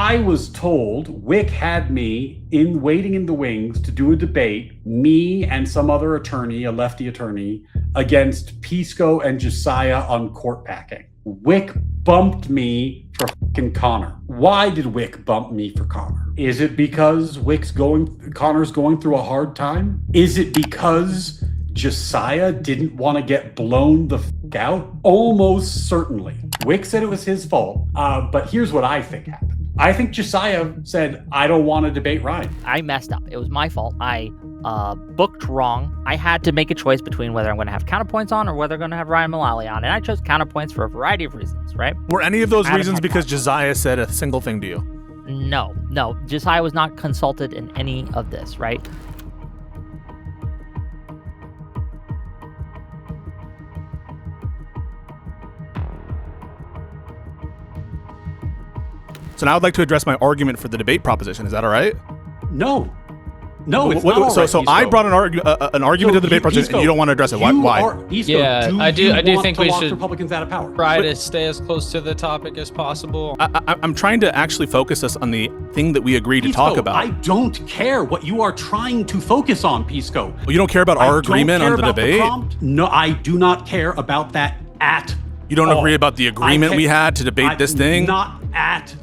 I was told Wick had me waiting in the wings to do a debate, me and some other attorney, a lefty attorney, against PIsco and Josiah on court packing. Wick bumped me for fucking Connor. Why did Wick bump me for Connor? Is it because Connor's going through a hard time? Is it because Josiah didn't want to get blown the fuck out? Almost certainly. Wick said it was his fault, but here's what I think happened. I think Josiah said, I don't want to debate Ryan. I messed up. It was my fault. I booked wrong. I had to make a choice between whether I'm going to have counterpoints on or whether I'm going to have Ryan Mullally on, and I chose counterpoints for a variety of reasons, right? Were any of those reasons because Josiah said a single thing to you? No. Josiah was not consulted in any of this, right? So now I'd like to address my argument for the debate proposition. Is that all right? No, it's not all right, so I brought an argument to the debate proposition, and you don't want to address it. Why? I do think we should Republicans out of power. Try to stay as close to the topic as possible. I'm trying to actually focus us on the thing that we agreed to talk about. I don't care what you are trying to focus on, PIsco. Well, you don't care about our agreement on the debate? No, I do not care about that at all. You don't agree about the agreement we had to debate this thing? Not at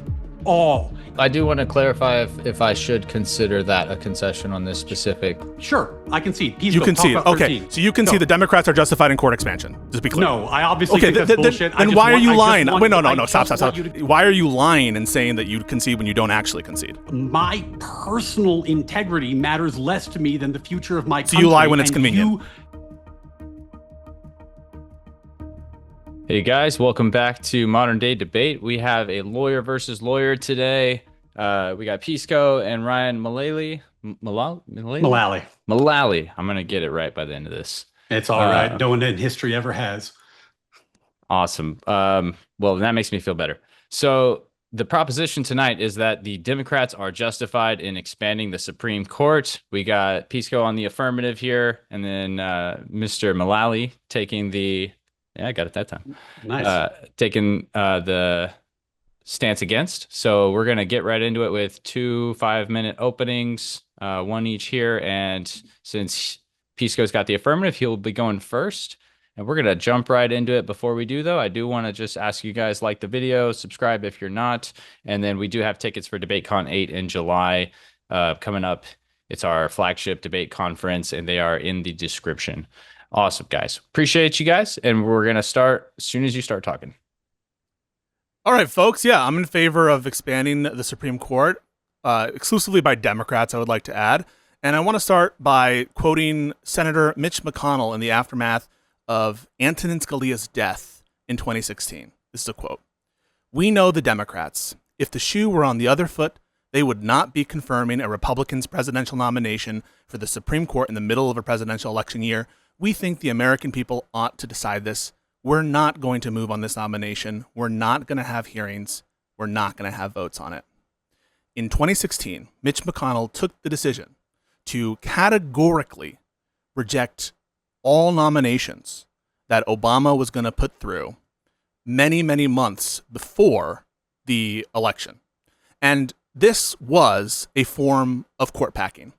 all. I do want to clarify if I should consider that a concession on this specific. Sure, I concede. You concede. Okay, so you concede the Democrats are justified in court expansion. Just be clear. No, I obviously think that's bullshit. Then why are you lying? Wait, no, stop. Why are you lying and saying that you concede when you don't actually concede? My personal integrity matters less to me than the future of my country. So you lie when it's convenient. Hey guys, welcome back to Modern Day Debate. We have a lawyer versus lawyer today. We got PIsco and Ryan Mullally. Mullally. I'm gonna get it right by the end of this. It's all right. No one in history ever has. Awesome. Well, that makes me feel better. So the proposition tonight is that the Democrats are justified in expanding the Supreme Court. We got PIsco on the affirmative here, and then Mr. Mullally taking the. Yeah, I got it that time. Nice. Taking the stance against. So we're going to get right into it with 2 5-minute openings, one each here. And since PIsco's got the affirmative, he'll be going first. And we're going to jump right into it. Before we do, though, I do want to just ask you guys, like the video, subscribe if you're not. And then we do have tickets for DebateCon 8 in July coming up. It's our flagship debate conference, and they are in the description. Awesome, guys. Appreciate you guys. And we're going to start as soon as you start talking. All right, folks. Yeah, I'm in favor of expanding the Supreme Court exclusively by Democrats, I would like to add. And I want to start by quoting Senator Mitch McConnell in the aftermath of Antonin Scalia's death in 2016. This is a quote. "We know the Democrats. If the shoe were on the other foot, they would not be confirming a Republican's presidential nomination for the Supreme Court in the middle of a presidential election year. We think the American people ought to decide this. We're not going to move on this nomination. We're not going to have hearings. We're not going to have votes on it." In 2016, Mitch McConnell took the decision to categorically reject all nominations that Obama was going to put through many, many months before the election. And this was a form of court packing.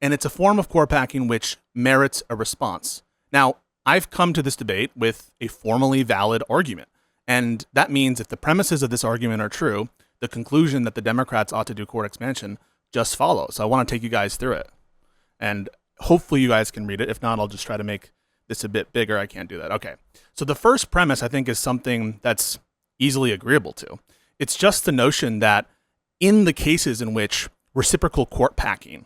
And it's a form of court packing which merits a response. Now, I've come to this debate with a formally valid argument. And that means if the premises of this argument are true, the conclusion that the Democrats ought to do court expansion just follows. So I want to take you guys through it. And hopefully you guys can read it. If not, I'll just try to make this a bit bigger. I can't do that. Okay. So the first premise, I think, is something that's easily agreeable to. It's just the notion that in the cases in which reciprocal court packing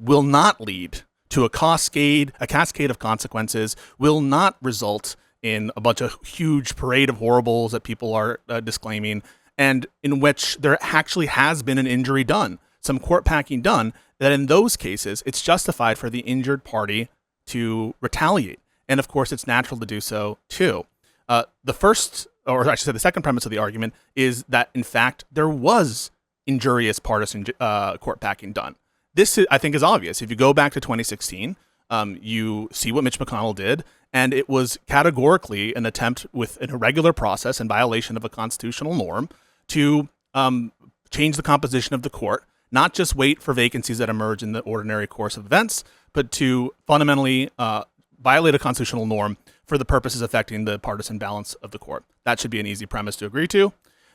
will not lead to a cascade of consequences, will not result in a bunch of huge parade of horribles that people are disclaiming, and in which there actually has been an injury done, some court packing done, that in those cases, it's justified for the injured party to retaliate. And of course, it's natural to do so too. The second premise of the argument is that, in fact, there was injurious partisan court packing done. This, I think, is obvious. If you go back to 2016, you see what Mitch McConnell did, and it was categorically an attempt with an irregular process in violation of a constitutional norm to change the composition of the court, not just wait for vacancies that emerge in the ordinary course of events, but to fundamentally violate a constitutional norm for the purposes affecting the partisan balance of the court. That should be an easy premise to agree to.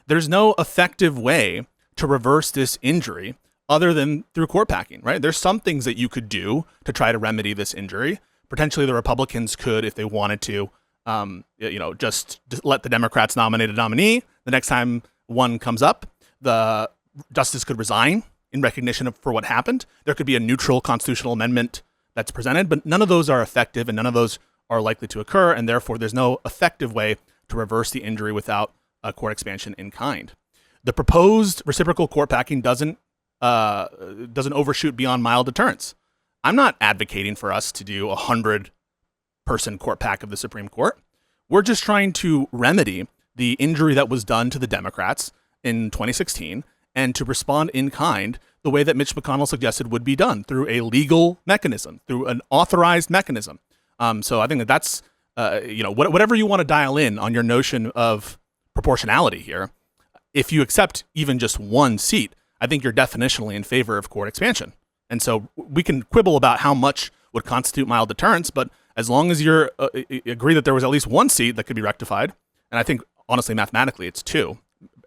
There's no effective way to reverse this injury other than through court packing, right? There's some things that you could do to try to remedy this injury. Potentially the Republicans could, if they wanted to, just let the Democrats nominate a nominee. The next time one comes up, the justice could resign in recognition for what happened. There could be a neutral constitutional amendment that's presented, but none of those are effective and none of those are likely to occur, and therefore there's no effective way to reverse the injury without a court expansion in kind. The proposed reciprocal court packing doesn't overshoot beyond mild deterrence. I'm not advocating for us to do 100-person court pack of the Supreme Court. We're just trying to remedy the injury that was done to the Democrats in 2016 and to respond in kind the way that Mitch McConnell suggested would be done, through a legal mechanism, through an authorized mechanism. So I think that's, whatever you want to dial in on your notion of proportionality here, if you accept even just one seat, I think you're definitionally in favor of court expansion. And so we can quibble about how much would constitute mild deterrence, but as long as you agree that there was at least one seat that could be rectified, and I think honestly mathematically it's two,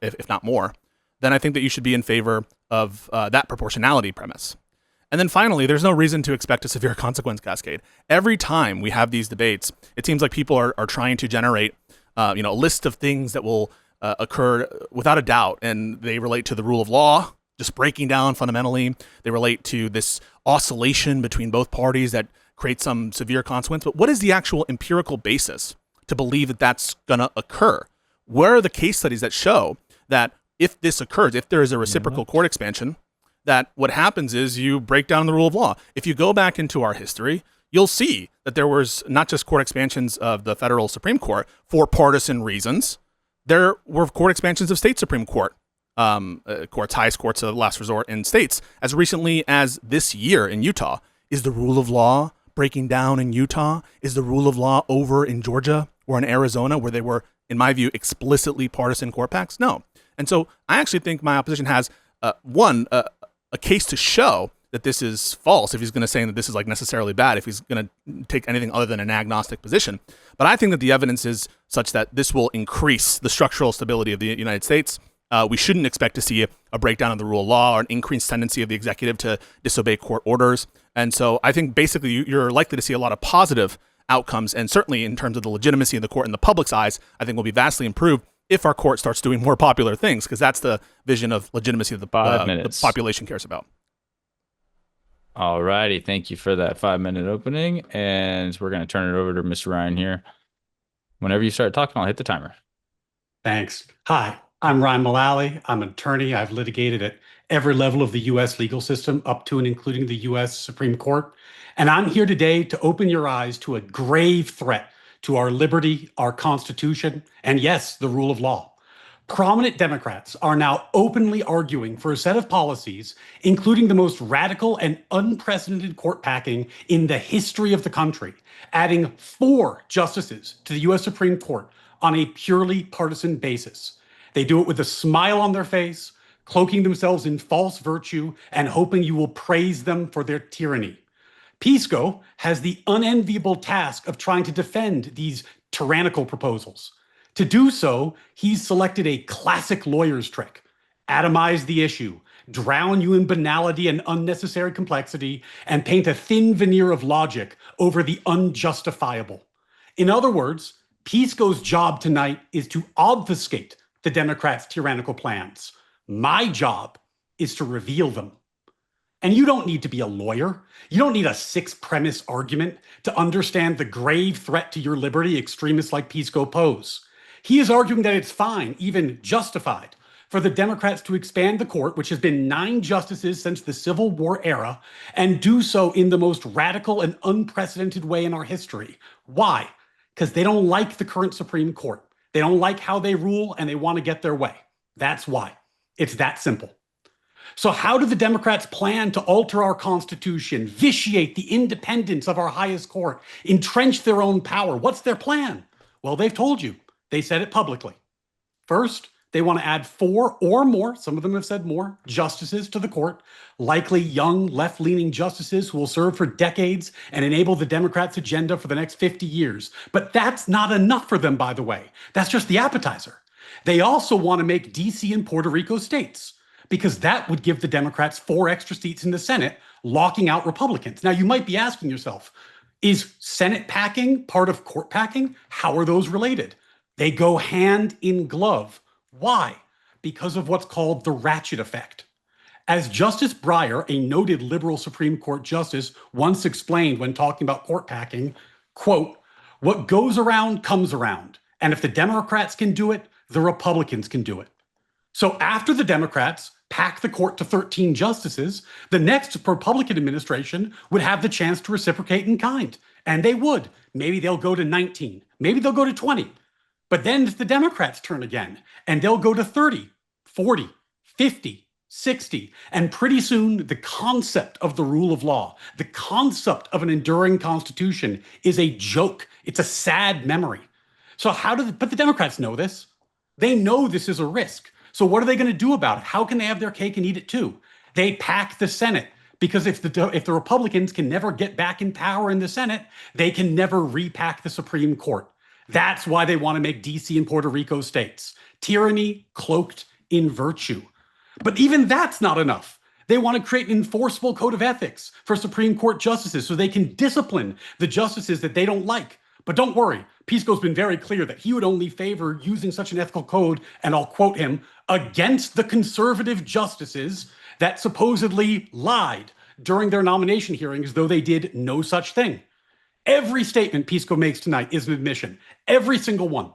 if not more, then I think that you should be in favor of that proportionality premise. And then finally, there's no reason to expect a severe consequence cascade. Every time we have these debates, it seems like people are trying to generate a list of things that will occur without a doubt, and they relate to the rule of law, just breaking down fundamentally. They relate to this oscillation between both parties that creates some severe consequence. But what is the actual empirical basis to believe that that's going to occur? Where are the case studies that show that if this occurs, if there is a reciprocal court expansion, that what happens is you break down the rule of law? If you go back into our history, you'll see that there was not just court expansions of the federal Supreme Court for partisan reasons. There were court expansions of state Supreme Court courts, highest courts of last resort in states, as recently as this year in Utah. Is the rule of law breaking down in Utah? Is the rule of law over in Georgia or in Arizona, where they were, in my view, explicitly partisan court packs? No. And so I actually think my opposition has, a case to show that this is false, if he's going to say that this is like necessarily bad, if he's going to take anything other than an agnostic position. But I think that the evidence is such that this will increase the structural stability of the United States. We shouldn't expect to see a breakdown of the rule of law or an increased tendency of the executive to disobey court orders. And so I think basically you're likely to see a lot of positive outcomes, and certainly in terms of the legitimacy of the court in the public's eyes, I think will be vastly improved if our court starts doing more popular things, because that's the vision of legitimacy that the population cares about. All righty. Thank you for that 5-minute opening. And we're going to turn it over to Mr. Ryan here. Whenever you start talking, I'll hit the timer. Thanks. Hi, I'm Ryan Mullally. I'm an attorney. I've litigated at every level of the U.S. legal system, up to and including the U.S. Supreme Court. And I'm here today to open your eyes to a grave threat to our liberty, our Constitution, and yes, the rule of law. Prominent Democrats are now openly arguing for a set of policies, including the most radical and unprecedented court packing in the history of the country, adding 4 justices to the U.S. Supreme Court on a purely partisan basis. They do it with a smile on their face, cloaking themselves in false virtue and hoping you will praise them for their tyranny. PIsco has the unenviable task of trying to defend these tyrannical proposals. To do so, he's selected a classic lawyer's trick: atomize the issue, drown you in banality and unnecessary complexity, and paint a thin veneer of logic over the unjustifiable. In other words, PIsco's job tonight is to obfuscate the Democrats' tyrannical plans. My job is to reveal them. And you don't need to be a lawyer. You don't need a 6-premise argument to understand the grave threat to your liberty extremists like PIsco pose. He is arguing that it's fine, even justified, for the Democrats to expand the court, which has been 9 justices since the Civil War era, and do so in the most radical and unprecedented way in our history. Why? Because they don't like the current Supreme Court. They don't like how they rule, and they want to get their way. That's why. It's that simple. So how do the Democrats plan to alter our Constitution, vitiate the independence of our highest court, entrench their own power? What's their plan? Well, they've told you. They said it publicly. First, They want to add 4 or more, some of them have said more, justices to the court, likely young, left-leaning justices who will serve for decades and enable the Democrats' agenda for the next 50 years. But that's not enough for them, by the way. That's just the appetizer. They also want to make D.C. and Puerto Rico states, because that would give the Democrats 4 extra seats in the Senate, locking out Republicans. Now, you might be asking yourself, is Senate packing part of court packing? How are those related? They go hand in glove. Why? Because of what's called the ratchet effect. As Justice Breyer, a noted liberal Supreme Court justice, once explained when talking about court packing, quote, "What goes around comes around. And if the Democrats can do it, the Republicans can do it." So after the Democrats pack the court to 13 justices, the next Republican administration would have the chance to reciprocate in kind. And they would. Maybe they'll go to 19. Maybe they'll go to 20. But then it's the Democrats' turn again, and they'll go to 30, 40, 50, 60. And pretty soon, the concept of the rule of law, the concept of an enduring constitution is a joke. It's a sad memory. So but the Democrats know this. They know this is a risk. So what are they going to do about it? How can they have their cake and eat it too? They pack the Senate. Because if the Republicans can never get back in power in the Senate, they can never repack the Supreme Court. That's why they want to make D.C. and Puerto Rico states. Tyranny cloaked in virtue. But even that's not enough. They want to create an enforceable code of ethics for Supreme Court justices so they can discipline the justices that they don't like. But don't worry, PIsco's been very clear that he would only favor using such an ethical code, and I'll quote him, against the conservative justices that supposedly lied during their nomination hearings, though they did no such thing. Every statement PIsco makes tonight is an admission. Every single one.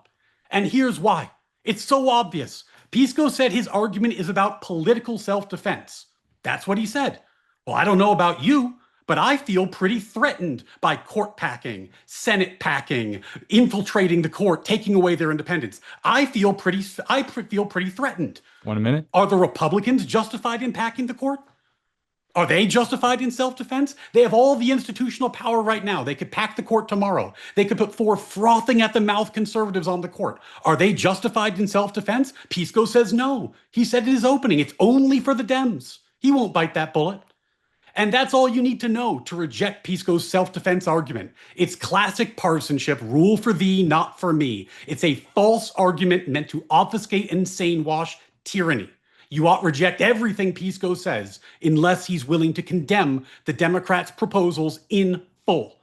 And here's why. It's so obvious. PIsco said his argument is about political self-defense. That's what he said. Well, I don't know about you, but I feel pretty threatened by court packing, Senate packing, infiltrating the court, taking away their independence. I feel pretty threatened. 1 minute. Are the Republicans justified in packing the court? Are they justified in self-defense? They have all the institutional power right now. They could pack the court tomorrow. They could put 4 frothing at the mouth conservatives on the court. Are they justified in self-defense? PIsco says no. He said in his opening, it's only for the Dems. He won't bite that bullet. And that's all you need to know to reject PIsco's self-defense argument. It's classic partisanship, rule for thee, not for me. It's a false argument meant to obfuscate and sane wash tyranny. You ought reject everything PIsco says unless he's willing to condemn the Democrats' proposals in full.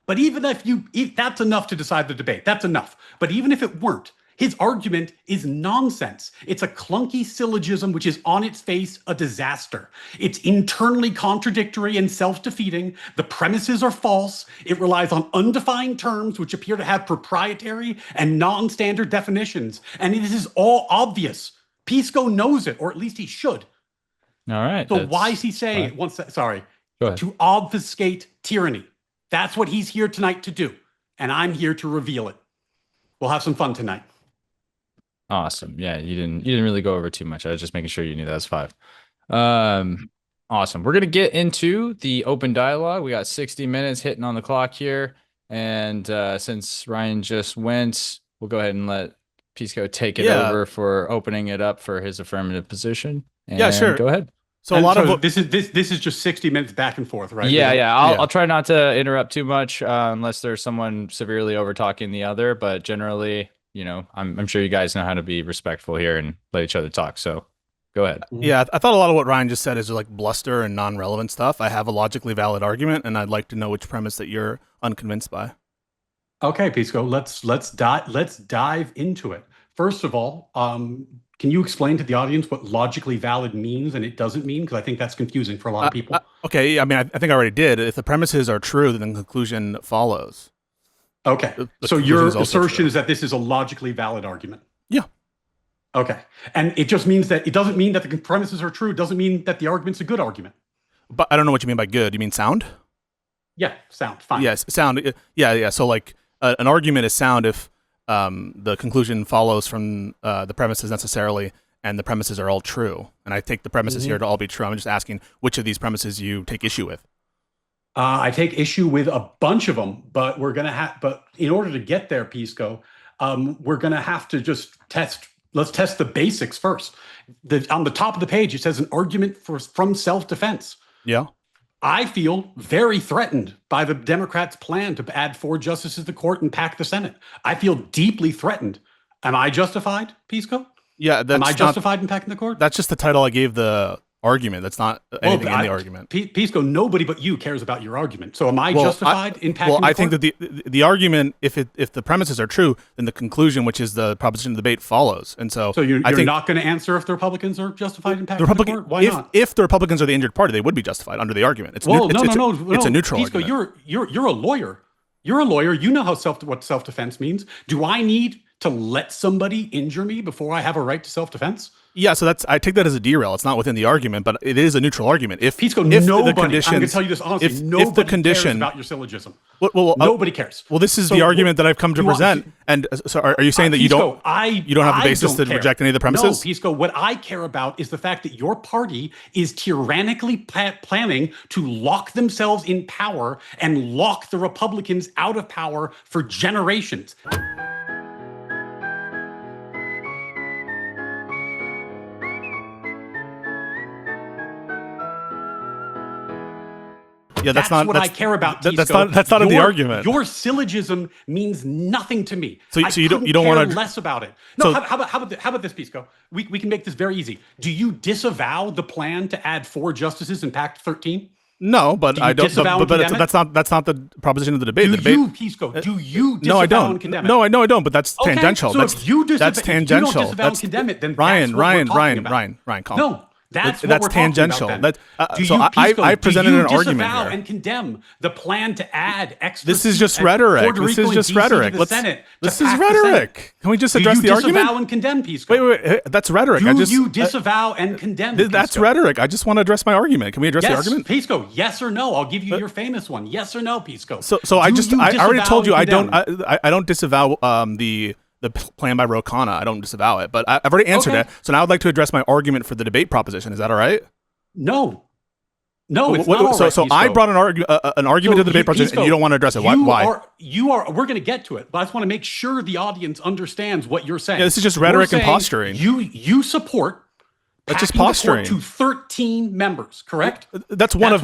But even if that's enough to decide the debate, that's enough. But even if it weren't, his argument is nonsense. It's a clunky syllogism which is on its face a disaster. It's internally contradictory and self-defeating. The premises are false. It relies on undefined terms which appear to have proprietary and non-standard definitions. And it is all obvious. PIsco knows it, or at least he should. All right. So why is he saying it? Go ahead. To obfuscate tyranny. That's what he's here tonight to do. And I'm here to reveal it. We'll have some fun tonight. Awesome. Yeah, you didn't really go over too much. I was just making sure you knew that was 5. Awesome. We're gonna get into the open dialogue. We got 60 minutes hitting on the clock here. And since Ryan just went, we'll go ahead and let PIsco take it over for opening it up for his affirmative position. And yeah, sure. Go ahead. So this is just 60 minutes back and forth, right? Yeah. I'll try not to interrupt too much unless there's someone severely over talking the other. But generally, I'm sure you guys know how to be respectful here and let each other talk. So go ahead. Yeah, I thought a lot of what Ryan just said is like bluster and non-relevant stuff. I have a logically valid argument, and I'd like to know which premise that you're unconvinced by. Okay, PIsco, let's dive into it. First of all, can you explain to the audience what logically valid means and it doesn't mean? Because I think that's confusing for a lot of people. Okay, I mean, I think I already did. If the premises are true, then the conclusion follows. Okay, so your assertion is that this is a logically valid argument? Yeah. Okay, and it just means that it doesn't mean that the premises are true. It doesn't mean that the argument's a good argument. But I don't know what you mean by good. You mean sound? Yeah, sound, fine. Yes, sound. Yeah. So like an argument is sound if the conclusion follows from the premises necessarily, and the premises are all true. And I take the premises here to all be true. I'm just asking which of these premises you take issue with. I take issue with a bunch of them, but in order to get there, PIsco, we're gonna have to just test let's test the basics first. On the top of the page, it says an argument from self-defense. Yeah. I feel very threatened by the Democrats' plan to add 4 justices to the court and pack the Senate. I feel deeply threatened. Am I justified, Pisco? Yeah. Am I justified in packing the court? That's just the title I gave the argument. That's not anything in the argument. Pisco, nobody but you cares about your argument. So am I justified in packing the court? Well, I think that the argument, if the premises are true, then the conclusion, which is the proposition of the debate, follows. And so you're I think not going to answer if the Republicans are justified in packing the court? Why not? If the Republicans are the injured party, they would be justified under the argument. It's no. It's a neutral Pisco, argument. You're a lawyer. You're a lawyer. You know what self-defense means. Do I need to let somebody injure me before I have a right to self-defense? Yeah, so I take that as a derail. It's not within the argument, but it is a neutral argument. Pisco, I'm going to tell you this honestly, nobody cares about your syllogism. Nobody cares. Well, this is the argument that I've come to present. And so are you saying that Pisco, you don't have a basis to reject any of the premises? No, Pisco, what I care about is the fact that your party is tyrannically planning to lock themselves in power and lock the Republicans out of power for generations. Yeah, that's what I care about. That's not in the argument. Your syllogism means nothing to me. So you don't want to less about it. No, how about this, Pisco? We can make this very easy. Do you disavow the plan to add 4 justices in Pact 13? No, but I don't. But that's not the proposition of the debate. Pisco? Do you disavow no, I don't. And condemn it? No, I don't. But that's tangential. So that's if you tangential. If you don't disavow and condemn it, then Ryan, calm. No. That's tangential. I presented an argument disavow here. and condemn the plan to add extra. This is just rhetoric. This is just rhetoric. This is rhetoric. Can we just address the argument? Disavow and condemn, Pisco. Wait. That's rhetoric. You disavow and condemn? That's rhetoric. I just want to address my argument. Can we address the argument? Pisco, yes or no? I'll give you your famous one. Yes or no, Pisco. So I already told you I don't disavow the plan by Ro Khanna. I don't disavow it, but I've already answered it. So now I'd like to address my argument for the debate proposition. Is that all right? No, it's not all right, so I brought an argument to the debate proposition, and you don't want to address it. Why? We're going to get to it, but I just want to make sure the audience understands what you're saying. Yeah, this is just rhetoric and posturing. You support. That's just posturing. To 13 members, correct? That's one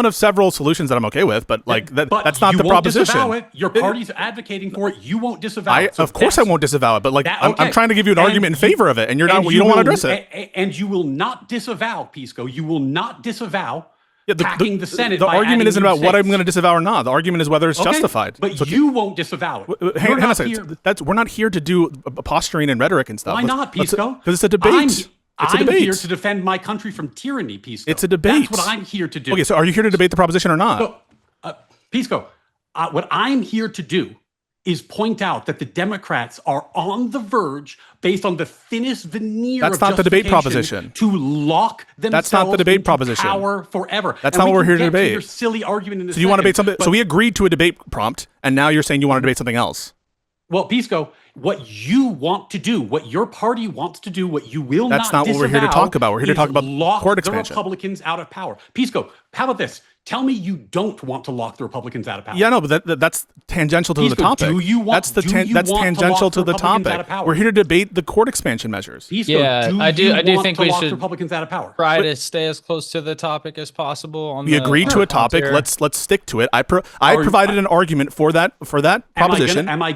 of several solutions that I'm okay with, but that's not the proposition. Disavow it. Your party's advocating for it. You won't disavow it. Of course I won't disavow it, but I'm trying to give you an argument in favor of it, and you don't want to address it. And you will not disavow, Pisco. You will not disavow packing the Senate. The argument isn't about what I'm going to disavow or not. The argument is whether it's justified. But you won't disavow it. Hang on a second. We're not here to do posturing and rhetoric and stuff. Why not, Pisco? Because it's a debate. I'm here to defend my country from tyranny, Pisco. It's a debate. That's what I'm here to do. Okay, so are you here to debate the proposition or not? Pisco, what I'm here to do is point out that the Democrats are on the verge, based on the thinnest veneer That's not the debate proposition. To lock themselves That's not the debate proposition. Power forever. That's not what we're here to debate. Your silly argument in this. So you want to debate something? So we agreed to a debate prompt, and now you're saying you want to debate something else. Well, Pisco, what you want to do, what your party wants to do, what you will That's not what we're here to talk about. We're here to talk about court expansion. The Republicans out of power. Pisco, how about this? Tell me you don't want to lock the Republicans out of power. Yeah, no, but that's tangential to the topic. Do you want? That's tangential to the topic. We're here to debate the court expansion measures. Pisco, I do think we should Republicans out of power. Try to stay as close to the topic as possible. We agreed to a topic. Let's stick to it. I provided an argument for that proposition. Am I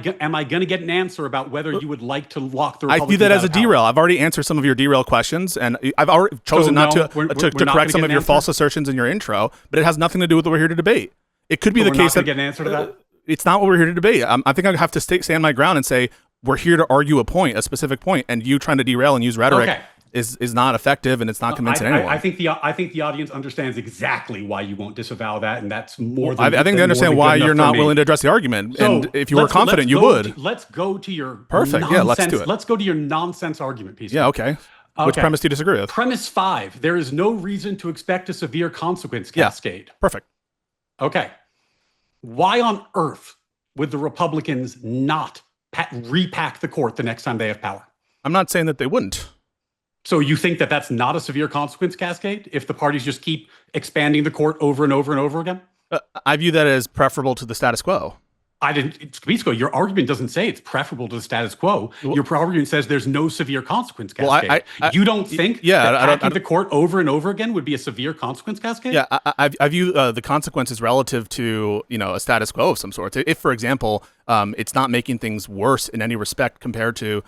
going to get an answer about whether you would like to lock the Republicans out of power? I view that as a derail. I've already answered some of your derail questions, and I've already chosen not to correct some of your false assertions in your intro. But it has nothing to do with what we're here to debate. It could be the case that get an answer to that. It's not what we're here to debate. I think I have to stand my ground and say we're here to argue a specific point, and you trying to derail and use rhetoric is not effective, and it's not convincing anyone. I think the audience understands exactly why you won't disavow that, and that's more than. I think they understand why you're not willing to address the argument, and if you were confident, you would. Let's go to your perfect. Nonsense. Yeah, let's do it. Let's go to your nonsense argument piece. Yeah, okay. Which premise do you disagree with? Premise 5: there is no reason to expect a severe consequence cascade. Yeah, perfect. Okay. Why on earth would the Republicans not repack the court the next time they have power? I'm not saying that they wouldn't. So you think that that's not a severe consequence cascade if the parties just keep expanding the court over and over and over again? I view that as preferable to the status quo. I didn't, Pisco, your argument doesn't say it's preferable to the status quo. Your argument says there's no severe consequence cascade. You don't think that packing the court over and over again would be a severe consequence cascade? Yeah, I view the consequences relative to, a status quo of some sort. If, for example, it's not making things worse in any respect compared to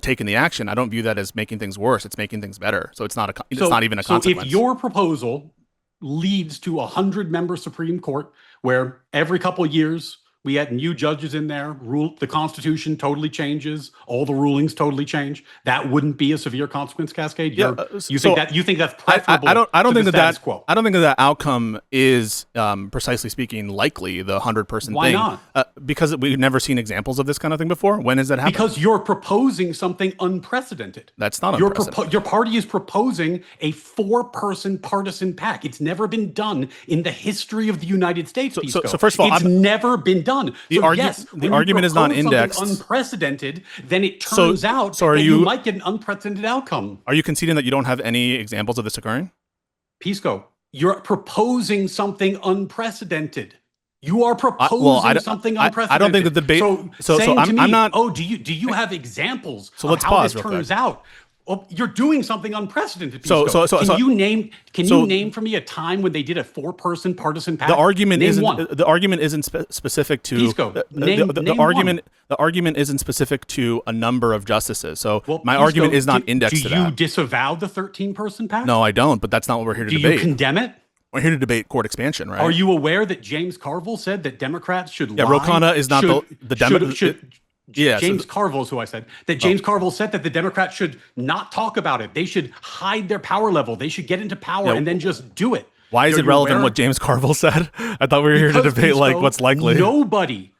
taking the action, I don't view that as making things worse. It's making things better. So it's not not even a consequence. So if your proposal leads to 100-member Supreme Court where every couple of years we had new judges in there, the Constitution totally changes, all the rulings totally change, that wouldn't be a severe consequence cascade? You think that's preferable I don't to think the that status quo? I don't think that outcome is, precisely speaking, likely, the 100-person thing. Why not? Because we've never seen examples of this kind of thing before. When has that happened? Because you're proposing something unprecedented. That's not unprecedented. Your party is proposing a 4-person partisan pack. It's never been done in the history of the United States. So first of all, it's never been done. The argument is not indexed. Unprecedented, then it turns out that you might get an unprecedented outcome. Are you conceding that you don't have any examples of this occurring? Pisco, you're proposing something unprecedented. You are proposing something unprecedented. I don't think that the debate. I'm not. Oh, do you have examples? So let's how pause. This turns out. Well, you're doing something unprecedented. So can you name for me a time when they did a 4-person partisan pack? The argument isn't specific to Pisco, the argument isn't specific to a number of justices. So my argument is not indexed to that. Do you disavow the 13-person pack? No, I don't. But that's not what we're here to debate. Do you condemn it? We're here to debate court expansion, right? Are you aware that James Carville said that Democrats should lie? Ro Khanna is not the Democrat. James Carville is who I said. That James Carville said that the Democrats should not talk about it. They should hide their power level. They should get into power and then just do it. Why is it relevant what James Carville said? I thought we were here to debate what's likely.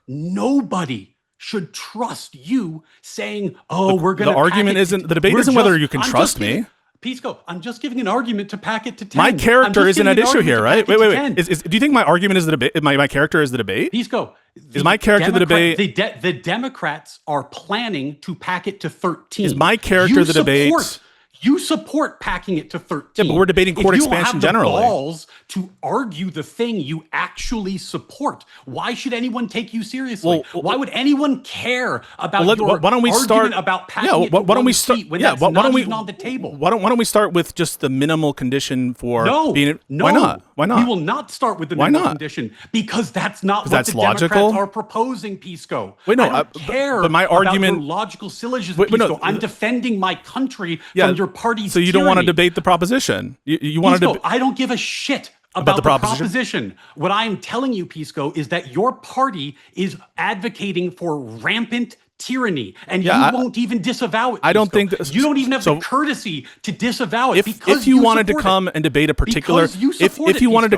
Nobody should trust you saying, we're going to the debate isn't whether you can trust me. Pisco, I'm just giving an argument to pack it to 10. My character isn't at issue here, right? Wait. Do you think my argument is the debate? My character is the debate? Pisco, is my character the debate? The Democrats are planning to pack it to 13. Is my character the debate? You support packing it to 13. Yeah, but we're debating court expansion generally. If you have the balls to argue the thing you actually support, why should anyone take you seriously? Why would anyone care about your argument about packing it to one seat when that's not even on the table? Why don't we start with just the minimal condition for being... No. Why not? Why not? We will not start with the minimal condition because that's not what the Democrats are proposing, Pisco. Wait, no, I don't care but my argument... about your logical syllogism, Pisco. I'm defending my country from your party's So you don't want to debate the proposition. You want to I don't give a shit about the proposition. What I'm telling you, Pisco, is that your party is advocating for rampant tyranny, and you won't even disavow it. I don't think you don't even have the courtesy to disavow it. If you wanted to come and debate a particular, if you wanted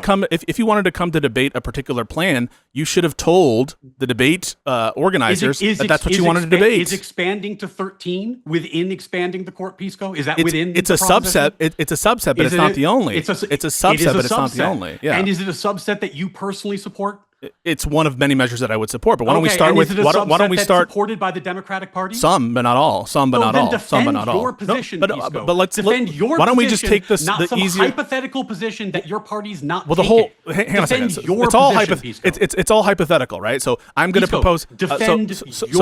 to come to debate a particular plan, you should have told the debate organizers that that's what you wanted to debate. Is expanding to 13 within expanding the court, Pisco? Is that within? It's a subset. It's a subset, but it's not the only. It's a subset, but it's not the only. Yeah. And is it a subset that you personally support? It's one of many measures that I would support, but why don't we start with why don't we start supported by the Democratic Party? Some, but not all. Some, but not all. Some, but not all. Your position, but let's defend your. Why don't we just take this not the some easier hypothetical position that your party's not? Well, the whole hang on a second. It's all it's all hypothetical, right? So I'm going to propose. So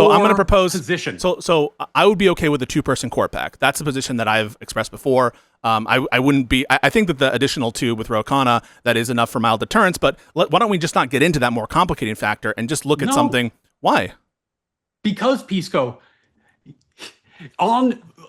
I'm going to propose position. So I would be okay with a 2-person court pack. That's a position that I've expressed before. I wouldn't be. I think that the additional 2 with Ro Khanna, that is enough for mild deterrence. But why don't we just not get into that more complicating factor and just look at something? Why? Because Pisco,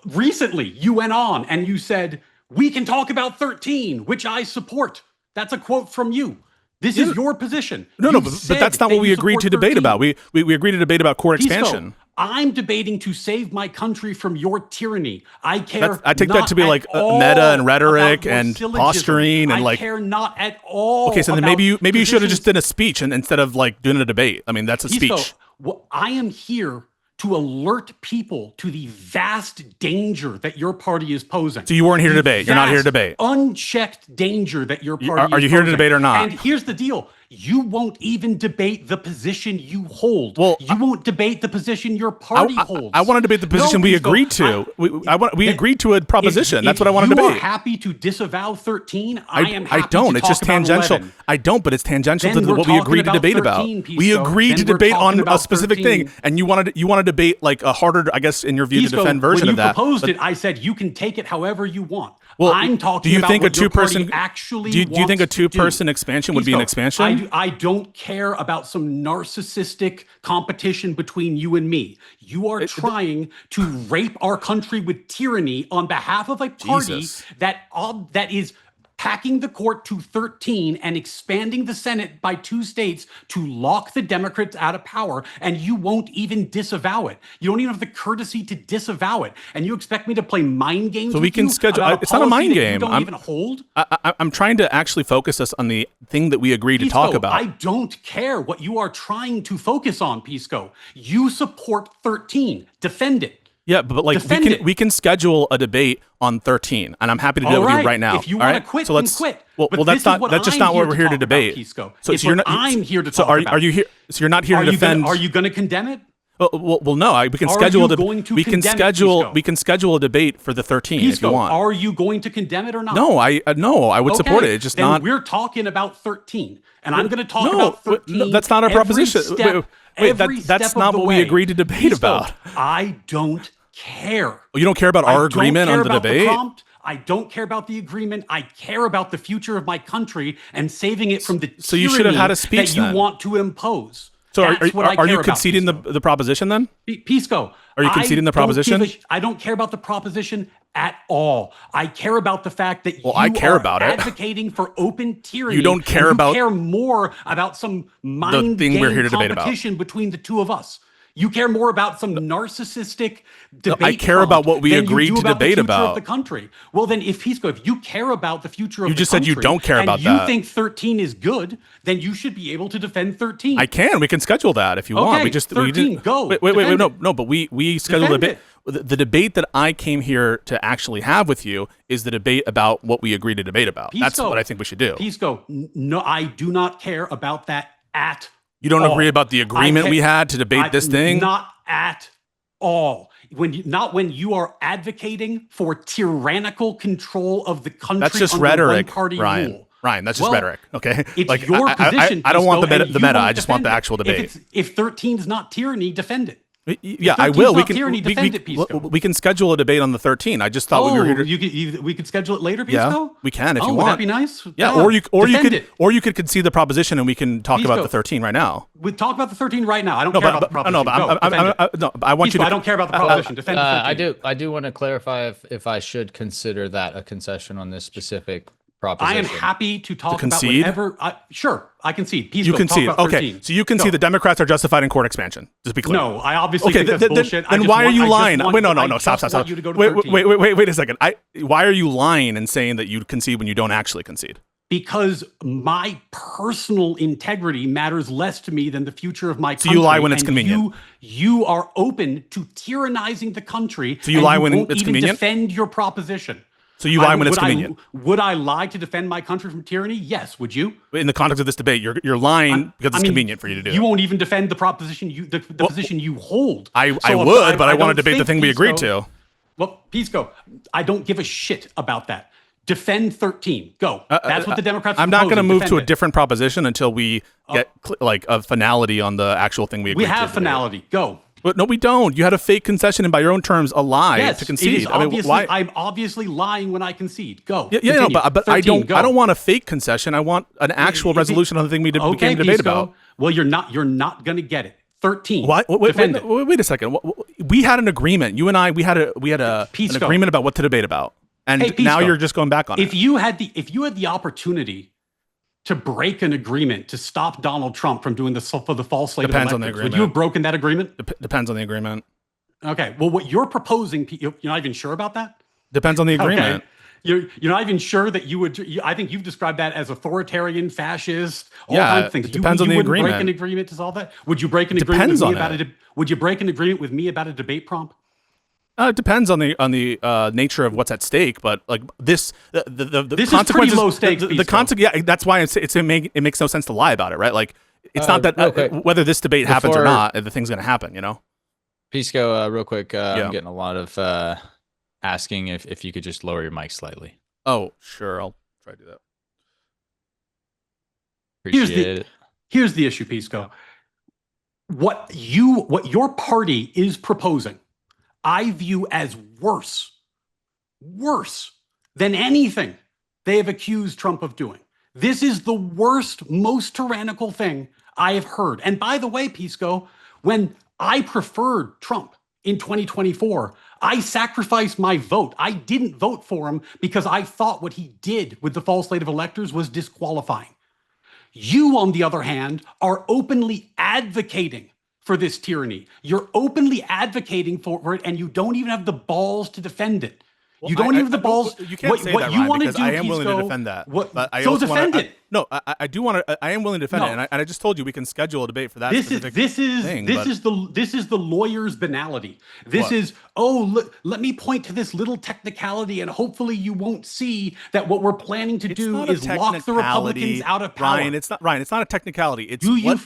recently you went on and you said we can talk about 13, which I support. That's a quote from you. This is your position. No, but that's not what we agreed to debate about. We agreed to debate about court expansion. I'm debating to save my country from your tyranny. I care. I take that to be like meta and rhetoric and posturing and I care not at all. Okay, so then maybe you should have just done a speech and instead of like doing a debate. I mean, that's a speech. Well, I am here to alert people to the vast danger that your party is posing. So you weren't here to debate. You're not here to debate. Unchecked danger that your party is posing. Are you here to debate or not? And here's the deal. You won't even debate the position you hold. Well, you won't debate the position your party holds. I want to debate the position we agreed to. We agreed to a proposition. That's what I want to debate. You are happy to disavow 13. I am happy I don't. to It's just talk about tangential. 11. I don't, but it's tangential Then to we're what we agreed to talking debate about about. 13, We Pisco. agreed to Then we're debate on talking a about specific 13. thing, and you want to debate like a harder, I guess, in your view, to Pisco, defend version when of that. you proposed it, I said you can take it however you want. Well, I'm talking do you about think what a your party two-person actually do you think a wants to do. two-person expansion would be an Pisco, expansion? I don't care about some narcissistic competition between you and me. You are trying to rape our country with tyranny on behalf of a party Jesus. that is packing the court to 13 and expanding the Senate by 2 states to lock the Democrats out of power, and you won't even disavow it. You don't even have the courtesy to disavow it, and you expect me to play mind games. So with we can you schedule. about It's not a policy mind that game. You don't even hold. I'm trying to actually focus us on the thing that we agreed to Pisco, talk about. I don't care what you are trying to focus on, Pisco. You support 13. Defend it. Yeah, but like Defend it. we can schedule a debate on 13, and I'm happy to do it All with you right. right now. If you all want right? to quit, so then let's quit. Well, But well, this that's is what that's just I'm not what here we're to here to talk about, debate. Pisco. So It's you're what not. I'm here to so talk are about. you here? So you're not here to defend. Are you going to condemn it? Well, no. We can Are schedule. you going to we can condemn it, schedule. Pisco? We can schedule a debate for the 13 if you Pisco, want. are you going to condemn it or not? No, I would support it. Okay, It's just then not. We're talking about 13, and I'm going to talk No, about 13. no, that's not our every proposition. Step, Wait, every that's step not of the what we way. agreed to debate Pisco, about. I don't care. You don't care about our agreement on the about debate? prompt. I don't care about the agreement. I care about the future of my country and saving it from the So you should have had a tyranny speech that you then. want to impose. So That's what I are care you about, conceding Pisco. the proposition then? Pisco, Are you conceding the proposition? I don't care about the proposition at all. I care about the fact that Well, you I care are about it. advocating for open tyranny. You don't care and about- You care more about some mind thing game we're here to debate about. competition between the two of us. You care more about some narcissistic debate. I care about what we than you agreed do to about debate the future about. Of the country. Well, then, if you care about the future of You the just said you country don't care and about you that. think 13 is good, then you should be able to defend 13. I can. We can schedule that if you want. Okay, We just 13, go. Wait, Defend no. But we scheduled a Defend debate. The debate that I came here to actually have with you is the debate about what we agreed to debate about. That's Pisco, what I think we should do. Pisco, no, I do not care about that at You don't all. agree about the agreement we had to debate this thing? Not at all. Not when you are advocating for tyrannical control of the country. That's just under rhetoric, one-party Ryan. rule. Ryan, that's just Well, rhetoric. Okay, It's your position. I don't want Pisco, the and meta. you I won't just want defend the it. actual debate. If 13 is not tyranny, defend it. Yeah, I 13's will. We not can. tyranny, defend it, Pisco. We can schedule a debate on the 13. I just thought we were here to. we could schedule it later, Yeah, Pisco? we can if you Would want. that be nice? Yeah, or you could concede the proposition and we can talk about Pisco. the 13 right now. We talk about the 13 right now. I don't care about the proposition. I want you to. I don't care about the proposition. Defend the 13. I do want to clarify if I should consider that a concession on this specific I proposition. am happy to talk about concede? whatever. Sure, I concede. Pisco, You concede. talk about Okay, 13. so you concede Go. the Democrats are justified in court expansion. Just be clear. No, I obviously Okay, think that's bullshit. I then just why are want- you I just lying? want- Wait, no, I stop. just want you to go to Wait, 13. wait a second. Why are you lying and saying that you concede when you don't actually concede? Because my personal integrity matters less to me than the future of my country. So you lie when it's and convenient. You are open to tyrannizing the country. So you and lie when won't it's even convenient? Defend your proposition. So you lie when it's convenient. Would I lie to defend my country from tyranny? Yes. Would you? In the context of this debate, you're lying because it's I mean, convenient for you to do. You won't even defend the proposition the position you hold. I So would, but I want don't to debate the think, thing we agreed Pisco- to. Well, Pisco, I don't give a shit about that. Defend 13. Go. That's what the Democrats are I'm not going to proposing. move Defend to a it. different proposition until we get like a finality on the actual thing we agreed We to. have finality. Go. But no, we don't. You had a fake concession and by your own terms, a lie Yes, to it concede. is I mean, obviously, why? I'm obviously lying when I concede. Go. No, Continue. but I 13, don't. go. I don't want a fake concession. I want an actual resolution on the thing we came to debate Pisco. about. Well, you're not going to get it. 13. Why? Defend it. Wait a second. We had an agreement. You and I. We had an Pisco. agreement about what to debate about, and Hey, now Pisco. you're just going back on If it. you had the opportunity to break an agreement to stop Donald Trump from doing the false slate Depends of on the electors, would agreement. you have broken that agreement? Depends on the agreement. Okay. Well, what you're proposing, you're not even sure about that? Depends on the agreement. Okay. You're not even sure that you would. I think you've described that as authoritarian, fascist, all kinds of things. It depends on the wouldn't agreement. break an agreement to solve that. Would you break an Depends agreement with me on about it. Would you break an agreement with me about a debate prompt? It depends on the nature of what's at stake, but like this, the This is consequences, pretty low stakes, the Pisco. consequence. Yeah, that's why it makes no sense to lie about it, right? Like it's not that real quick, whether this debate happens or before- not, the thing's gonna happen, you know. Pisco, real quick, Yeah. I'm getting a lot of asking if you could just lower your mic slightly. Oh, sure, I'll try to do that. Appreciate it. Here's the issue, Pisco. What your party is proposing, I view as worse than anything they have accused Trump of doing. This is the worst, most tyrannical thing I have heard. And by the way, Pisco, when I preferred Trump in 2024, I sacrificed my vote. I didn't vote for him because I thought what he did with the false slate of electors was disqualifying. You, on the other hand, are openly advocating for this tyranny. You're openly advocating for it, and you don't even have the balls to defend it. You don't even have the balls. You can't say that, Ryan, because I am willing to defend that. But I so also defend it. No, I do want to. I am willing to defend No. it, and I just told you we can schedule a debate for that. This specific is thing, this but- is the lawyer's banality. This What? is let me point to this little technicality, and hopefully you won't see that what we're planning to It's do not a is lock the Republicans technicality, out of power. Ryan, it's not a technicality. It's Do you, what,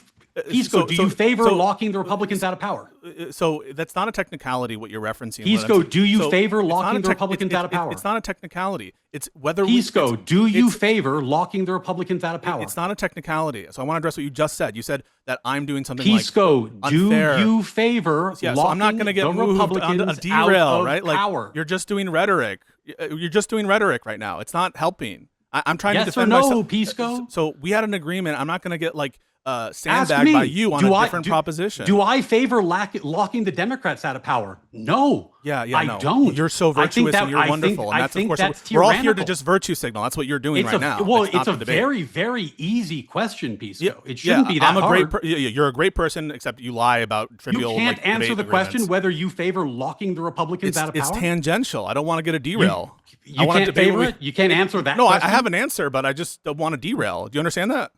Pisco, do you favor locking the Republicans out of power? So that's not a technicality. What you're referencing, Pisco, do you So favor it's not locking a the Republicans out of power? It's not a technicality. It's whether Pisco, it's- do you it's- favor locking the Republicans out of power? It's not a technicality. So I want to address what you just said. You said that I'm doing something Pisco, like do unfair. you favor Yeah, locking so I'm not going to get the moved Republicans on a derail, out of right? Like power? you're just doing rhetoric. You're just doing rhetoric right now. It's not helping. I'm trying Yes to or defend no, myself. Pisco? So we had an agreement. I'm not going to get like Ask sandbagged me. by you on Do a I- different proposition. Do I favor locking the Democrats out of power? No. Yeah, I no. don't. You're so I think virtuous and you're I wonderful, think- and I that's of think course that's we're all here to tyrannical. just virtue signal. That's what you're doing It's right now. Well, It's not it's a the debate. very, very easy question, Pisco. It shouldn't be that I'm a hard. great. You're a great person, except you lie about You trivial. can't like, answer debate the question agreements. whether you favor locking the Republicans out of It's power. tangential. I don't want to get a derail. You I want can't to debate favor with- it. You can't answer that. No, I question? have an answer, but I just don't want to derail. Do you understand that?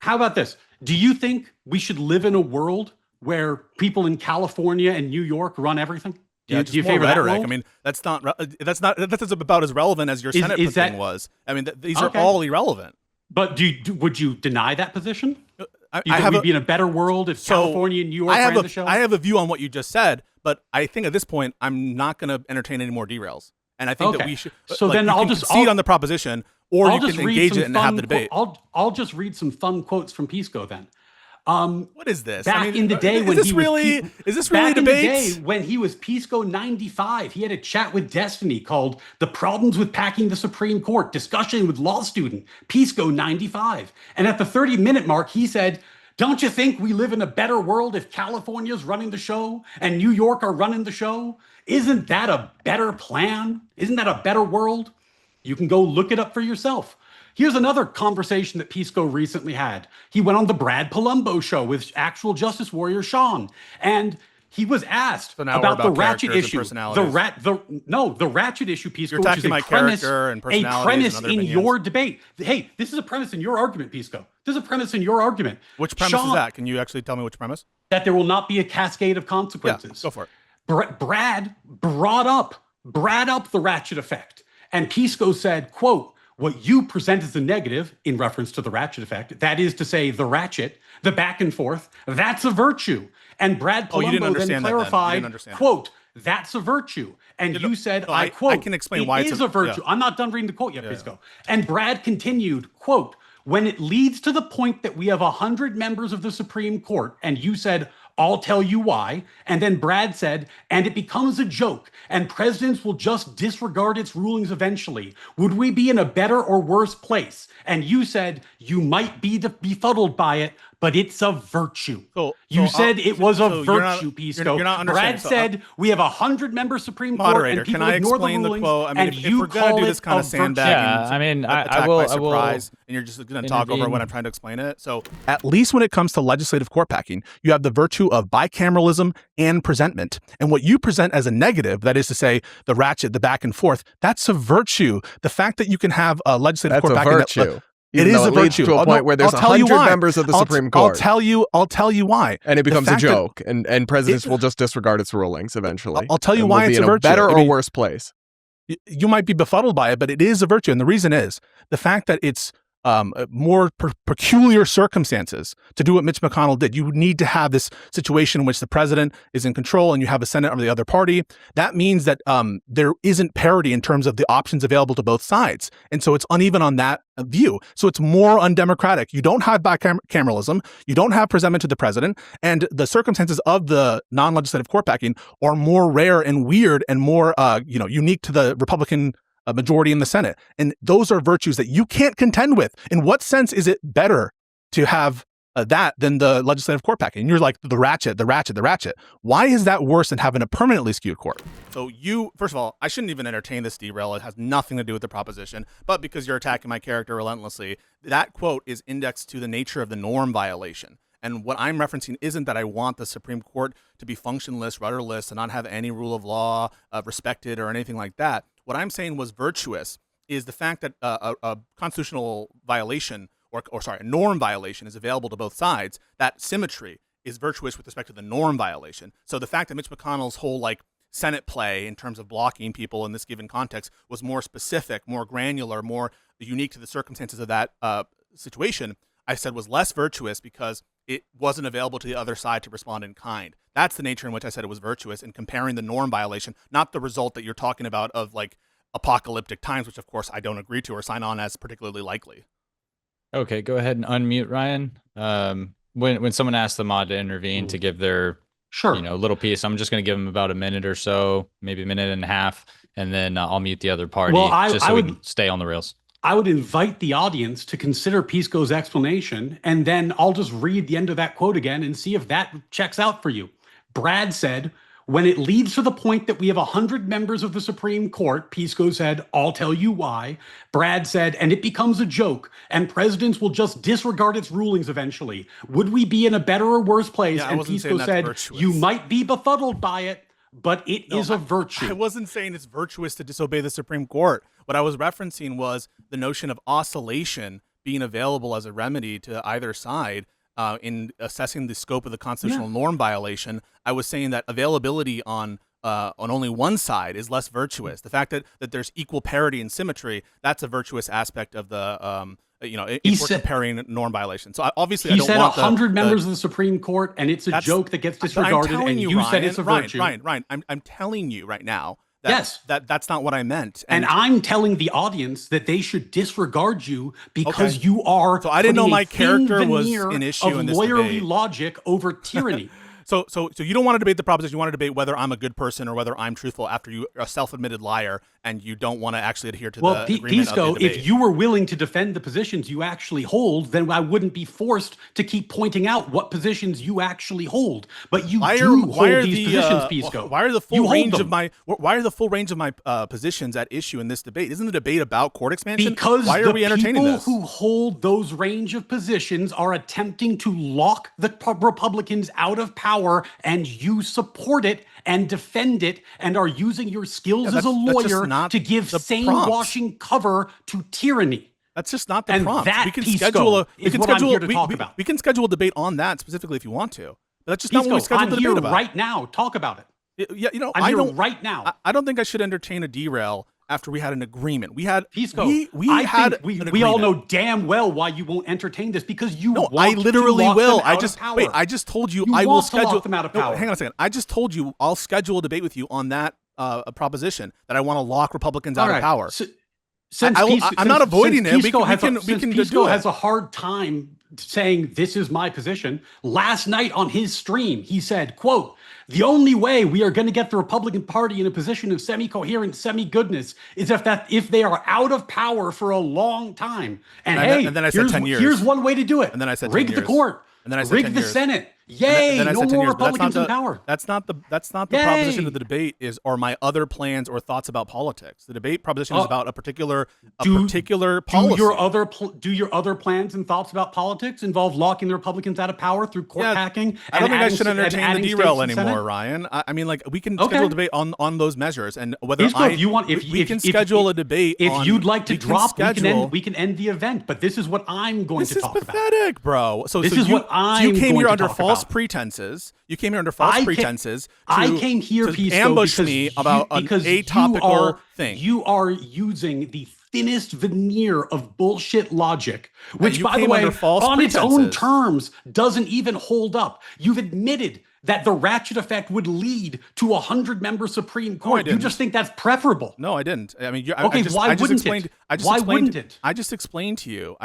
How about this? Do you think we should live in a world where people in California and New York run everything? Yeah, Do you just more favor that rhetoric. world? I mean, that's about as relevant as your Is- Senate is that- thing was. I mean, these Okay. are all irrelevant. But would you deny that position? I You think have we'd a, be in a better world if so California and New York I have ran the show? I have a view on what you just said, but I think at this point I'm not going to entertain any more derails. And I think that Okay. we should. So like, then you I'll can just- concede I'll- on the proposition, or I'll you just can read engage some it and have fun the debate. I'll just read some fun quotes from Pisco then. What is this? Back in the day is when this he really was is this really back in the debates? day when he was Pisco 95, he had a chat with Destiny called "The Problems with Packing the Supreme Court: Discussion with Law Student Pisco 95." And at the 30-minute mark, he said, "Don't you think we live in a better world if California's running the show and New York are running the show? Isn't that a better plan? Isn't that a better world?" You can go look it up for yourself. Here's another conversation that Pisco recently had. He went on the Brad Palumbo show with actual Justice Warrior Sean, and he was asked So now we're about the about ratchet characters and issue. personalities. The ratchet issue, Pisco, You're which is attacking a my premise, character and a personalities premise and other in opinions. your debate. Hey, this is a premise in your argument, Pisco. This is a premise in your argument. Which premise Sean, is that? Can you actually tell me which premise? that there will not be a cascade of Yeah, consequences. go for it. Brad brought up the ratchet effect, and Pisco said, quote, "What you present as a negative," in reference to the ratchet effect, that is to say the ratchet, the back and forth, that's a virtue. And Brad Oh, you didn't Palumbo then understand that then. You clarified, didn't understand quote, "That's a virtue." And you said, no, I I quote, can explain "It why it's is a- a virtue." yeah. I'm not done reading the quote yet, Pisco. And Brad continued, quote, "When it leads to the point that we have 100 members of the Supreme Court," and you said, "I'll tell you why." And then Brad said, "and it becomes a joke, and presidents will just disregard its rulings eventually. Would we be in a better or worse place?" And you said, "You might be befuddled by it, but it's a virtue." You said it was a so you're not- virtue, you're- Pisco. you're not understanding. Brad So, said, "We have 100-member Supreme Court, Moderator, and people can I ignore explain the the rulings, quote? I mean, and if you we're gonna call do this it kind a of virtue." sandbagging, Yeah, I mean, I attack will- by I will surprise, and you're just going to talk over intervene. when I'm trying to explain it. So, at least when it comes to legislative court packing, you have the virtue of bicameralism and presentment. And what you present as a negative, that is to say, the ratchet, the back and forth, that's a virtue. The fact that you can have a legislative That's court a packing virtue. It is though a leads virtue. to a point where there's I'll tell you 100 why. members of the Supreme Court. I'll tell you why. And it becomes a fact that- joke, and presidents will just disregard its rulings eventually. I'll tell you and why we'll it's be a in virtue. better I or mean, worse place. You might be befuddled by it, but it is a virtue. And the reason is the fact that it's more peculiar circumstances to do what Mitch McConnell did. You need to have this situation in which the president is in control and you have a Senate of the other party. That means that there isn't parity in terms of the options available to both sides. And so it's uneven on that view. So it's more undemocratic. You don't have bicameralism. You don't have presentment to the president. And the circumstances of the non-legislative court packing are more rare and weird and more unique to the Republican majority in the Senate. And those are virtues that you can't contend with. In what sense is it better to have that than the legislative court packing? And you're like, the ratchet. Why is that worse than having a permanently skewed court? So first of all, I shouldn't even entertain this derail. It has nothing to do with the proposition. But because you're attacking my character relentlessly, that quote is indexed to the nature of the norm violation. And what I'm referencing isn't that I want the Supreme Court to be functionless, rudderless, and not have any rule of law respected or anything like that. What I'm saying was virtuous is the fact that a constitutional violation a norm violation is available to both sides. That symmetry is virtuous with respect to the norm violation. So the fact that Mitch McConnell's whole Senate play in terms of blocking people in this given context was more specific, more granular, more unique to the circumstances of that situation, I said was less virtuous because it wasn't available to the other side to respond in kind. That's the nature in which I said it was virtuous in comparing the norm violation, not the result that you're talking about of apocalyptic times, which of course I don't agree to or sign on as particularly likely. Okay, go ahead and unmute Ryan. When someone asks the mod to intervene to give their little piece, I'm just going to give them about a minute or so, maybe a minute and a half, and then I'll mute the other party just so we can stay on the rails. I would invite the audience to consider PIsco's explanation, and then I'll just read the end of that quote again and see if that checks out for you. Brad said, when it leads to the point that we have 100 members of the Supreme Court, PIsco said, I'll tell you why. Brad said, and it becomes a joke, and presidents will just disregard its rulings eventually. Would we be in a better or worse place? Yeah, and PIsco said, virtuous. You might be befuddled by it, but it is a virtue. I wasn't saying it's virtuous to disobey the Supreme Court. What I was referencing was the notion of oscillation being available as a remedy to either side in assessing the scope of the constitutional norm violation. I was saying that availability on only one side is less virtuous. The fact that there's equal parity and symmetry, that's a virtuous aspect of the if we're comparing norm violations. So obviously, I don't want 100 members of the Supreme Court, and it's a joke that gets disregarded. And you said it's a virtue. Ryan, I'm telling you right now. That's not what I meant. And I'm telling the audience that they should disregard you because you are. So I didn't know my character was an issue in this lawyerly debate. Logic over tyranny. So you don't want to debate the proposition. You want to debate whether I'm a good person or whether I'm truthful after you are a self-admitted liar and you don't want to actually adhere to the agreement PIsco, of the debate. if you were willing to defend the positions you actually hold, then I wouldn't be forced to keep pointing out what positions you actually hold. But you hold these positions, PIsco. Why are the full range of my positions at issue in this debate? Isn't the debate about court expansion? Because why are we entertaining people this? who hold those range of positions are attempting to lock the Republicans out of power, and you support it and defend it and are using your skills as a lawyer to give sane-washing cover to tyranny. That's just not the and prompt. That we can schedule about. We can schedule a debate on that specifically if you want to. But that's just not what we scheduled the debate about. Right now. Talk about it. Yeah, I'm here right now. I don't think I should entertain a derail after we had an agreement. We had PIsco. We all know damn well why you won't entertain this because you want I literally to lock will. them out of power. I just told you, I will schedule lock them out of power. Hang on a second. I just told you I'll schedule a debate with you on that proposition that I want to lock Republicans out of power. I'm not avoiding it. We can PIsco has a hard time saying this is my position. Last night on his stream, he said, quote, the only way we are going to get the Republican Party in a position of semi-coherent semi-goodness is if they are out of power for a long time. And then I said 10 years. Here's one way to do it. And then I said rig the court. And then I said rig 10 the years. Senate. Yay! then I No said 10 more years, but Republicans in power. That's not the Yay! proposition of the debate are my other plans or thoughts about politics. The debate proposition is about a particular policy. Do your other plans and thoughts about politics involve locking the Republicans out of power through court packing? I don't think I should and entertain the adding derail states to the anymore, Senate? Ryan. I mean, like, we can schedule a debate on those measures, and whether Pisco, if you want, we can schedule a debate. If you'd like to we can drop, schedule, we can end the event. But this is what I'm going to talk about. This is pathetic, bro. So this so is you, what I'm you came going here to under talk false about. pretenses. You came here under false pretenses. I came here, to Pisco, ambush because me about an atopical thing. You are using the thinnest veneer of bullshit logic, which, by the way, on its own terms, doesn't even hold up. You've admitted that the ratchet effect would lead to a 100-member Supreme Court. You just think that's preferable. No, I didn't. I mean, why wouldn't it? Why wouldn't it? I just explained to you.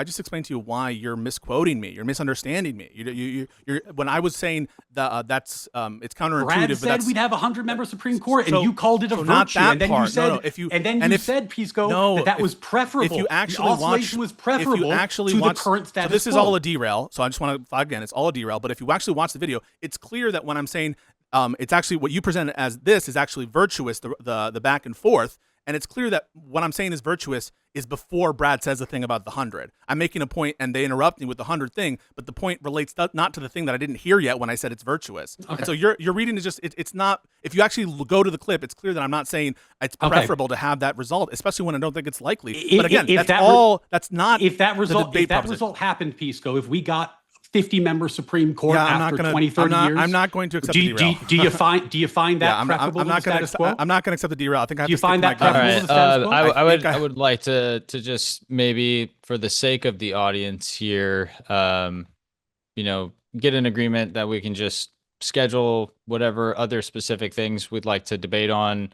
Why you're misquoting me. You're misunderstanding me. You're when I was saying that's it's counterintuitive. Brad said we'd have a 100-member Supreme Court, and you called it a virtue. And then you said, Pisco, that was preferable. If you actually the oscillation was preferable to the current status so this is quo. all a derail. So I just want to again, it's all a derail. But if you actually watch the video, it's clear that when I'm saying it's actually what you presented as this is actually virtuous, the back and forth. And it's clear that what I'm saying is virtuous is before Brad says the thing about the 100. I'm making a point and they interrupt me with the 100 thing, but the point relates not to the thing that I didn't hear yet when I said it's virtuous. Okay. And so your reading is just, it's not, if you actually go to the clip, it's clear that I'm not saying it's preferable to have that result, especially when I don't think it's likely. But again, if that result happened, Pisco, if we got 50-member Supreme Court after 20, 30 years. I'm not going to accept the derail. Do you find that preferable to the status quo? I'm not going to accept the derail. I think I have do you to stick find to that my preferable to the status quo? I would like to just maybe, for the sake of the audience here, get an agreement that we can just schedule whatever other specific things we'd like to debate on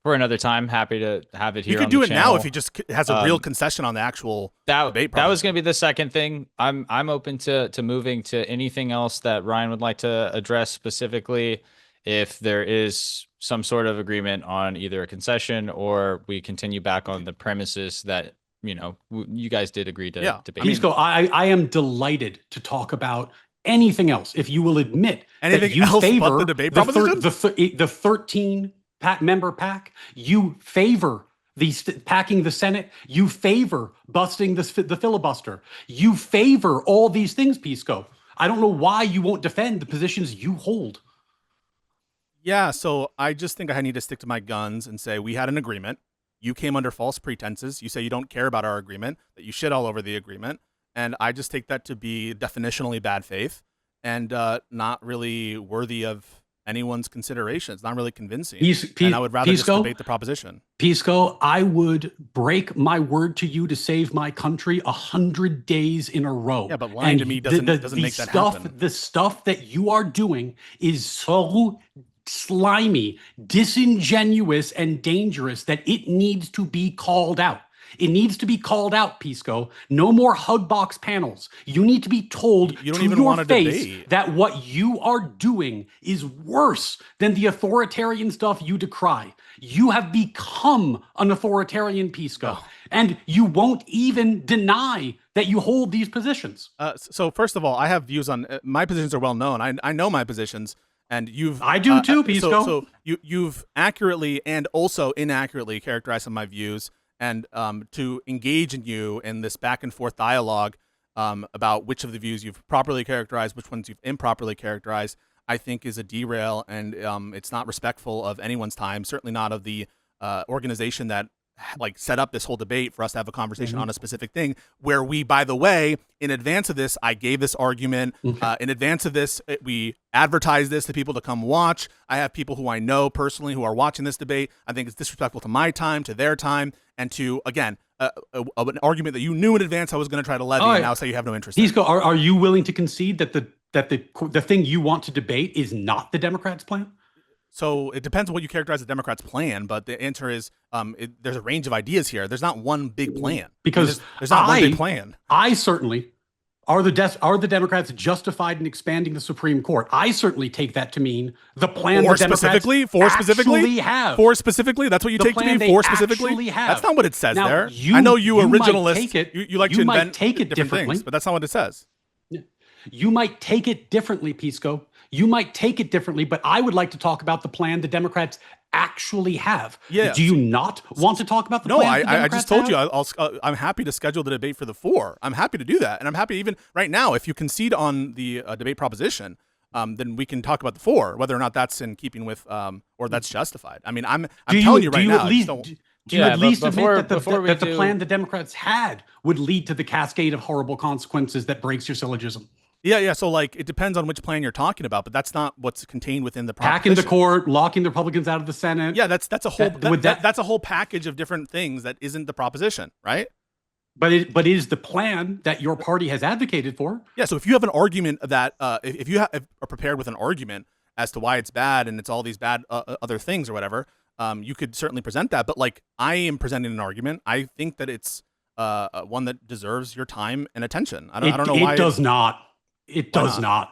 for another time. Happy to have it here. You could do it now if he just has a real concession on the actual debate. That was going to be the second thing. I'm open to moving to anything else that Ryan would like to address specifically, if there is some sort of agreement on either a concession or we continue back on the premises that you guys did agree to debate. Pisco, I am delighted to talk about anything else if you will admit anything that you else favor but the debate proposition? the 13 member pack. You favor packing the Senate. You favor busting the filibuster. You favor all these things, Pisco. I don't know why you won't defend the positions you hold. Yeah, so I just think I need to stick to my guns and say we had an agreement. You came under false pretenses. You say you don't care about our agreement, that you shit all over the agreement. And I just take that to be definitionally bad faith and not really worthy of anyone's consideration. It's not really convincing. And I would rather just debate the proposition. Pisco, I would break my word to you to save my country 100 days in a row. Yeah, but lying to me doesn't make that happen. The stuff that you are doing is so slimy, disingenuous, and dangerous that it needs to be called out. It needs to be called out, Pisco. No more hug box panels. You need to be told to your face that what you are doing is worse than the authoritarian stuff you decry. You have become an authoritarian, Pisco, and you won't even deny that you hold these positions. So first of all, I have views on my positions are well known. I know my positions. And I do too, Pisco. So you've accurately and also inaccurately characterized some of my views. And to engage in you in this back and forth dialogue about which of the views you've properly characterized, which ones you've improperly characterized, I think is a derail, and it's not respectful of anyone's time, certainly not of the organization that set up this whole debate for us to have a conversation on a specific thing, where we, by the way, in advance of this, I gave this argument. In advance of this, we advertised this to people to come watch. I have people who I know personally who are watching this debate. I think it's disrespectful to my time, to their time, and to, again, an argument that you knew in advance I was going to try to levy, and now say you have no interest in. Pisco, are you willing to concede that the thing you want to debate is not the Democrats' plan? So it depends on what you characterize the Democrats' plan, but the answer is there's a range of ideas here. There's not one big plan. Because there's not one big plan. I certainly are the Democrats justified in expanding the Supreme Court. I certainly take that to mean the plan the Democrats actually have. Four specifically? That's what you take to mean? Four specifically? That's not what it says there. I know you originalists, you like to invent different things, but that's not what it says. You might take it differently, Pisco. You might take it differently, but I would like to talk about the plan the Democrats actually have. Yeah. Do you not want to talk about the plan? No, the I Democrats just told have? you I'm happy to schedule the debate for the 4. I'm happy to do that, and I'm happy even right now if you concede on the debate proposition, then we can talk about the 4, whether or not that's in keeping with or that's justified. I mean, I'm telling you right now. Do you at least admit that before the plan the Democrats had would lead to the cascade of horrible consequences that breaks your syllogism? Yeah. So like, it depends on which plan you're talking about, but that's not what's contained within the proposition. Packing the court, locking the Republicans out of the Senate. Yeah, that's a whole that's a whole package of different things that isn't the proposition, right? But it is the plan that your party has advocated for. Yeah. So if you have an argument that if you are prepared with an argument as to why it's bad and it's all these bad other things or whatever, you could certainly present that. But like, I am presenting an argument. I think that it's one that deserves your time and attention. I don't know why it does not. It does not.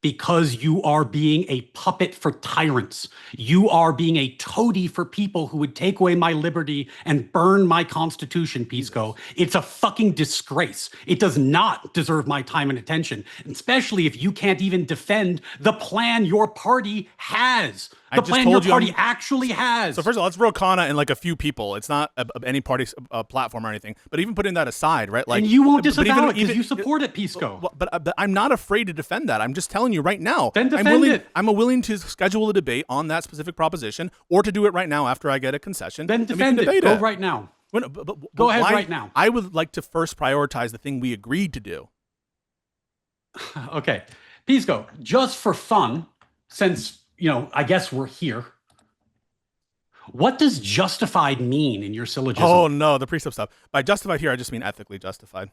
Because you are being a puppet for tyrants. You are being a toady for people who would take away my liberty and burn my constitution, Pisco. It's a fucking disgrace. It does not deserve my time and attention, especially if you can't even defend the plan your party has. The plan your party actually has. So first of all, let's roll Kana and like a few people. It's not any party's platform or anything. But even putting that aside, right? Like, and you won't disavow it because you support it, Pisco. But I'm not afraid to defend that. I'm just telling you right now. Then defend it. I'm willing to schedule a debate on that specific proposition, or to do it right now after I get a concession. Then defend it. Go right now. Go ahead right now. I would like to first prioritize the thing we agreed to do. Okay, Pisco, just for fun, since I guess we're here. What does justified mean in your syllogism? Oh no, the precept stuff. By justified here, I just mean ethically justified.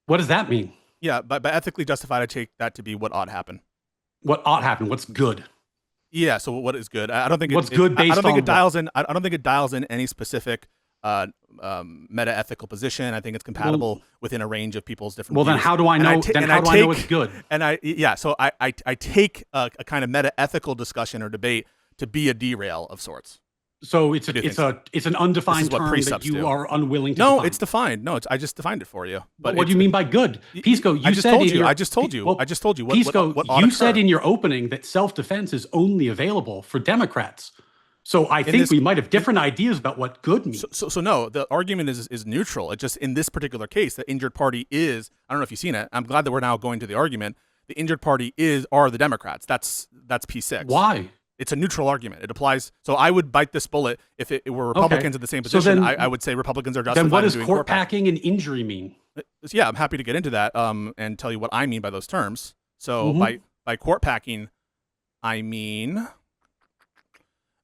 What does that mean? Yeah, by ethically justified, I take that to be what ought happen. What ought happen? What's good? Yeah. So what is good? I don't think what's good based on. I don't think it dials in. I don't think it dials in any specific meta ethical position. I think it's compatible within a range of people's different. Well, views. then how do I know? How do I know it's good? So I take a kind of meta ethical discussion or debate to be a derail of sorts. So it's an undefined term that you are unwilling to define. No, it's defined. No, I just defined it for you. But what do you mean by good? Pisco, I just told you. Pisco, you said in your opening that self-defense is only available for Democrats. So I think we might have different ideas about what good means. So no, the argument is neutral. It just, in this particular case, the injured party is, I don't know if you've seen it. I'm glad that we're now going to the argument. The injured party are the Democrats. That's P6. Why? It's a neutral argument. It applies. So I would bite this bullet if it were Republicans in the same position. So I would say Republicans are justified. Then what does court packing and injury mean? Yeah, I'm happy to get into that and tell you what I mean by those terms. So by court packing, I mean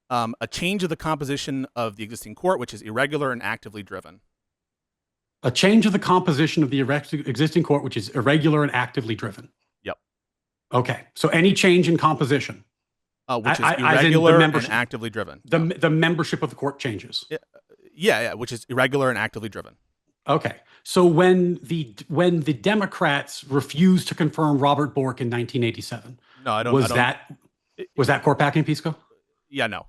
a change of the composition of the existing court, which is irregular and actively driven. A change of the composition of the existing court, which is irregular and actively driven. Yep. Okay. So any change in composition. Which is irregular and actively driven. The membership of the court changes. Yeah, which is irregular and actively driven. Okay. So when the Democrats refused to confirm Robert Bork in 1987, was that court packing, Pisco? Yeah, no.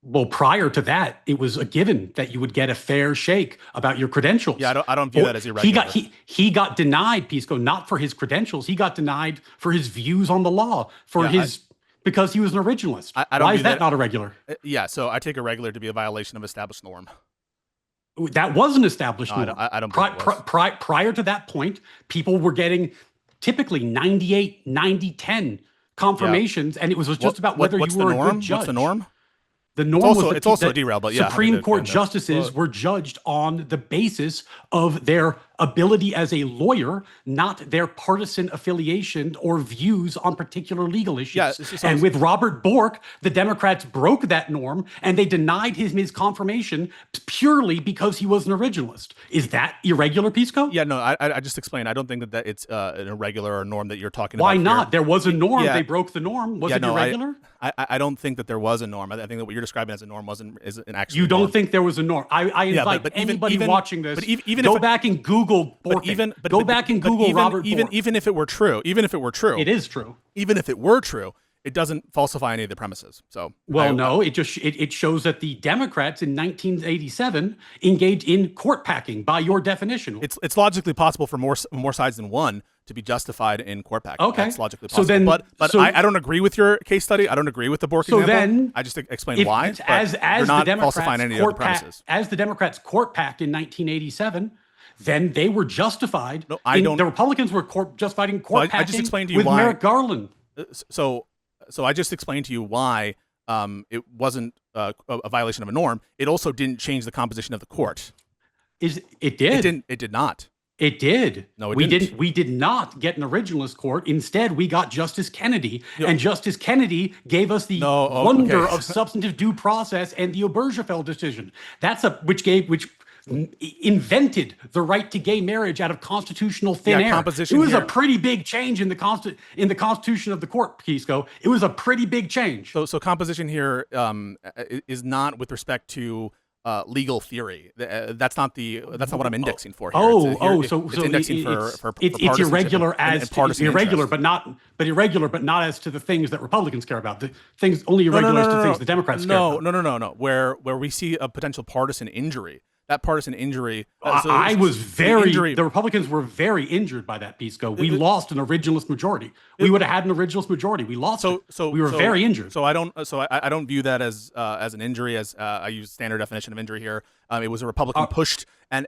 Well, prior to that, it was a given that you would get a fair shake about your credentials. Yeah, I don't view that as irregular. He got denied, Pisco, not for his credentials. He got denied for his views on the law, because he was an originalist. Why is that not irregular? Yeah, so I take irregular to be a violation of established norm. That was an established norm. I don't think it was. Prior to that point, people were getting typically 98, 90, 10 confirmations, and it was just about whether you were a good judge. What's the norm? The norm it's also a derail, but yeah. Supreme Court justices were judged on the basis of their ability as a lawyer, not their partisan affiliation or views on particular legal issues. Yeah, and with Robert Bork, the Democrats broke that norm and they denied his confirmation purely because he was an originalist. Is that irregular, Pisco? Yeah, no, I just explained. I don't think that it's an irregular or norm that you're talking about. Why not? Here. There was a norm. They broke the norm. Was it irregular? I don't think that there was a norm. I think that what you're describing as a norm is an actual. You don't think there was a norm? I invite anybody watching this. Go back and Google Bork. Go back and Google Robert Bork. Even if it were true, it is true. Even if it were true, it doesn't falsify any of the premises. So it shows that the Democrats in 1987 engaged in court packing by your definition. It's logically possible for more sides than one to be justified in court packing. Okay. That's logically So possible. then- but so- I don't agree with your case study. I don't agree with the Bork So example. then, I just explained why. But as you're the not Democrats falsifying any of the court premises. as the Democrats court packed in 1987, then they were justified. No, I don't- The Republicans were justified in court I packing just explained to you with why- Merrick Garland. So I just explained to you why it wasn't a violation of a norm. It also didn't change the composition of the court. It did. It did not. It did. No, it we didn't. We did not get an originalist court. Instead, we got Justice Kennedy, Yeah. and Justice Kennedy gave us the No, oh, wonder okay. of substantive due process and the Obergefell decision. Which invented the right to gay marriage out of constitutional thin air. Composition It was here- a pretty big change in the Constitution of the court, PIsco. It was a pretty big change. So composition here is not with respect to legal theory. That's not what I'm indexing for here. So indexing it's for it's partisanship irregular and as partisan irregular, interest. but not as to the things that Republicans care about. The things only irregular as to things the Democrats care about. No. Where we see a potential partisan injury. That partisan injury. The Republicans were very injured by that, Pisco. We lost an originalist majority. We would have had an originalist majority. We lost it. We were very injured. So I don't view that as an injury. As I use standard definition of injury here. It was a Republican pushed and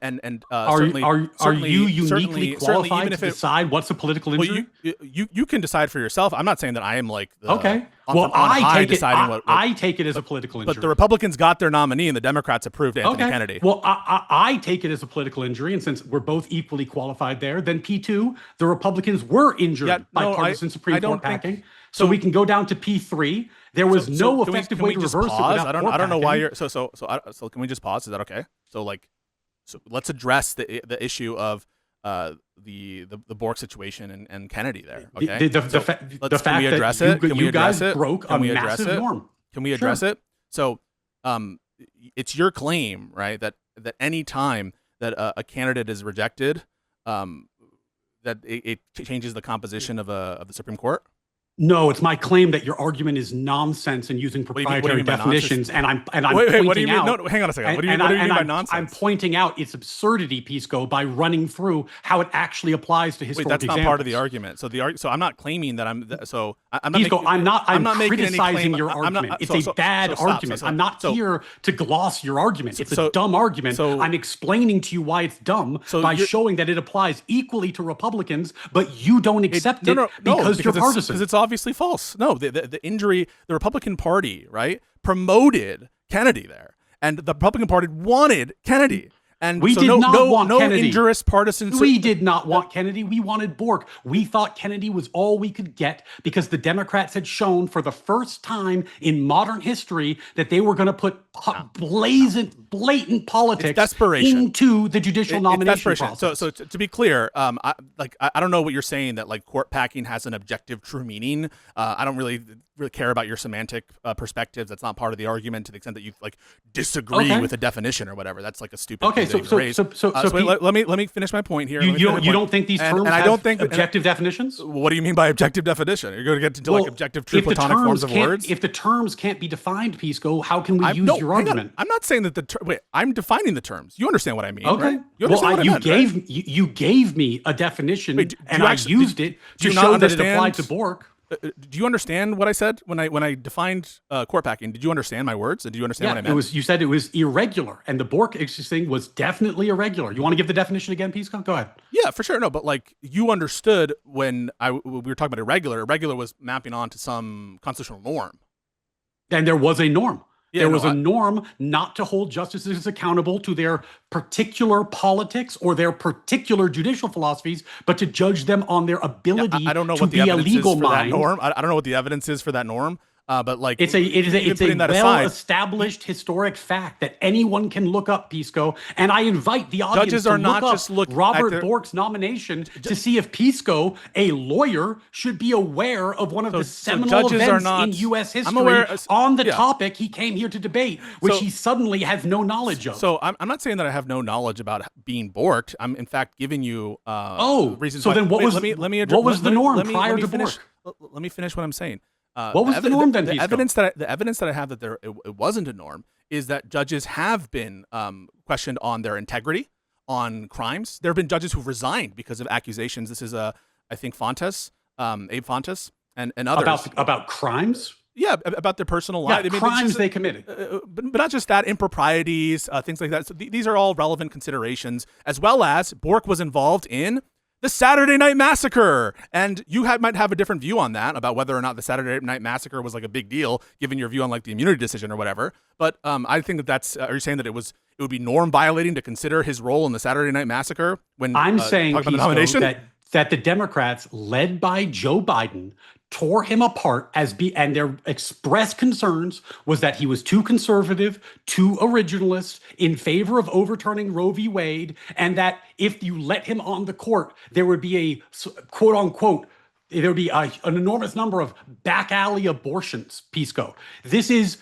Are you uniquely qualified even to decide what's a political injury? Well, you can decide for yourself. I'm not saying that I am like the, okay. on Well, high deciding what I take it as a political injury. But the Republicans got their nominee and the Democrats approved Anthony Okay. Kennedy. Well, I take it as a political injury, and since we're both equally qualified there, then P2, the Republicans were injured by partisan Supreme Court packing. So we can go down to P3. There was no effective way to reverse it without I court don't know why packing. you're so can we just pause? Is that okay? So let's address the issue of the Bork situation and Kennedy there. Okay. The fact can we address that it? Can we you guys address it? broke Can a we address massive it? norm. Can we address it? So, it's your claim, right, that any time that a candidate is rejected, that it changes the composition of the Supreme Court. No, it's my claim that your argument is nonsense and using do you mean proprietary by definitions, and I'm Wait, what do pointing you mean? out. No, hang on a second. What do you and mean by I'm nonsense? pointing out its absurdity, Pisco, by running through how it actually applies to Wait, historic that's examples. not part of the argument. So so I'm not claiming that I'm not. Pisco, I'm not making any criticizing claim. your I'm not- argument. It's so a bad stop, argument. I'm not so- here to gloss your argument. It's so- a dumb argument. so- I'm explaining to you why it's dumb So by you're- showing that it applies equally to Republicans, but you don't accept it because you're partisan. Because it's obviously false. No, the injury, the Republican Party, right, promoted Kennedy there, and the Republican Party wanted Kennedy. And We so did no, not no, want no Kennedy. injurious partisan. We did not want Kennedy. We wanted Bork. We thought Kennedy was all we could get because the Democrats had shown for the first time in modern history that they were going to put blatant politics desperation. into the judicial nomination It's desperation. process. So to be clear, I don't know what you're saying that like court packing has an objective true meaning. I don't really care about your semantic perspectives. That's not part of the argument to the extent that you like disagree with a definition or whatever. That's like a stupid. Okay, thing to raise. Let me finish my point here. You don't think these terms have objective definitions? What do you mean by objective definition? You're going to get into like objective true platonic forms of words? If the terms can't be defined, Pisco, how can we use your argument? I'm not saying that wait, I'm defining the terms. You understand what I mean, Okay. right? You understand what I meant, right? You gave me a definition, Wait, and I used it to show that it applied to Bork. Do you understand what I said when I defined court packing? Did you understand my words? And do you understand what I meant? You said it was irregular, and the Bork thing was definitely irregular. You want to give the definition again, Pisco? Go ahead. Yeah, for sure. No, but like you understood when we were talking about irregular. Irregular was mapping onto some constitutional norm. And there was a norm. Yeah, there was a norm not to hold justices accountable to their particular politics or their particular judicial philosophies, but to judge them on their ability I don't know to what the be a evidence is legal for mind. that norm. I don't know what the evidence is for that norm. But like It's a putting that aside, well-established historic fact that anyone can look up, Pisco. And I invite the audience Judges to are not look just up looking at Robert their- Bork's nomination to see if Pisco, a lawyer, should be aware of one of the seminal judges are events not- in U.S. I'm history aware- on the yeah. topic he came here to debate, which So- he suddenly has no knowledge of. So I'm not saying that I have no knowledge about being borked. I'm in fact giving you reasons. So why. then what Wait, was let me what was the norm prior to finish, Bork? Let me finish what I'm saying. What was the norm then, The Pisco? evidence that I have that it wasn't a norm is that judges have been questioned on their integrity, on crimes. There have been judges who've resigned because of accusations. This is I think Fontes, Abe Fontes, and others about crimes. Yeah, about their personal Yeah, life. I mean, crimes they committed. But not just that, improprieties, things like that. So these are all relevant considerations, as well as Bork was involved in the Saturday Night Massacre. And you might have a different view on that, about whether or not the Saturday Night Massacre was like a big deal, given your view on like the immunity decision or whatever. But I think that's, are you saying that it would be norm violating to consider his role in the Saturday Night Massacre when I'm saying, talking about the nomination? that the Democrats, led by Joe Biden, tore him apart and their expressed concerns was that he was too conservative, too originalist, in favor of overturning Roe v. Wade, and that if you let him on the court, there would be a quote unquote, there would be an enormous number of back alley abortions, PIsco. This is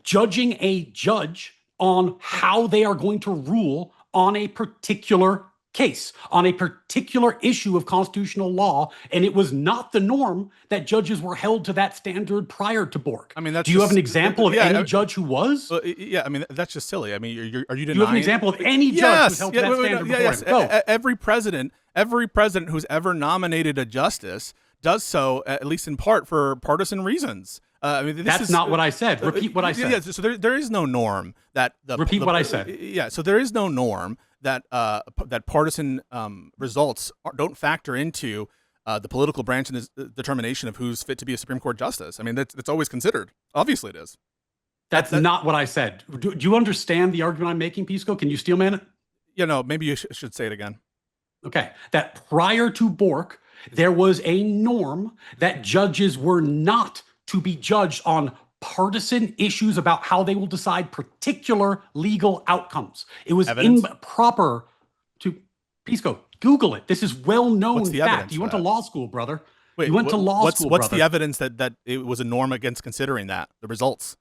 judging a judge on how they are going to rule on a particular case, on a particular issue of constitutional law, and it was not the norm that judges were held to that standard prior to Bork. I mean, that's do you have an example of any judge who was? Yeah, I mean, that's just silly. I mean, are you denying? Do you have an example of any judge who's held to that standard before him? Go. Every president who's ever nominated a justice does so, at least in part, for partisan reasons. I mean, that's not what I said. Repeat what I said. Yeah, so there is no norm that repeat what I said. Yeah, so there is no norm that that partisan results don't factor into the political branch and the determination of who's fit to be a Supreme Court justice. I mean, that's always considered. Obviously, it is. That's not what I said. Do you understand the argument I'm making, PIsco? Can you steel man it? You know, maybe you should say it again. Okay, that prior to Bork, there was a norm that judges were not to be judged on partisan issues about how they will decide particular legal outcomes. It was improper to, PIsco, Google it. This is well-known fact. You went to law school, brother. Wait, you went to law school, What's brother. the evidence that it was a norm against considering that, the results?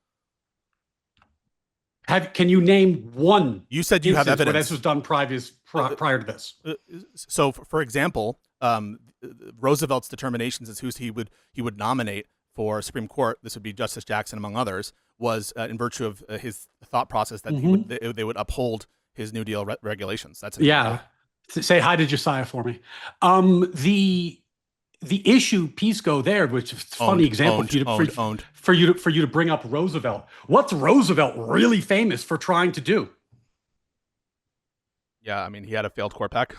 Can you name one? You said you have evidence. Where this was done prior to this. So, for example, Roosevelt's determinations as who he would nominate for Supreme Court, this would be Justice Jackson among others, was in virtue of his thought process that they would uphold his New Deal regulations. That's Say hi to Josiah for me. The issue, PIsco, there, which is a funny example for you to bring up Roosevelt. What's Roosevelt really famous for trying to do? Yeah, I mean, he had a failed court pack.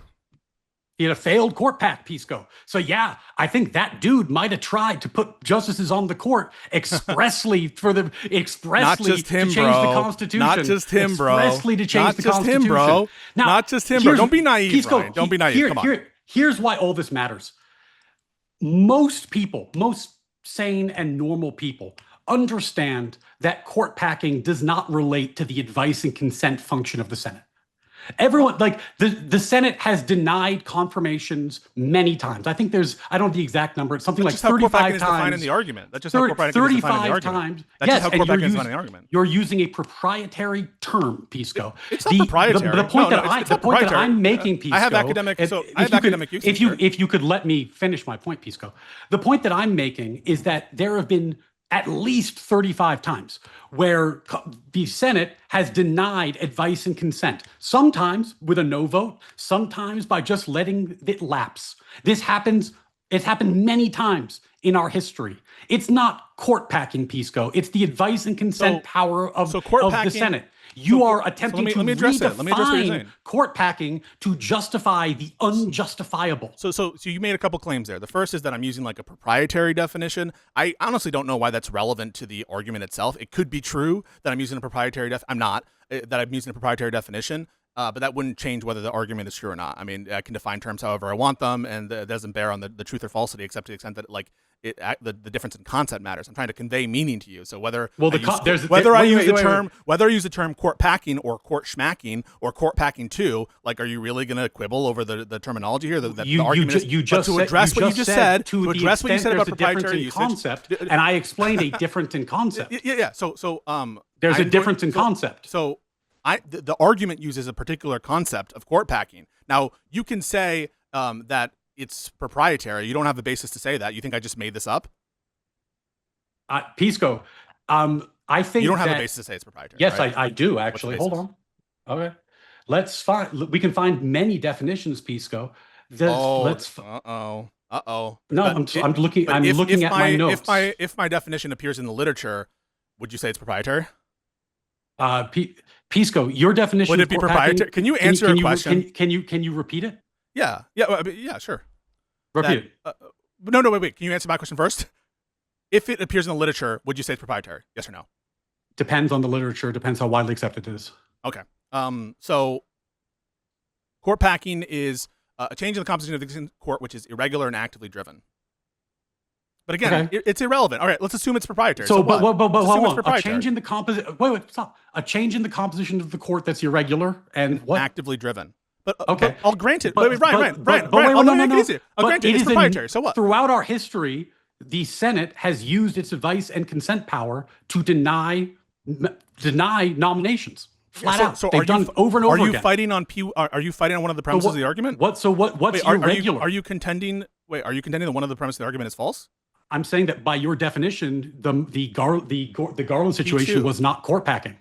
He had a failed court pack, PIsco. So yeah, I think that dude might have tried to put justices on the court expressly to change the Constitution. Not just him, bro. Expressly to change the Constitution. Him, bro. Now, not just him, bro. Don't be naive, PIsco, Ryan. Don't be naive. Come on. Here's why all this matters. Most people, most sane and normal people, understand that court packing does not relate to the advice and consent function of the Senate. Everyone, like the Senate has denied confirmations many times. I think I don't know the exact number. It's something like 35 times. In the argument. That's just how court packing is defined in the argument. That's just how court packing is defined in the argument. You're using a proprietary term, PIsco. It's not proprietary. The point that I'm making, PIsco. I have academic use. If you could let me finish my point, PIsco. The point that I'm making is that there have been at least 35 times where the Senate has denied advice and consent, sometimes with a no vote, sometimes by just letting it lapse. It's happened many times in our history. It's not court packing, PIsco. It's the advice and consent power of the Senate. You are attempting to redefine court packing to justify the unjustifiable. So you made a couple claims there. The first is that I'm using like a proprietary definition. I honestly don't know why that's relevant to the argument itself. It could be true that I'm using a proprietary that I'm using a proprietary definition, but that wouldn't change whether the argument is true or not. I mean, I can define terms however I want them, and it doesn't bear on the truth or falsity, except to the extent that the difference in concept matters. I'm trying to convey meaning to you. So whether I use the term court packing or court schmacking or court packing too, like, are you really going to quibble over the terminology here? To address what you said about proprietary usage concept, and I explained a difference in concept. Yeah. So there's a difference in concept. So the argument uses a particular concept of court packing. Now you can say that it's proprietary. You don't have a basis to say that. You think I just made this up? PIsco, I think you don't have a basis to say it's proprietary. Yes, right? I do actually. Hold on. Okay, we can find many definitions, PIsco. Uh-oh. No, I'm looking at my notes. If my definition appears in the literature, would you say it's proprietary? PIsco, your definition Would it of be court proprietary? packing, Can you answer a question? Can you repeat it? Yeah. Yeah, sure. Repeat it. No, wait. Can you answer my question first? If it appears in the literature, would you say it's proprietary? Yes or no? Depends on the literature. Depends how widely accepted it is. Okay. So court packing is a change in the composition of the existing court, which is irregular and actively driven. But again, it's irrelevant. All right, let's assume it's proprietary. So, but hold on. A change in the composition. Wait, stop. A change in the composition of the court that's irregular and what? Actively driven. But okay, I'll grant it. Wait, Ryan. No. I'll grant it. It's proprietary. So what? Throughout our history, the Senate has used its advice and consent power to deny nominations. Flat out. So they've done over and over again. Are you fighting on one of the premises of the argument? What's irregular? Are you contending that one of the premises of the argument is false? I'm saying that by your definition, the Garland situation was not court packing.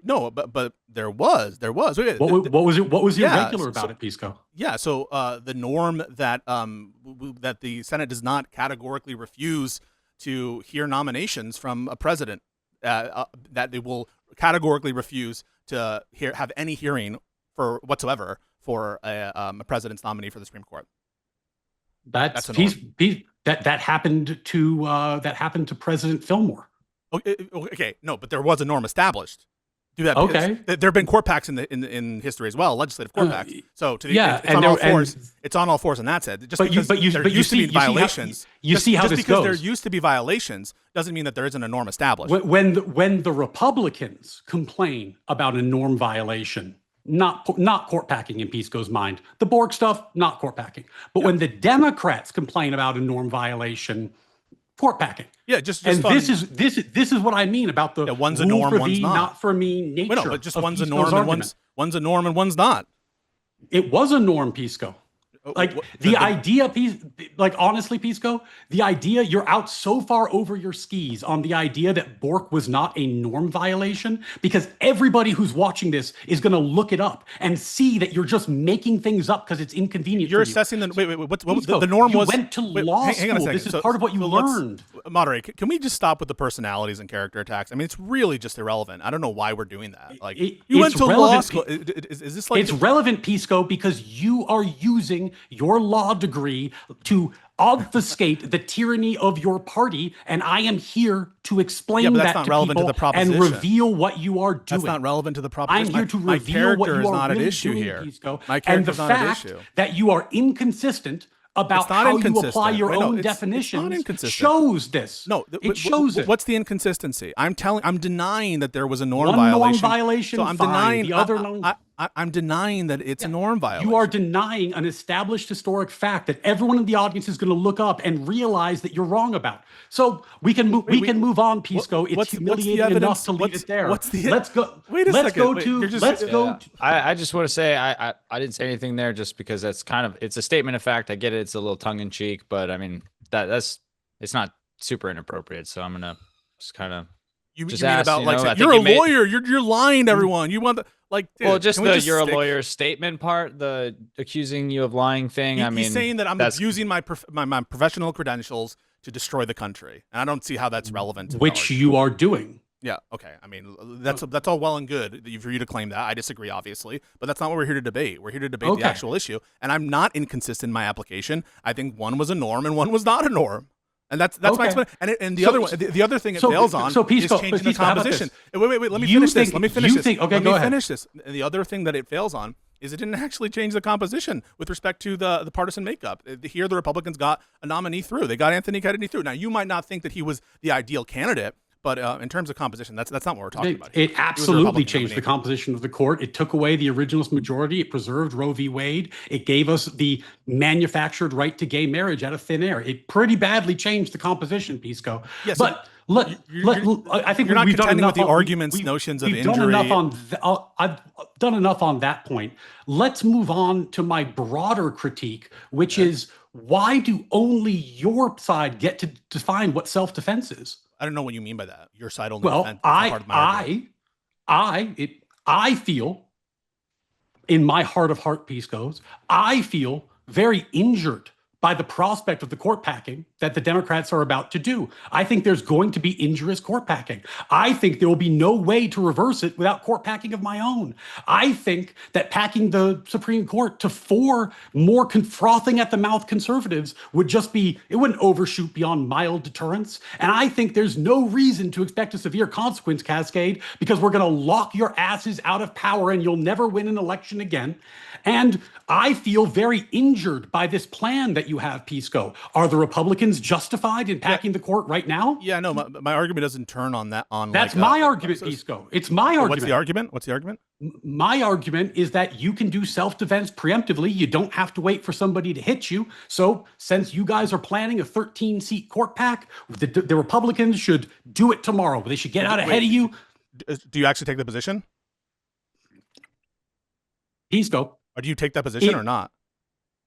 No, but there was. Wait, what was it? What was irregular about it, Pisco? Yeah. So the norm that that the Senate does not categorically refuse to hear nominations from a president, that they will categorically refuse to have any hearing for whatsoever for a president's nominee for the Supreme Court. That happened to President Fillmore. Okay, no, but there was a norm established. Do that. Okay. There have been court packs in history as well, legislative court packs. So it's on all fours in that sense. Just because there used to be violations. You see how this goes. Just because there used to be violations doesn't mean that there isn't a norm established. When the Republicans complain about a norm violation, not court packing in Pisco's mind. The Borg stuff, not court packing. But when the Democrats complain about a norm violation, court packing. Yeah, just and fun. this is what I mean about the one's a norm, for one's thee, not for me nature. Well, no, but just one's a norm and one's a norm and one's not. It was a norm, Pisco. Like idea, like honestly, Pisco, the idea you're out so far over your skis on the idea that Bork was not a norm violation, because everybody who's watching this is going to look it up and see that you're just making things up because it's inconvenient. You're assessing the what the norm was. You went to law school. This is part of what you learned. Moderate. Can we just stop with the personalities and character attacks? I mean, it's really just irrelevant. I don't know why we're doing that. Like you went to law school. Is this like it's relevant, Pisco, because you are using your law degree to obfuscate the tyranny of your party, and I am here to explain that to people and reveal what you are doing. That's not relevant to the proposition. I'm here to reveal what you are really doing, Pisco. And the fact that you are inconsistent about how you apply your own definitions shows this. No, it shows it. What's the inconsistency? I'm denying that there was a norm violation. One norm violation. So I'm denying the other. I'm denying that it's a norm violation. You are denying an established historic fact that everyone in the audience is going to look up and realize that you're wrong about. So we can move on, Pisco. It's humiliating enough to leave it there. Let's go. Wait a second. I just want to say I didn't say anything there just because that's it's a statement of fact. I get it. It's a little tongue in cheek, but I mean it's not super inappropriate. So I'm gonna just kind of. You mean about you're a lawyer. You're lying to everyone. You want just you're a lawyer statement part, the accusing you of lying thing. He's saying that I'm using my professional credentials to destroy the country, and I don't see how that's relevant. Which you are doing. Yeah. Okay. I mean, that's all well and good for you to claim that. I disagree, obviously, but that's not what we're here to debate. We're here to debate the actual issue, and I'm not inconsistent in my application. I think one was a norm and one was not a norm. And that's my explanation. And the other thing it fails on is changing the composition. Wait. Let me finish this. Finish this. And the other thing that it fails on is it didn't actually change the composition with respect to the partisan makeup. Here, the Republicans got a nominee through. They got Anthony Kennedy through. Now, you might not think that he was the ideal candidate, but in terms of composition, that's not what we're talking about here. It absolutely changed the composition of the court. It took away the originalist majority. It preserved Roe v. Wade. It gave us the manufactured right to gay marriage out of thin air. It pretty badly changed the composition, Pisco. Yes, but I think you're not we've done contending enough with the arguments, notions of injury. I've done enough on that point. Let's move on to my broader critique, which is why do only your side get to define what self-defense is? I don't know what you mean by that. Your side only. Well, I feel, in my heart of heart, Pisco's, I feel very injured by the prospect of the court packing that the Democrats are about to do. I think there's going to be injurious court packing. I think there will be no way to reverse it without court packing of my own. I think that packing the Supreme Court to 4 more frothing at the mouth conservatives would just be, it wouldn't overshoot beyond mild deterrence. And I think there's no reason to expect a severe consequence cascade, because we're going to lock your asses out of power and you'll never win an election again. And I feel very injured by this plan that you have, PIsco. Are the Republicans justified in packing the court right now? Yeah, no, my argument doesn't turn on that. That's my argument, PIsco. It's my argument. What's the argument? What's the argument? My argument is that you can do self-defense preemptively. You don't have to wait for somebody to hit you. So since you guys are planning a 13-seat court pack, the Republicans should do it tomorrow. They should get out ahead of you. Do you actually take the position? PIsco. Or do you take that position or not?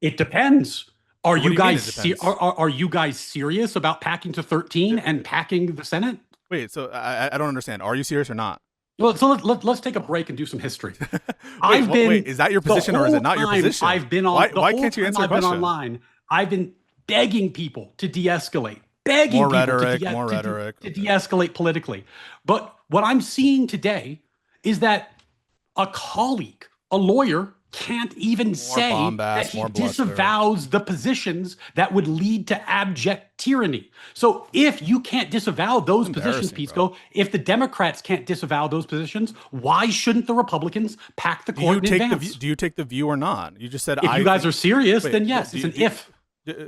It depends. Are What do you you mean guys it depends? are you guys serious about packing to 13 and packing the Senate? Wait, so I don't understand. Are you serious or not? Well, so let's take a break and do some history. Wait, is that your position or is it not your position? I've been on. Why can't you answer the I've been question? online. I've been begging people to de-escalate, begging More people rhetoric, to more rhetoric. to de-escalate politically. But what I'm seeing today is that a colleague, a lawyer, can't even say bombast, that he more bluster. disavows the positions that would lead to abject tyranny. So if you can't disavow those positions, Embarrassing, PIsco, if the Democrats can't disavow those positions, why shouldn't the Republicans pack the court in advance? Do you take the view or not? You just said If you guys are serious, Wait, then yes, do it's you- an do you- if.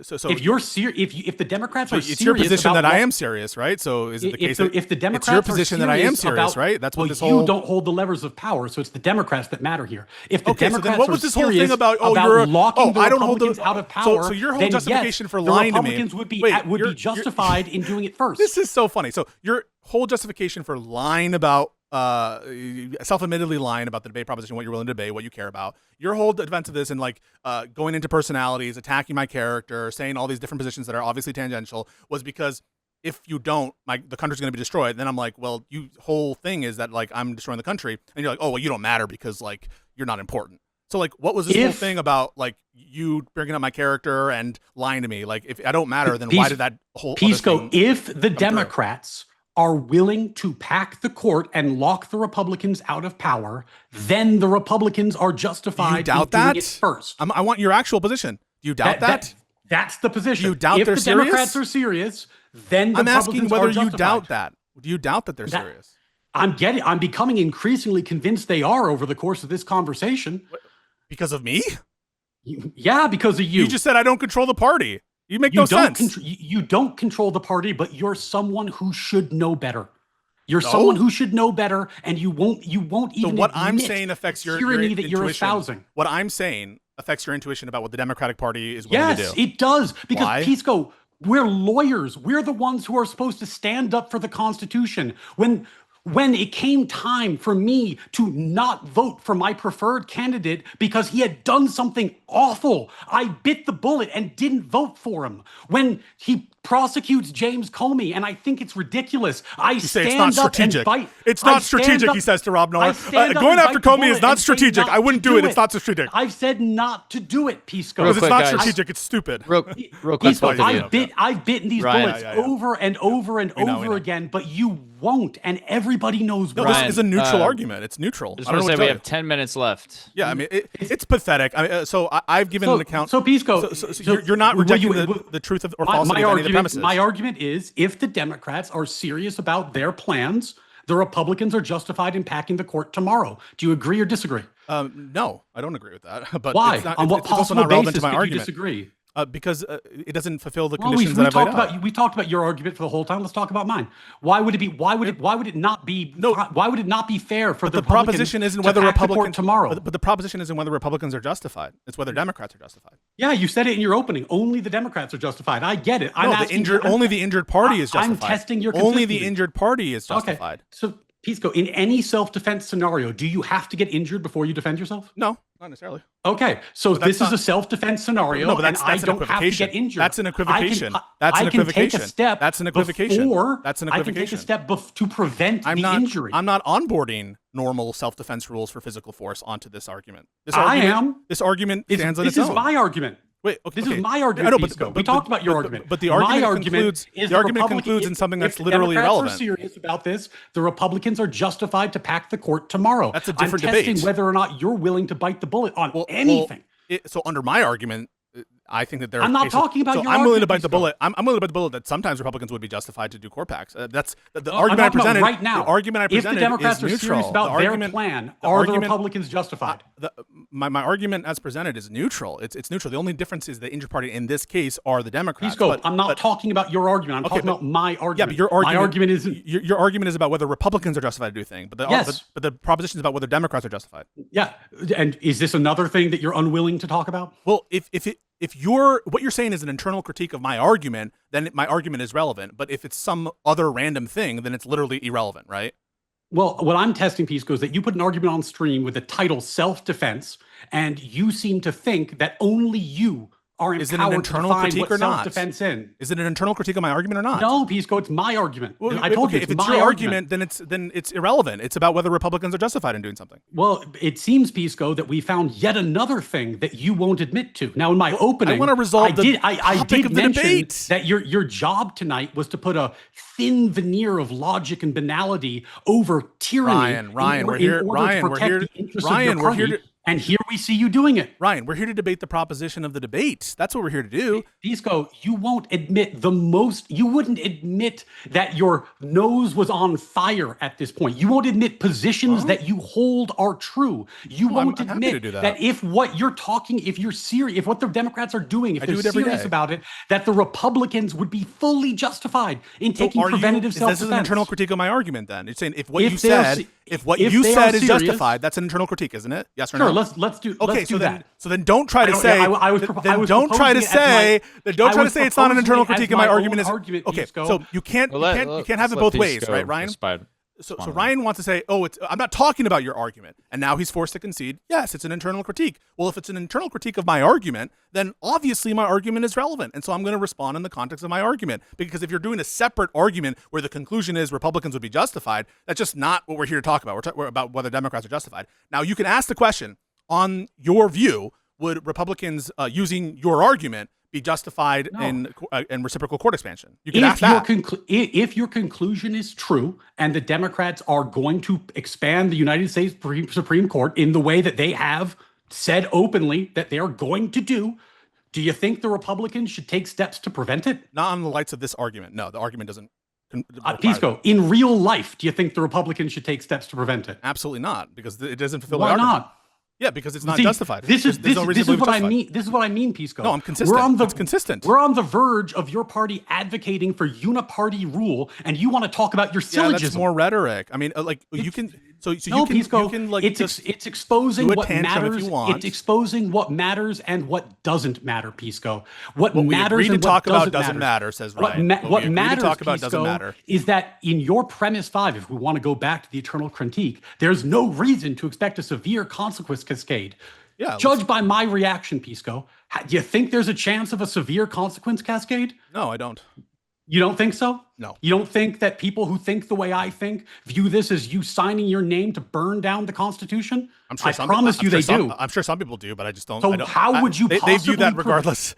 So If you're serious, if the Democrats are it's serious, your position about that I what- am serious, right? So is it the case if the Democrats it's your position are that I am serious serious, about, right? That's what well, this you whole don't hold the levers of power, so it's the Democrats that matter here. If the Okay, so Democrats then what was are this whole thing serious about? locking the I don't hold the Republicans out of power, So your whole then justification yes, for the lying to me Republicans would be Wait, would you're- be justified in doing it first. This is so funny. So your whole justification for lying about self-admittedly lying about the debate proposition, what you're willing to debate, what you care about, your whole defense of this and like going into personalities, attacking my character, saying all these different positions that are obviously tangential was because if you don't, the country's going to be destroyed. Then I'm like, well, you whole thing is that like I'm destroying the country, and you're like, oh well, you don't matter because like you're not important. So like, what was this whole thing about like you bringing up my character and lying to me? Like, if I don't matter, then why did that whole PIsco, if the through? Democrats are willing to pack the court and lock the Republicans out of power, then the Republicans are justified You doubt in doing that? it first. I want your actual position. Do you doubt that? That's the position. You doubt if they're the serious? Democrats are serious, then the I'm asking Republicans whether are you justified. doubt that. Do you doubt that they're serious? I'm becoming increasingly convinced they are over the course of this conversation. Because of me? Yeah, because of you. You just said I don't control the party. You make no sense. You don't control the party, but you're someone who should know better. You're someone who should know better, and you won't even. So what I'm admit saying affects your tyranny that intuition. you're espousing. What I'm saying affects your intuition about what the Democratic Party is willing to do. Yes, it does. Because Why? PIsco, we're lawyers. We're the ones who are supposed to stand up for the Constitution. When it came time for me to not vote for my preferred candidate because he had done something awful, I bit the bullet and didn't vote for him. When he prosecutes James Comey, and I think it's ridiculous, I say stand it's not up and strategic. fight. It's I not stand strategic, up- he says to Rob I Noah. stand up Going and after bite the Comey is bullet not and say strategic. not I wouldn't to do it. It's not strategic. I've said not to do it, PIsco. Because it's quick, not guys. strategic. It's stupid. Real quick, PIsco, both of you. I've bitten these Ryan. bullets Yeah. over and over and We know. over again, but you won't, and everybody knows No, why. this is a neutral uh, argument. It's neutral. Just I don't want know to what say we to have tell 10 minutes left. you. Yeah, I mean, it's pathetic. I've given an account. So PIsco, So you're not rejecting the truth of or falsity of any of the premises. my argument is, if the Democrats are serious about their plans, the Republicans are justified in packing the court tomorrow. Do you agree or disagree? No, I don't agree with that. But Why? It's not, On what it's also possible not relevant basis to my could you argument. disagree? Because it doesn't fulfill the Well, conditions that I've laid out. we talked about your argument for the whole time. Let's talk about mine. Why would it not be fair for The Republicans proposition isn't to whether pack the court Republicans tomorrow? But the proposition isn't whether Republicans are justified. It's whether Democrats are justified. Yeah, you said it in your opening. Only the Democrats are justified. I get it. I'm No, asking, only the injured party is I'm justified. testing your Only the consistency. injured party is justified. Okay. So, PIsco, in any self-defense scenario, do you have to get injured before you defend yourself? No, not necessarily. Okay, so that's this is not- a self-defense scenario, No, but and that's I an don't have to equivocation. get injured. That's an equivocation. That's an I can take equivocation. a step. That's an equivocation. Before That's an I can take a equivocation. step to prevent I'm the not. injury. I'm not onboarding normal self-defense rules for physical force onto this argument. This I argument, am. This argument stands on This its is own. my argument. Wait, okay, This okay. is my argument. I know, Pisco. We talked about your argument. But the My argument concludes in something that's literally irrelevant. If the Democrats are serious about this, the Republicans are justified to pack the court tomorrow. That's a different I'm testing debate. whether or not you're willing to bite the bullet on anything. So under my argument, I think that there. I'm not talking about so your I'm willing to argument, bite the Pisco. bullet. I'm willing to bite the bullet that sometimes Republicans would be justified to do court packs. That's the I'm argument I talking about presented right now. The argument I presented if the Democrats is are neutral. serious about the their argument, plan, the are argument, the Republicans justified? My argument as presented is neutral. It's neutral. The only difference is the injured in this case are the Democrats. Pisco, I'm not talking about your argument. I'm talking about my argument. Yeah, but your argument, my argument isn't. Your argument is about whether Republicans are justified to do things, but the proposition is about whether Democrats are justified. Yeah, and is this another thing that you're unwilling to talk about? Well, if what you're saying is an internal critique of my argument, then my argument is relevant. But if it's some other random thing, then it's literally irrelevant, right? Well, what I'm testing, Pisco, is that you put an argument on stream with the title self-defense, and you seem to think that only you are Is it an empowered to internal define critique what or not? self-defense is. Is it an internal critique of my argument or not? No, Pisco, it's my argument. Well, I told you if it's it's my your argument. then it's irrelevant. It's about whether Republicans are justified in doing something. Well, it seems, Pisco, that we found yet another thing that you won't admit to. Now, in my opening, I want to resolve the I topic did of the mention debate. that your job tonight was to put a thin veneer of logic and banality over tyranny. Ryan, we're in here. order Ryan, to we're protect here. the interests Ryan, of your we're party. here to. And here we see you doing it. Ryan, we're here to debate the proposition of the debate. That's what we're here to do. Pisco, you won't admit you wouldn't admit that your nose was on fire at this point. You won't admit positions that you hold are true. You won't I'm happy to admit do that. that if what you're talking, if you're serious, if what the Democrats are doing, if I do they're it every serious day. about it, that the Republicans would be fully justified in taking preventative self-defense. This is an internal critique of my argument then. You're saying if what If you they are said, se- if what if you they said are is serious- justified, that's an internal critique, isn't it? Yes or Sure, no? let's do Okay, let's do that. So then don't try to I don't- say. yeah, I was propo- I was don't try to proposing it as say. Then don't I try to was say it's not an internal proposing it critique as of my my argument. own Is argument, okay. Pisco. So you can't have it both ways, right, Ryan? So Ryan wants to say, I'm not talking about your argument, and now he's forced to concede. Yes, it's an internal critique. Well, if it's an internal critique of my argument, then obviously my argument is relevant, and so I'm going to respond in the context of my argument. Because if you're doing a separate argument where the conclusion is Republicans would be justified, that's just not what we're here to talk about. We're about whether Democrats are justified. Now, you can ask the question on your view: would Republicans using your argument be justified in reciprocal court expansion? You can ask that. If your conclusion is true and the Democrats are going to expand the United States Supreme Court in the way that they have said openly that they are going to do you think the Republicans should take steps to prevent it? Not on the lights of this argument. No, the argument doesn't. Pisco, in real life, do you think the Republicans should take steps to prevent it? Absolutely not, because it doesn't fulfill Why the argument. not? Yeah, because it's not See, justified. This is There's no reason to believe what it's I justified. mean. This is what I mean, Pisco. No, I'm consistent. It's consistent. We're on the verge of your party advocating for uniparty rule, and you want to talk about your syllogism. Yeah, that's more rhetoric. I mean, you can. So No, you can. Pisco, You can like it's exposing do a what tantrum if matters. you want. It's exposing what matters and what doesn't matter, Pisco. What we matters agree to and talk what about doesn't matter, says What, Ryan. what we agree to matters, talk about Pisco, doesn't matter. is that in your premise 5, if we want to go back to the eternal critique, there's no reason to expect a severe consequence cascade. Yeah, Judged by my reaction, Pisco, do you think there's a chance of a severe consequence cascade? No, I don't. You don't think so? No. You don't think that people who think the way I think view this as you signing your name to burn down the Constitution? I'm sure. I promise you they do. I'm sure some people do, but I just don't. So I don't, how would you They view that possibly regardless.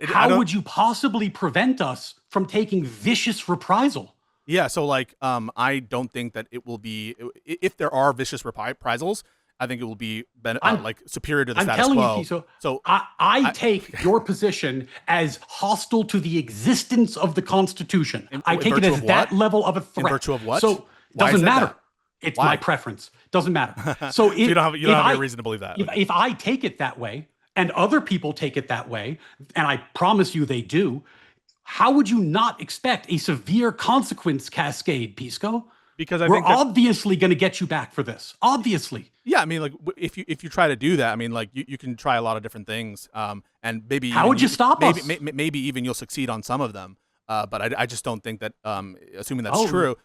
How would you possibly prevent us from taking vicious reprisal? Yeah. So like, I don't think that it will be. If there are vicious reprisals, I think it will be like superior to the status telling quo. you, Piso, so I take your position as hostile to the existence of the Constitution. I take it as that level of a threat. In virtue of what? So Why doesn't is that? matter. It's my preference. Doesn't matter. So if, you don't have any reason to believe that. If I take it that way, and other people take it that way, and I promise you they do, how would you not expect a severe consequence cascade, Pisco? Because we're obviously going to get you back for this. Obviously. Yeah, I mean, like if you try to do that, I mean, like you can try a lot of different things, and maybe how would you stop us? Maybe even you'll succeed on some of them, but I just don't think that, assuming that's true,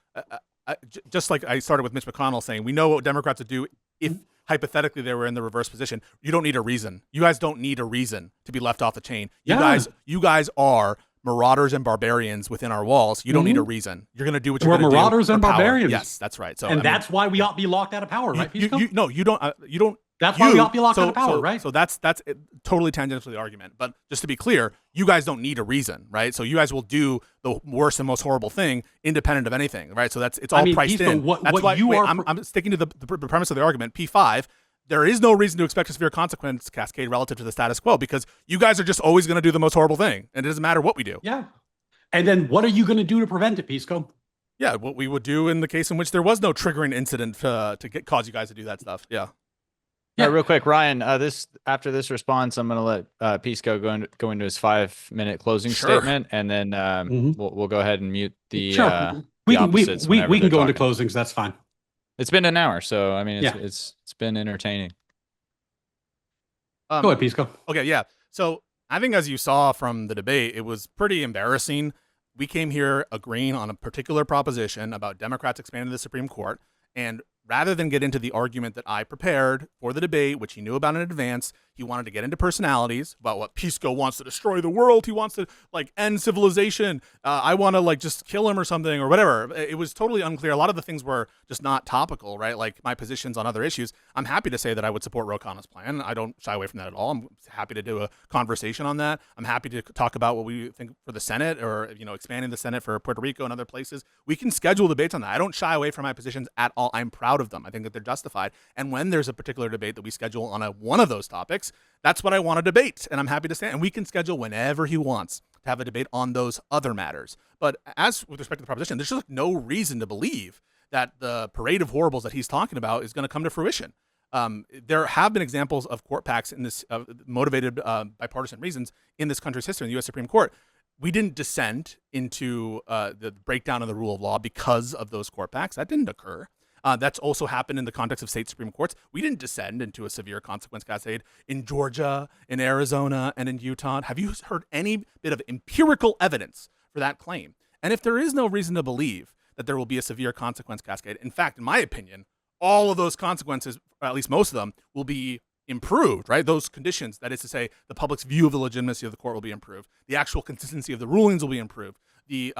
just like I started with Mitch McConnell saying, we know what Democrats would do if hypothetically they were in the reverse position. You don't need a reason. You guys don't need a reason to be left off the chain. You guys are marauders and barbarians within our walls. You don't need a reason. You're going to do what you're going to do. We're marauders and barbarians. Yes, that's right. So that's why we ought to be locked out of power, right, Pisco? No, you don't. That's why we ought to be locked out of power, so, right? So that's totally tangential to the argument. But just to be clear, you guys don't need a reason, right? So you guys will do the worst and most horrible thing independent of anything, right? So it's all priced in. That's why I'm sticking to the premise of the argument. P5, there is no reason to expect a severe consequence cascade relative to the status quo because you guys are just always going to do the most horrible thing. And it doesn't matter what we do. Yeah. And then what are you going to do to prevent it, Pisco? Yeah, what we would do in the case in which there was no triggering incident to cause you guys to do that stuff. Yeah. Yeah, real quick, Ryan. After this response, I'm going to let Pisco go into his 5-minute closing statement, and then we'll go ahead and mute the. We can go into closings. That's fine. It's been an hour, so I mean, it's been entertaining. Go ahead, Pisco. Okay, yeah. So I think as you saw from the debate, it was pretty embarrassing. We came here agreeing on a particular proposition about Democrats expanding the Supreme Court, and rather than get into the argument that I prepared for the debate, which he knew about in advance, he wanted to get into personalities about what Pisco wants to destroy the world. He wants to end civilization. I want to just kill him or something or whatever. It was totally unclear. A lot of the things were just not topical, right? Like my positions on other issues. I'm happy to say that I would support Ro Khanna's plan. I don't shy away from that at all. I'm happy to do a conversation on that. I'm happy to talk about what we think for the Senate or, expanding the Senate for Puerto Rico and other places. We can schedule debates on that. I don't shy away from my positions at all. I'm proud of them. I think that they're justified. And when there's a particular debate that we schedule on one of those topics, that's what I want to debate. And I'm happy to say, and we can schedule whenever he wants to have a debate on those other matters. But as with respect to the proposition, there's just no reason to believe that the parade of horribles that he's talking about is going to come to fruition. There have been examples of court packs in this motivated by partisan reasons in this country's history in the U.S. Supreme Court. We didn't descend into the breakdown of the rule of law because of those court packs. That didn't occur. That's also happened in the context of state Supreme Courts. We didn't descend into a severe consequence cascade in Georgia, in Arizona, and in Utah. Have you heard any bit of empirical evidence for that claim? And if there is no reason to believe that there will be a severe consequence cascade, in fact, in my opinion, all of those consequences, or at least most of them, will be improved, right? Those conditions, that is to say, the public's view of the legitimacy of the court will be improved. The actual consistency of the rulings will be improved. The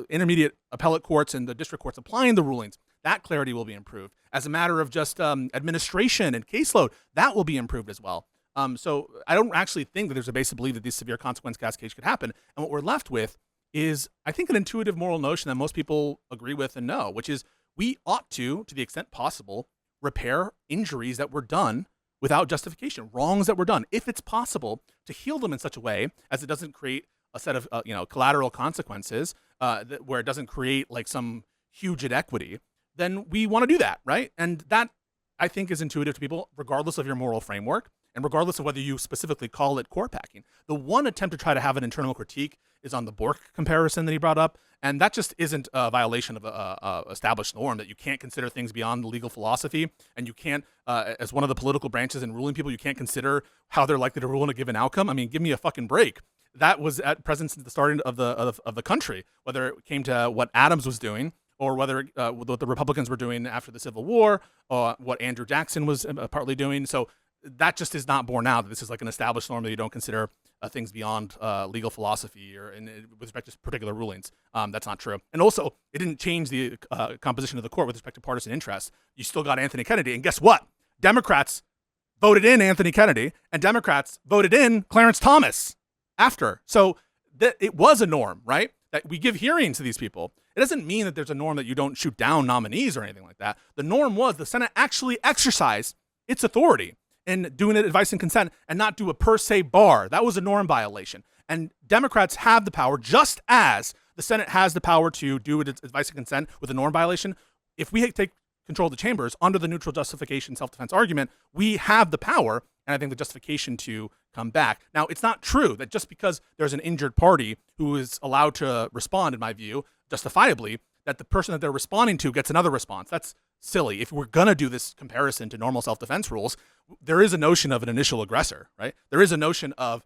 intermediate appellate courts and the district courts applying the rulings, that clarity will be improved. As a matter of just administration and caseload, that will be improved as well. So I don't actually think that there's a basis to believe that these severe consequence cascades could happen. And what we're left with is, I think, an intuitive moral notion that most people agree with and know, which is we ought to the extent possible, repair injuries that were done without justification, wrongs that were done, if it's possible to heal them in such a way as it doesn't create a set of collateral consequences where it doesn't create some huge inequity, then we want to do that, right? And that, I think, is intuitive to people, regardless of your moral framework and regardless of whether you specifically call it court packing. The one attempt to try to have an internal critique is on the Bork comparison that he brought up, and that just isn't a violation of a established norm, that you can't consider things beyond the legal philosophy, and you can't, as one of the political branches in ruling people, you can't consider how they're likely to rule in a given outcome. I mean, give me a fucking break. That was at present since the starting of the country, whether it came to what Adams was doing or whether what the Republicans were doing after the Civil War, or what Andrew Jackson was partly doing. So that just is not borne out. This is an established norm that you don't consider things beyond legal philosophy or with respect to particular rulings. That's not true. And also, it didn't change the composition of the court with respect to partisan interests. You still got Anthony Kennedy. And guess what? Democrats voted in Anthony Kennedy, and Democrats voted in Clarence Thomas after. So it was a norm, right? That we give hearings to these people. It doesn't mean that there's a norm that you don't shoot down nominees or anything like that. The norm was the Senate actually exercised its authority in doing it advice and consent and not do a per se bar. That was a norm violation. And Democrats have the power, just as the Senate has the power to do its advice and consent with a norm violation. If we take control of the chambers under the neutral justification self-defense argument, we have the power, and I think the justification to come back. Now, it's not true that just because there's an injured party who is allowed to respond, in my view, justifiably, that the person that they're responding to gets another response. That's silly. If we're going to do this comparison to normal self-defense rules, there is a notion of an initial aggressor, right? There is a notion of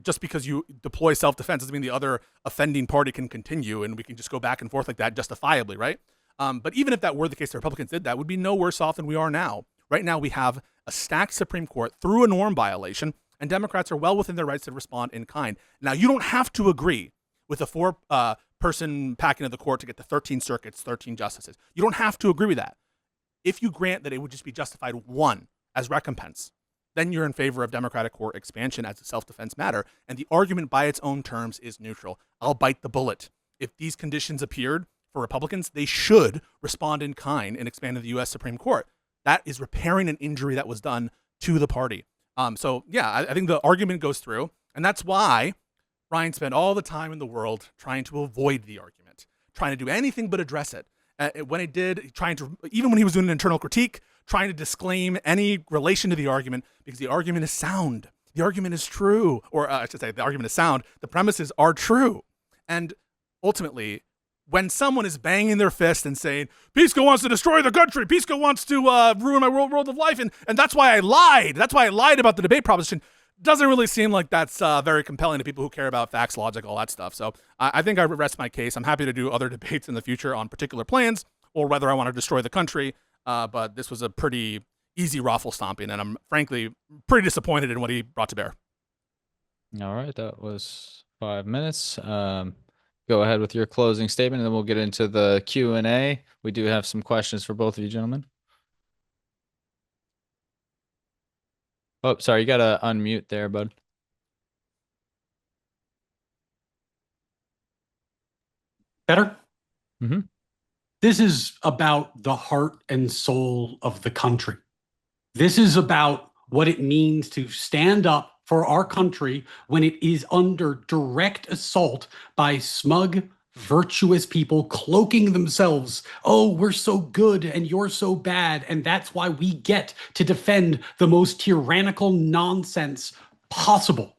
just because you deploy self-defense doesn't mean the other offending party can continue and we can just go back and forth like that justifiably, right? But even if that were the case, the Republicans did that, would be no worse off than we are now. Right now, we have a stacked Supreme Court through a norm violation, and Democrats are well within their rights to respond in kind. Now, you don't have to agree with a four-person packing of the court to get the 13 circuits, 13 justices. You don't have to agree with that. If you grant that it would just be justified one as recompense, then you're in favor of Democratic court expansion as a self-defense matter. And the argument by its own terms is neutral. I'll bite the bullet. If these conditions appeared for Republicans, they should respond in kind and expand to the U.S. Supreme Court. That is repairing an injury that was done to the party. So yeah, I think the argument goes through, and that's why Ryan spent all the time in the world trying to avoid the argument, trying to do anything but address it. When he did, even when he was doing an internal critique, trying to disclaim any relation to the argument, because the argument is sound. The argument is true, or I should say the argument is sound. The premises are true. And ultimately, when someone is banging their fist and saying, PIsco wants to destroy the country, PIsco wants to ruin my world of life, and that's why I lied. That's why I lied about the debate proposition. Doesn't really seem like that's very compelling to people who care about facts, logic, all that stuff. So I think I rest my case. I'm happy to do other debates in the future on particular plans or whether I want to destroy the country. But this was a pretty easy raffle stomping, and I'm frankly pretty disappointed in what he brought to bear. All right, that was 5 minutes. Go ahead with your closing statement, and then we'll get into the Q&A. We do have some questions for both of you gentlemen. Oh, sorry, you got to unmute there, bud. Better? Mm-hmm. This is about the heart and soul of the country. This is about what it means to stand up for our country when it is under direct assault by smug, virtuous people cloaking themselves. Oh, we're so good and you're so bad, and that's why we get to defend the most tyrannical nonsense possible.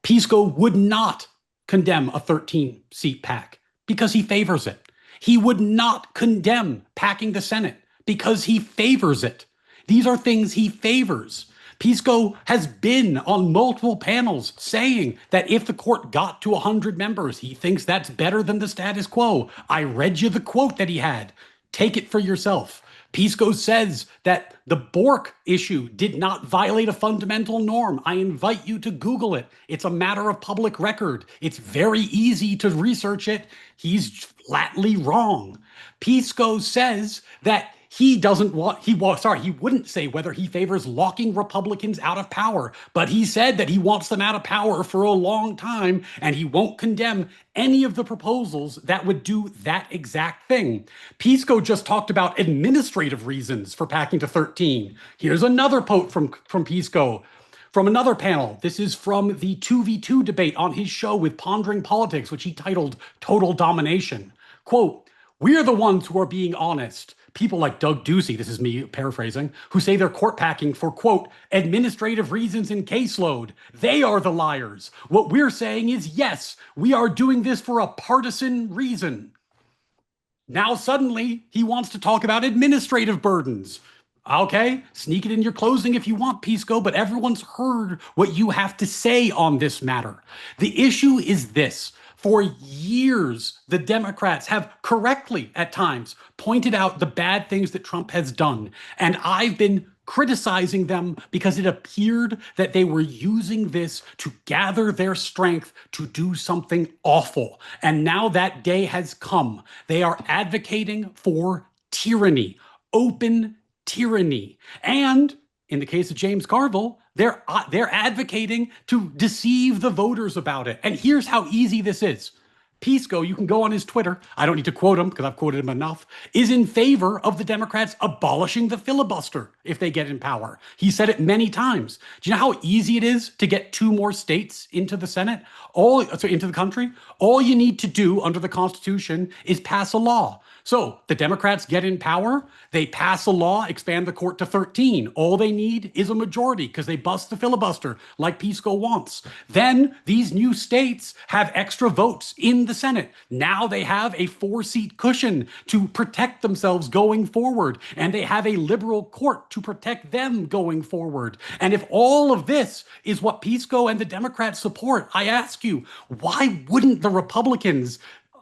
PIsco would not condemn a 13-seat pack because he favors it. He would not condemn packing the Senate because he favors it. These are things he favors. PIsco has been on multiple panels saying that if the court got to 100 members, he thinks that's better than the status quo. I read you the quote that he had. Take it for yourself. PIsco says that the Bork issue did not violate a fundamental norm. I invite you to Google it. It's a matter of public record. It's very easy to research it. He's flatly wrong. PIsco says that he wouldn't say whether he favors locking Republicans out of power, but he said that he wants them out of power for a long time, and he won't condemn any of the proposals that would do that exact thing. PIsco just talked about administrative reasons for packing to 13. Here's another quote from PIsco. From another panel, this is from the 2v2 debate on his show with Pondering Politics, which he titled Total Domination. Quote, "We're the ones who are being honest. People like Doug Ducey," this is me paraphrasing, "who say they're court packing for, quote, administrative reasons and caseload. They are the liars. What we're saying is, yes, we are doing this for a partisan reason." Now suddenly he wants to talk about administrative burdens. Okay, sneak it in your closing if you want, PIsco, but everyone's heard what you have to say on this matter. The issue is this. For years, the Democrats have correctly, at times, pointed out the bad things that Trump has done. And I've been criticizing them because it appeared that they were using this to gather their strength to do something awful. And now that day has come. They are advocating for tyranny, open tyranny. And in the case of James Carville, they're advocating to deceive the voters about it. And here's how easy this is. PIsco, you can go on his Twitter, I don't need to quote him because I've quoted him enough, is in favor of the Democrats abolishing the filibuster if they get in power. He said it many times. Do you know how easy it is to get 2 more states into the Senate? Into the country? All you need to do under the Constitution is pass a law. So the Democrats get in power, they pass a law, expand the court to 13. All they need is a majority because they bust the filibuster like PIsco wants. Then these new states have extra votes in the Senate. Now they have a 4-seat cushion to protect themselves going forward, and they have a liberal court to protect them going forward. And if all of this is what PIsco and the Democrats support, I ask you, why wouldn't the Republicans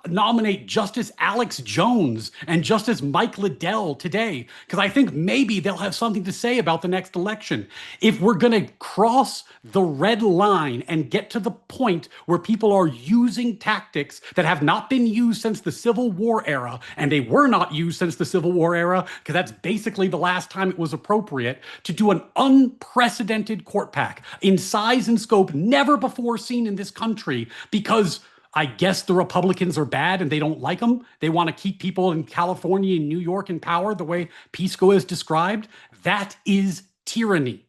nominate Justice Alex Jones and Justice Mike Liddell today, because I think maybe they'll have something to say about the next election. If we're going to cross the red line and get to the point where people are using tactics that have not been used since the Civil War era, and they were not used since the Civil War era, because that's basically the last time it was appropriate, to do an unprecedented court pack in size and scope never before seen in this country, because I guess the Republicans are bad and they don't like them. They want to keep people in California and New York in power the way PIsco is described. That is tyranny.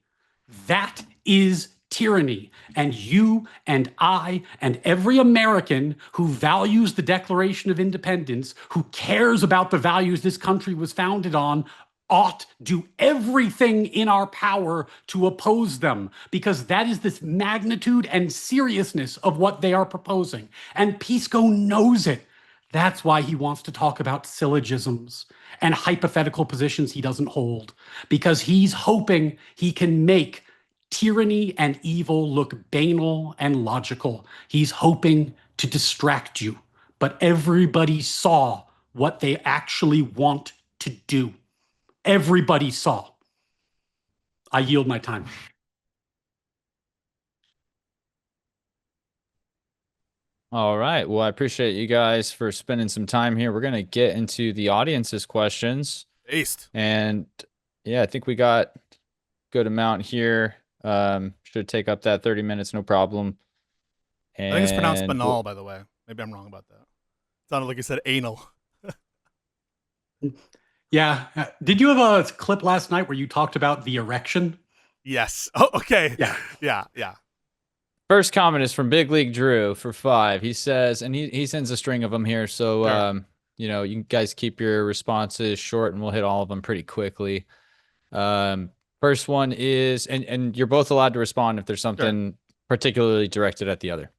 That is tyranny. And you and I and every American who values the Declaration of Independence, who cares about the values this country was founded on, ought do everything in our power to oppose them, because that is this magnitude and seriousness of what they are proposing. And PIsco knows it. That's why he wants to talk about syllogisms and hypothetical positions he doesn't hold, because he's hoping he can make tyranny and evil look banal and logical. He's hoping to distract you. But everybody saw what they actually want to do. Everybody saw. I yield my time. All right. Well, I appreciate you guys for spending some time here. We're going to get into the audience's questions. Based. And yeah, I think we got a good amount here. Should take up that 30 minutes, no problem. And I think it's pronounced banal, by the way. Maybe I'm wrong about that. It sounded like you said anal. Yeah. Did you have a clip last night where you talked about the erection? Yes. Oh, okay. Yeah. Yeah. First comment is from Big League Drew for 5. He says, and he sends a string of them here. So, Sure. You guys keep your responses short and we'll hit all of them pretty quickly. First one is, and you're both allowed to respond if there's something particularly directed at the other.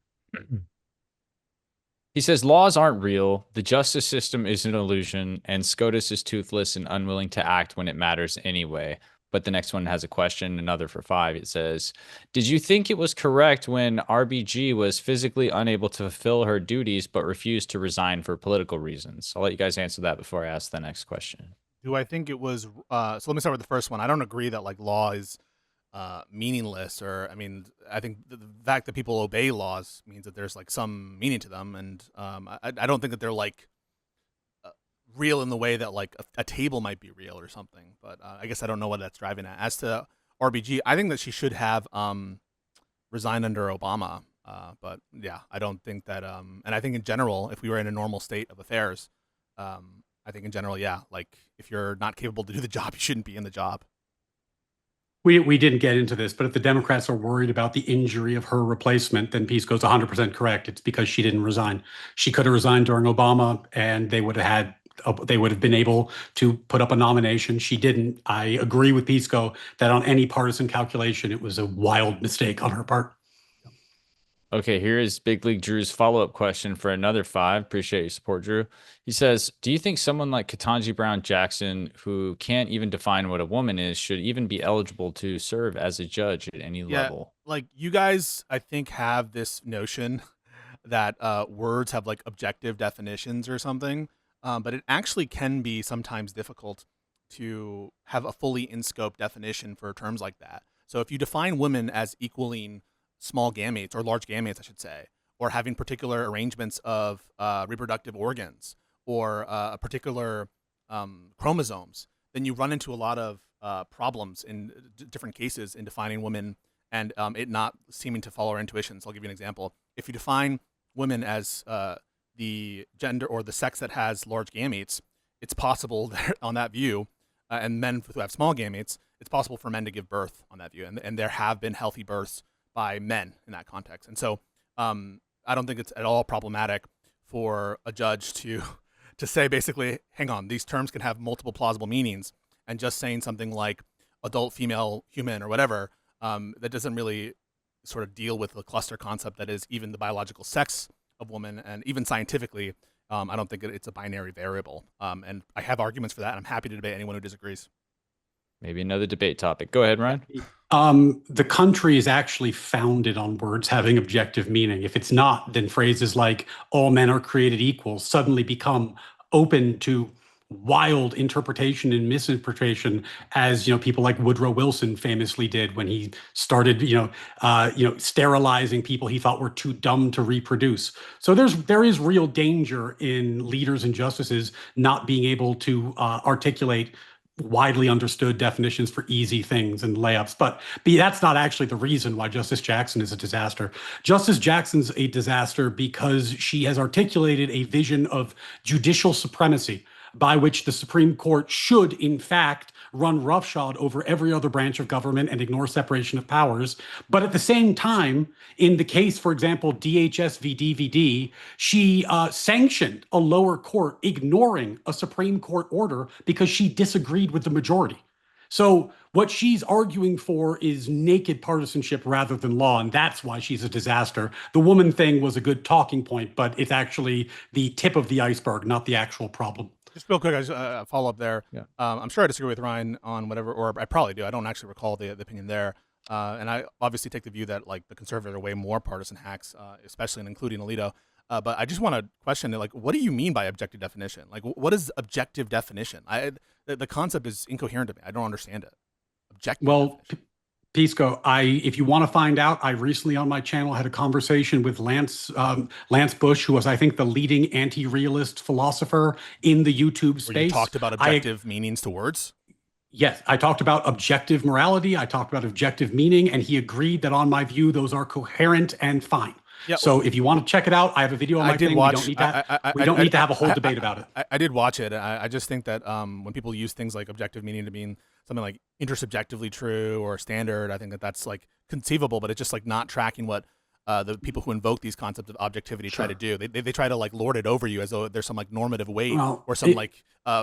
He says, laws aren't real. The justice system is an illusion, and SCOTUS is toothless and unwilling to act when it matters anyway. But the next one has a question, another for 5. It says, did you think it was correct when RBG was physically unable to fulfill her duties but refused to resign for political reasons? I'll let you guys answer that before I ask the next question. Do I think it was, so let me start with the first one. I don't agree that like law is meaningless, or, I mean, I think the fact that people obey laws means that there's like some meaning to them. And I don't think that they're like real in the way that like a table might be real or something, but I guess I don't know what that's driving at. As to RBG, I think that she should have resigned under Obama, but yeah, I don't think that, and I think in general, if we were in a normal state of affairs, I think in general, yeah, like if you're not capable to do the job, you shouldn't be in the job. We didn't get into this, but if the Democrats are worried about the injury of her replacement, then PIsco's 100% correct. It's because she didn't resign. She could have resigned during Obama, and they would have been able to put up a nomination. She didn't. I agree with PIsco that on any partisan calculation, it was a wild mistake on her part. Okay, here is Big League Drew's follow-up question for another 5. Appreciate your support, Drew. He says, do you think someone like Ketanji Brown Jackson, who can't even define what a woman is, should even be eligible to serve as a judge at any level? Like you guys, I think, have this notion that words have like objective definitions or something, but it actually can be sometimes difficult to have a fully in-scope definition for terms like that. So if you define women as equaling small gametes, or large gametes, I should say, or having particular arrangements of reproductive organs, or a particular chromosomes, then you run into a lot of problems in different cases in defining women and it not seeming to follow our intuitions. I'll give you an example. If you define women as the gender or the sex that has large gametes, it's possible that on that view, and men who have small gametes, it's possible for men to give birth on that view. And there have been healthy births by men in that context. And so I don't think it's at all problematic for a judge to say basically, hang on, these terms can have multiple plausible meanings, and just saying something like adult female human or whatever, that doesn't really sort of deal with the cluster concept that is even the biological sex of woman. And even scientifically, I don't think it's a binary variable. And I have arguments for that, and I'm happy to debate anyone who disagrees. Maybe another debate topic. Go ahead, Ryan. The country is actually founded on words having objective meaning. If it's not, then phrases like all men are created equal suddenly become open to wild interpretation and misinterpretation, as people like Woodrow Wilson famously did when he started sterilizing people he thought were too dumb to reproduce. So there is real danger in leaders and justices not being able to articulate widely understood definitions for easy things and layups. But that's not actually the reason why Justice Jackson is a disaster. Justice Jackson's a disaster because she has articulated a vision of judicial supremacy by which the Supreme Court should, in fact, run roughshod over every other branch of government and ignore separation of powers. But at the same time, in the case, for example, DHS v. DVD, she sanctioned a lower court ignoring a Supreme Court order because she disagreed with the majority. So what she's arguing for is naked partisanship rather than law, and that's why she's a disaster. The woman thing was a good talking point, but it's actually the tip of the iceberg, not the actual problem. Just real quick, I just follow up there. Yeah. I'm sure I disagree with Ryan on whatever, or I probably do. I don't actually recall the opinion there. And I obviously take the view that like the conservatives are way more partisan hacks, especially including Alito. But I just want to question it. Like, what do you mean by objective definition? Like, what is objective definition? The concept is incoherent to me. I don't understand it. Objective definition. PIsco, if you want to find out, I recently on my channel had a conversation with Lance Bush, who was, I think, the leading anti-realist philosopher in the YouTube space. Where you talked about objective meanings to words? Yes, I talked about objective morality. I talked about objective meaning, and he agreed that on my view, those are coherent and fine. Yeah, so if you want to check it out, I have a video on my thing. We don't need to have a whole debate about it. I did watch it. I just think that when people use things like objective meaning to mean something like intersubjectively true or standard, I think that that's like conceivable, but it's just like not tracking what the people who invoke these concepts of objectivity try to do. They try to like lord it over you as though there's some like normative weight or some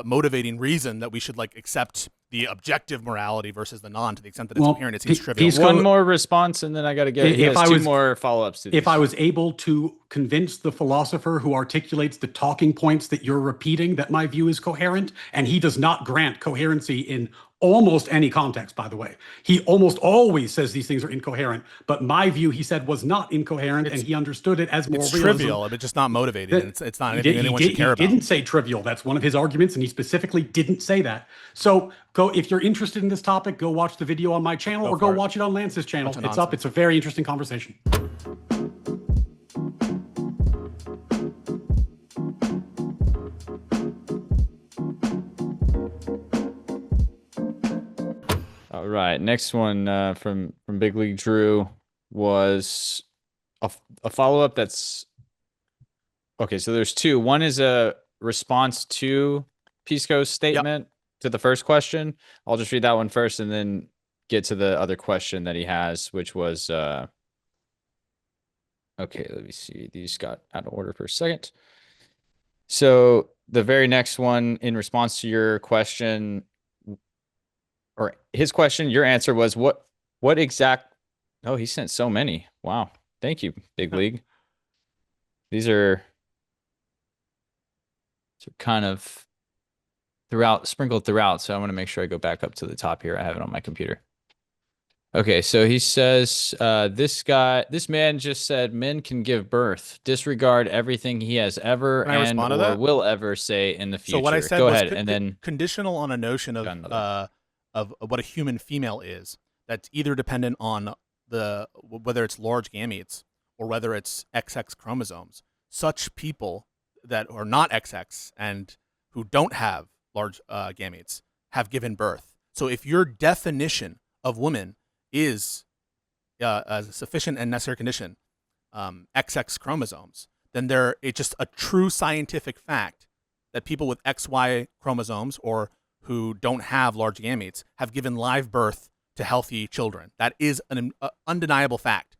motivating reason that we should like accept the objective morality versus the non, to the extent that it's coherent. It seems trivial. One more response, and then I got to get two more follow-ups to this. If I was able to convince the philosopher who articulates the talking points that you're repeating that my view is coherent, and he does not grant coherency in almost any context, by the way. He almost always says these things are incoherent, but my view, he said, was not incoherent, and he understood it as more realism. Trivial, but just not motivating. It's not anything anyone should care about. He didn't say trivial. That's one of his arguments, and he specifically didn't say that. So if you're interested in this topic, go watch the video on my channel or go watch it on Lance's channel. It's up. It's a very interesting conversation. All right, next one from Big League Drew was a follow-up that's okay. So there's two. One is a response to PIsco's statement to the first question. I'll just read that one first and then get to the other question that he has, which was okay. Let me see. These got out of order for a second. So the very next one, in response to your question, or his question, your answer was what exact? Oh, he sent so many. Wow. Thank you, Big League. These are kind of sprinkled throughout. So I want to make sure I go back up to the top here. I have it on my computer. Okay. So he says, this man just said men can give birth, disregard everything he has ever and or will ever say in the future. So what I said go was ahead, and then conditional on a notion of what a human female is, that's either dependent on whether it's large gametes or whether it's XX chromosomes. Such people that are not XX and who don't have large gametes have given birth. So if your definition of woman is a sufficient and necessary condition, XX chromosomes, then it's just a true scientific fact that people with XY chromosomes or who don't have large gametes have given live birth to healthy children. That is an undeniable fact.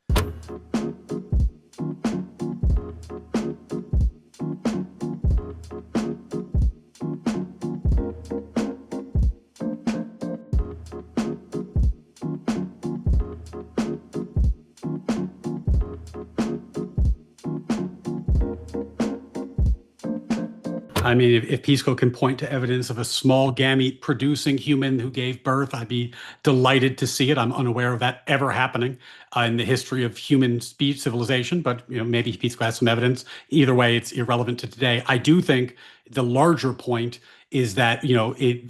I mean, if Pisco can point to evidence of a small gamete producing human who gave birth, I'd be delighted to see it. I'm unaware of that ever happening in the history of human speech civilization, but maybe Pisco has some evidence. Either way, it's irrelevant to today. I do think the larger point is that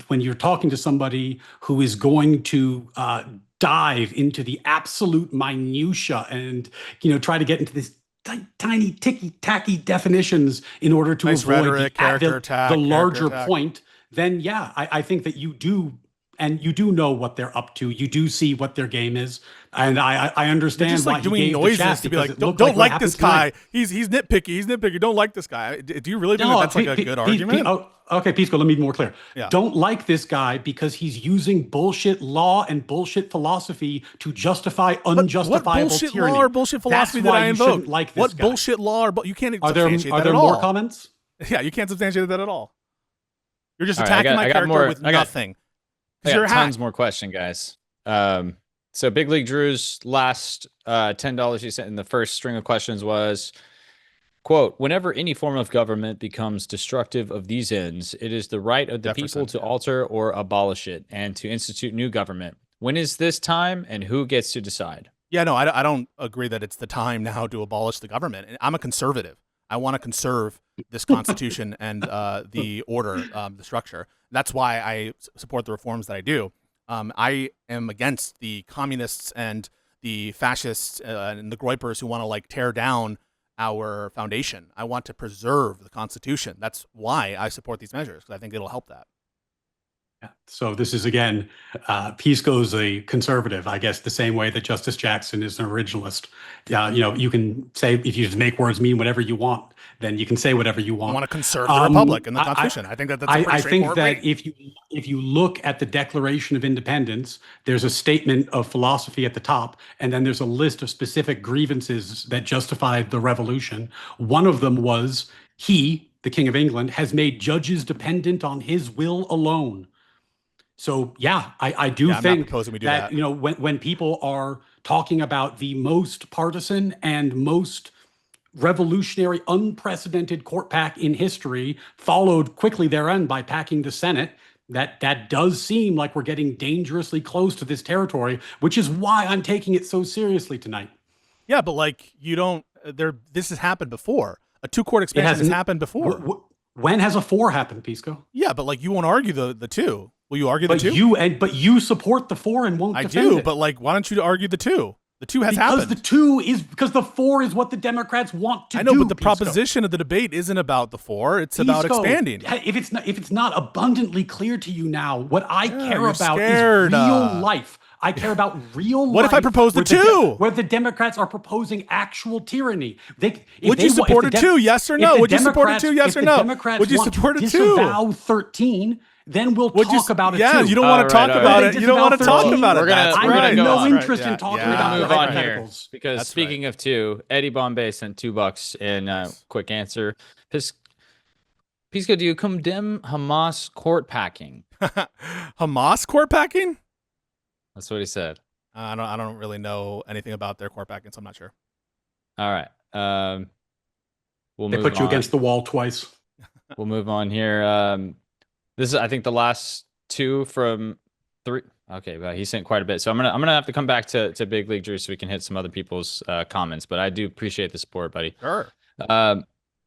when you're talking to somebody who is going to dive into the absolute minutia and try to get into this tiny ticky-tacky definitions in order to Nice avoid rhetoric, character attack, the larger character attack. point, then yeah, I think that you do, and you do know what they're up to. You do see what their game is, and I You're understand just why like he doing gave the noises chat to be because like, it don't, looked don't what like this happened tonight. guy. He's nitpicky. He's nitpicky. Don't like this guy. Do you really think that that's like a good argument? Okay, Pisco, let me be more clear. Yeah. Don't like this guy because he's using bullshit law and bullshit philosophy to justify unjustifiable what bullshit tyranny. law or bullshit philosophy That's did why I you invoke? shouldn't like this What guy. bullshit law? You can't Are there substantiate that at more all. comments? Yeah, you can't substantiate that at all. You're just All right, attacking my character with nothing. I You're got a hack. tons more question, guys. So Big League Drew's last $10 he sent in the first string of questions was, quote, whenever any form of government becomes destructive of these ends, it is the right of the people to alter or abolish it and to institute new government. When is this time and who gets to decide? Yeah, no, I don't agree that it's the time now to abolish the government. I'm a conservative. I want to conserve this constitution and the order, the structure. That's why I support the reforms that I do. I am against the communists and the fascists and the Groypers who want to tear down our foundation. I want to preserve the Constitution. That's why I support these measures, because I think it'll help that. Yeah. So this is, again, Pisco's a conservative, I guess, the same way that Justice Jackson is an originalist. You can say, if you just make words mean whatever you want, then you can say whatever you want. I want to conserve the Republic and the Constitution. I think that's a pretty I think straightforward that reading. if you look at the Declaration of Independence, there's a statement of philosophy at the top, and then there's a list of specific grievances that justified the revolution. One of them was he, the King of England, has made judges dependent on his will alone. So yeah, I do I'm not think proposing we do that that. when people are talking about the most partisan and most revolutionary, unprecedented court pack in history, followed quickly therein by packing the Senate, that does seem like we're getting dangerously close to this territory, which is why I'm taking it so seriously tonight. Yeah, but you don't. This has happened before. A 2-court expansion has happened before. When has a 4 happened, Pisco? Yeah, but you won't argue the 2. Will you argue the 2? But you support the 4 and won't I defend do, it. but why don't you argue the 2? The 2 has because happened. the 2 is because the 4 is what the Democrats want to do. I know, but the Pisco. proposition of the debate isn't about the 4. It's about Pisco, expanding. If it's not abundantly clear to you now, what I care you're about scared, is real life. I care about real life. What if I propose the 2? Where the Democrats are proposing actual tyranny. Would you support a 2? Yes or no? Would you support a 2? Yes or no? Would you support a 2? Disavow 13. Then we'll talk about it. Yeah, too. you don't want to talk about it. You don't want to talk about it. We're gonna I have go no on. interest in talking about Move on here hypotheticals. because That's speaking of 2, Eddie Bombay sent $2 in quick answer. Pisco, do you condemn Hamas court packing? Hamas court packing? That's what he said. I don't really know anything about their court packing, so I'm not sure. All right. We'll They move put you on. against the wall twice. We'll move on here. This is, I think, the last 2 from 3. Okay, well, he sent quite a bit, so I'm gonna have to come back to Big League Drew so we can hit some other people's comments. But I do appreciate the support, buddy. Sure.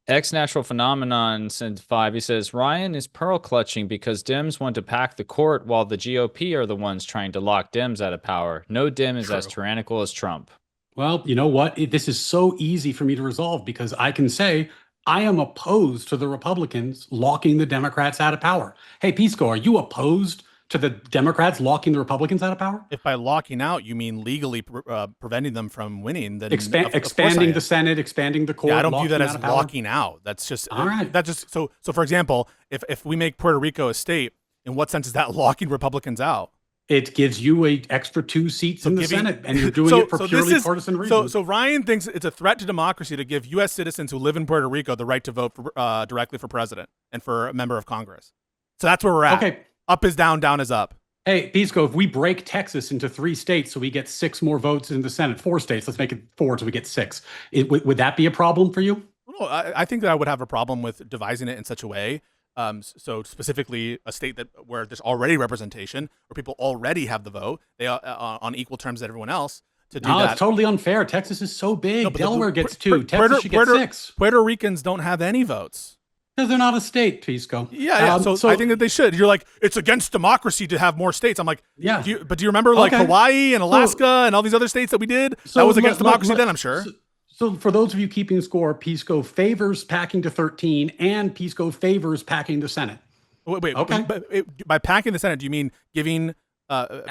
X Natural Phenomenon sent 5. He says Ryan is pearl clutching because Dems want to pack the court while the GOP are the ones trying to lock Dems out of power. No Dem is as tyrannical as Trump. Well, you know what? This is so easy for me to resolve because I can say I am opposed to the Republicans locking the Democrats out of power. Hey, Pisco, are you opposed to the Democrats locking the Republicans out of power? If by locking out you mean legally preventing them from winning, then Expanding the Senate, expanding the court. Yeah, I don't view that locking as out of power? locking out. That's just All right. That just so for example, if we make Puerto Rico a state, in what sense is that locking Republicans out? It gives you an extra 2 seats in the Senate, and you're doing it for purely partisan reasons. So Ryan thinks it's a threat to democracy to give U.S. citizens who live in Puerto Rico the right to vote directly for president and for a member of Congress. So that's where we're at. Okay. Up is down, down is up. Hey, Pisco, if we break Texas into 3 states so we get 6 more votes in the Senate, 4 states, let's make it 4 so we get 6. Would that be a problem for you? No, I think that I would have a problem with devising it in such a way So specifically a state where there's already representation, where people already have the vote, they are on equal terms as everyone else. To do no, that. It's totally unfair. Texas is so big. No, Delaware gets 2. Texas should get 6. Puerto Ricans don't have any votes. Because they're not a state, Pisco. Yeah. So I think that they should. You're like, it's against democracy to have more states. I'm like, yeah. Do you remember like Hawaii and Alaska and all these other states that we did? That was against democracy then, I'm sure. So for those of you keeping score, Pisco favors packing to 13, and Pisco favors packing the Senate. Wait. Okay. By packing the Senate, do you mean giving?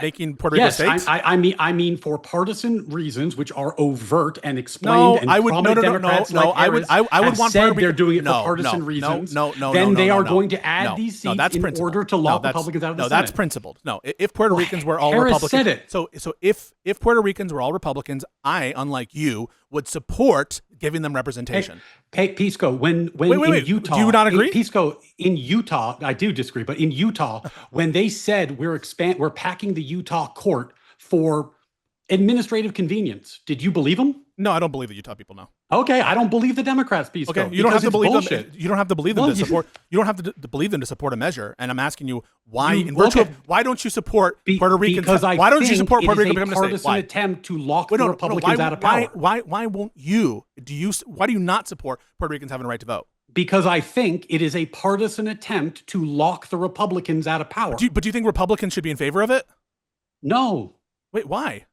Making Puerto Rico states? I mean for partisan reasons, which are overt and explained. I would Democrats I would want said they're doing it for partisan reasons. Then they are going to add these seats in order to lock Republicans out of the Senate. No, that's principled. No, if Puerto Ricans were all Harris Republicans, said it. So if Puerto Ricans were all Republicans, I, unlike you, would support giving them representation. Hey, Pisco, when wait, in Utah, do you not agree? Pisco, in Utah, I do disagree, but in Utah, when they said we're packing the Utah court for administrative convenience, did you believe them? No, I don't believe the Utah people. No. Okay, I don't believe the Democrats, Pisco. Okay, you don't have to believe bullshit. them. You don't have to believe them to support. You don't have to believe them to support a measure. And I'm asking you why, why don't you support Puerto Ricans? Why don't you support Puerto Rico becoming a state? Partisan attempt to lock the Republicans out of power. Why won't you? Why do you not support Puerto Ricans having a right to vote? Because I think it is a partisan attempt to lock the Republicans out of power. But do you think Republicans should be in favor of it? No. Wait, why?